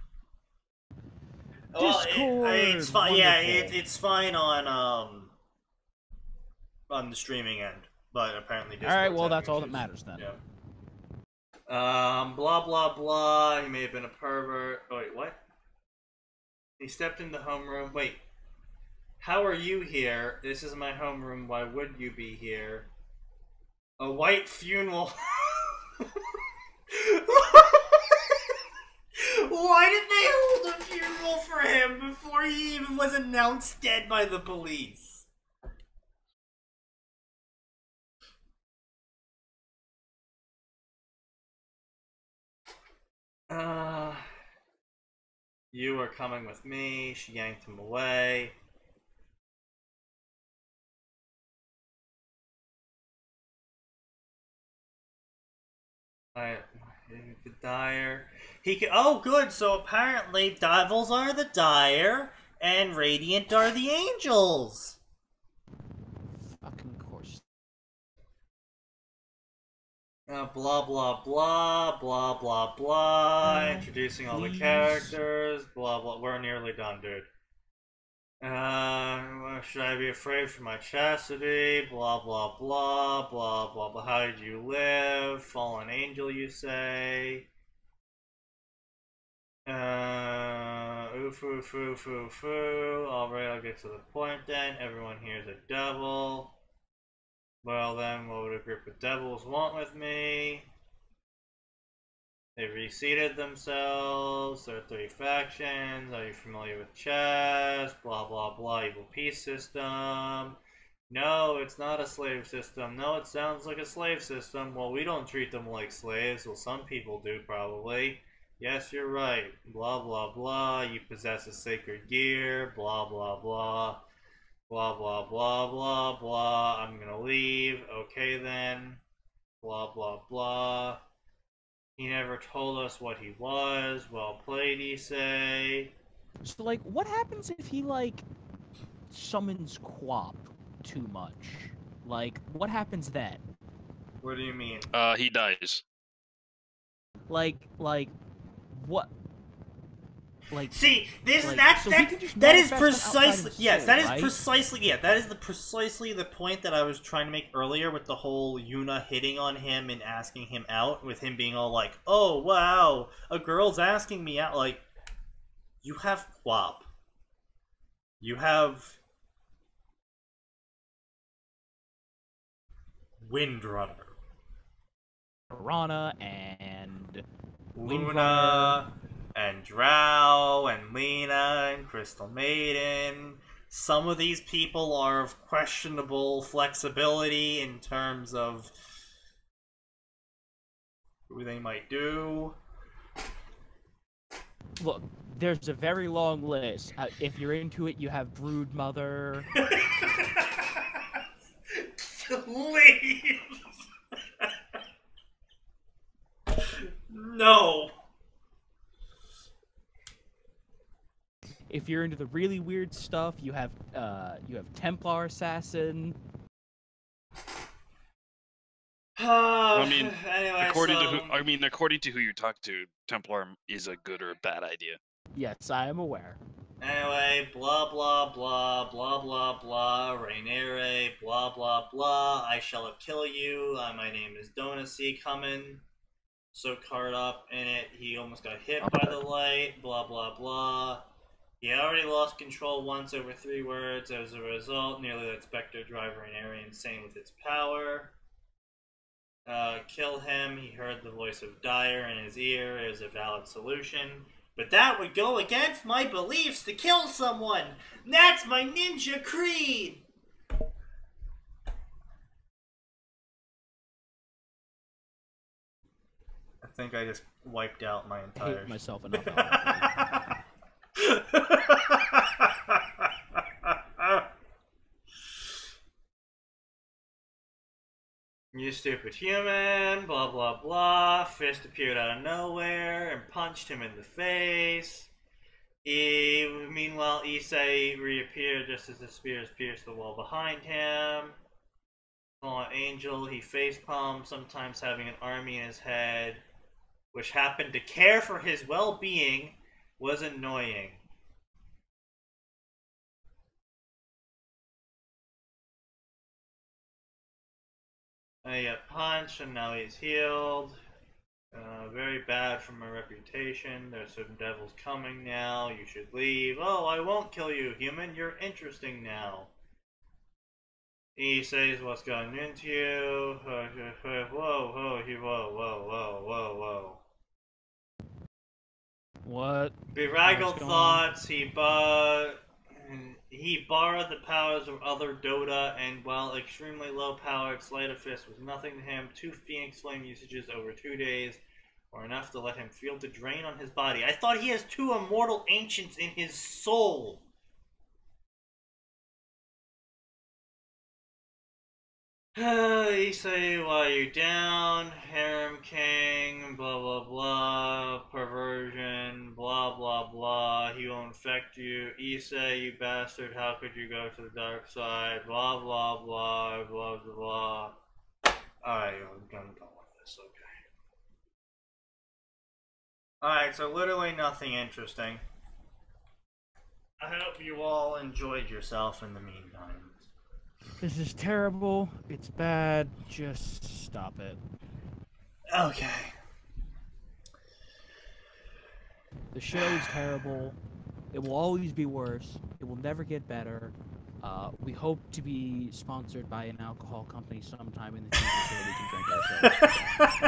Well, Discord! it's fine. Yeah, Wonderful. it's fine on the streaming end, but apparently Discord's Alright, well, having that's all that issues. matters then. Yeah. Blah blah blah. He may have been a pervert. Oh wait, what? He stepped in the homeroom. Wait, how are you here? This is my homeroom. Why would you be here? A white funeral. Why did they hold a funeral for him before he even was announced dead by the police? You are coming with me. She yanked him away. The Dire. He can. Oh, good. So apparently, devils are the Dire, and Radiant are the Angels. Fucking course. Blah blah blah blah blah blah. Introducing all the characters. Blah blah. We're nearly done, dude. Should I be afraid for my chastity? Blah blah blah blah blah blah. How did you live? Fallen angel, you say? Oof oof oof oof oof. Alright, I'll get to the point then. Everyone here's a devil. Well then, what would a group of devils want with me? They reseated themselves. There are 3 factions. Are you familiar with chess? Blah blah blah. Evil peace system. No, it's not a slave system. No, it sounds like a slave system. Well, we don't treat them like slaves. Well, some people do probably. Yes, you're right. Blah blah blah. You possess a sacred gear. Blah blah blah. Blah blah blah blah blah. I'm gonna leave. Okay then. Blah blah blah. He never told us what he was. Well played, he say. So, like, what happens if he, like, summons Quap too much? Like, what happens then? What do you mean? He dies. Like, what? Like, see, this like, that is precisely precisely the point that I was trying to make earlier with the whole Yuna hitting on him and asking him out, with him being all like, "Oh wow, a girl's asking me out." Like, you have Quap, you have Windrunner, Piranha and Luna, and Drow, and Lena, and Crystal Maiden. Some of these people are of questionable flexibility in terms of who they might do. Look, there's a very long list. If you're into it, you have Broodmother. Please! No! If you're into the really weird stuff, you have Templar Assassin. I mean, anyway, according to who you talk to, Templar is a good or a bad idea. Yes, I am aware. Anyway, blah blah blah blah blah blah, Rainiere, blah blah blah, I shall kill you, my name is Donacy, coming. So caught up in it, he almost got hit by the light, blah blah blah. He already lost control once over 3 words. As a result, nearly let Spectre drive Rainiere insane with its power. Kill him. He heard the voice of Dire in his ear. It was a valid solution. But that would go against my beliefs to kill someone! That's my ninja creed! I think I just wiped out my entire... I hate myself enough. You stupid human, blah blah blah. Fist appeared out of nowhere and punched him in the face. Meanwhile, Issei reappeared just as the spears pierced the wall behind him. Fallen angel, he facepalmed, sometimes having an army in his head, which happened to care for his well-being, was annoying. He got punched and now he's healed. Very bad for my reputation. There's some devils coming now. You should leave. Oh, I won't kill you, human. You're interesting now. He says what's going into you. Whoa, whoa, whoa. What? Beraggled thoughts. He borrowed the powers of other Dota, and while extremely low powered, Sleight of Fist was nothing to him. 2 Phoenix Flame usages over 2 days or enough to let him feel the drain on his body. I thought he has 2 immortal ancients in his soul. You say while you're down, harem king, blah blah blah, perversion, blah blah blah, he will infect you. Issei, you bastard, how could you go to the dark side, blah blah blah, blah blah blah. Alright, I'm done with this, okay. Alright, so literally nothing interesting. I hope you all enjoyed yourself in the meantime. This is terrible. It's bad. Just stop it. Okay. The show is terrible. It will always be worse. It will never get better. We hope to be sponsored by an alcohol company sometime in the future so we can drink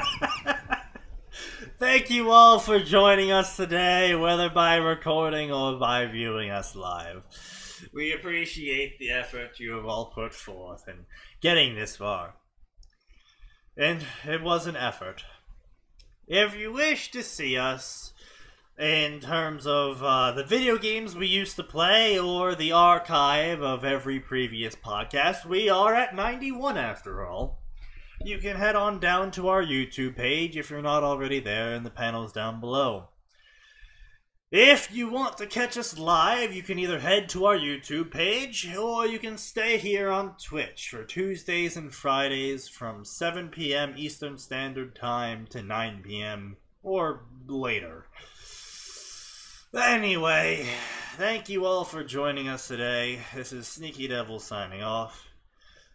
ourselves. Thank you all for joining us today, whether by recording or by viewing us live. We appreciate the effort you have all put forth in getting this far. And it was an effort. If you wish to see us in terms of the video games we used to play or the archive of every previous podcast, we are at 91 after all. You can head on down to our YouTube page if you're not already there in the panels down below. If you want to catch us live, you can either head to our YouTube page, or you can stay here on Twitch for Tuesdays and Fridays from 7 p.m. Eastern Standard Time to 9 p.m. or later. Anyway, thank you all for joining us today. This is Sneaky Devil signing off.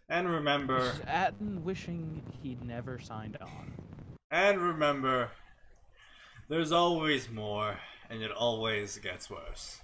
And remember... This is Atin wishing he'd never signed on. And remember, there's always more. And it always gets worse.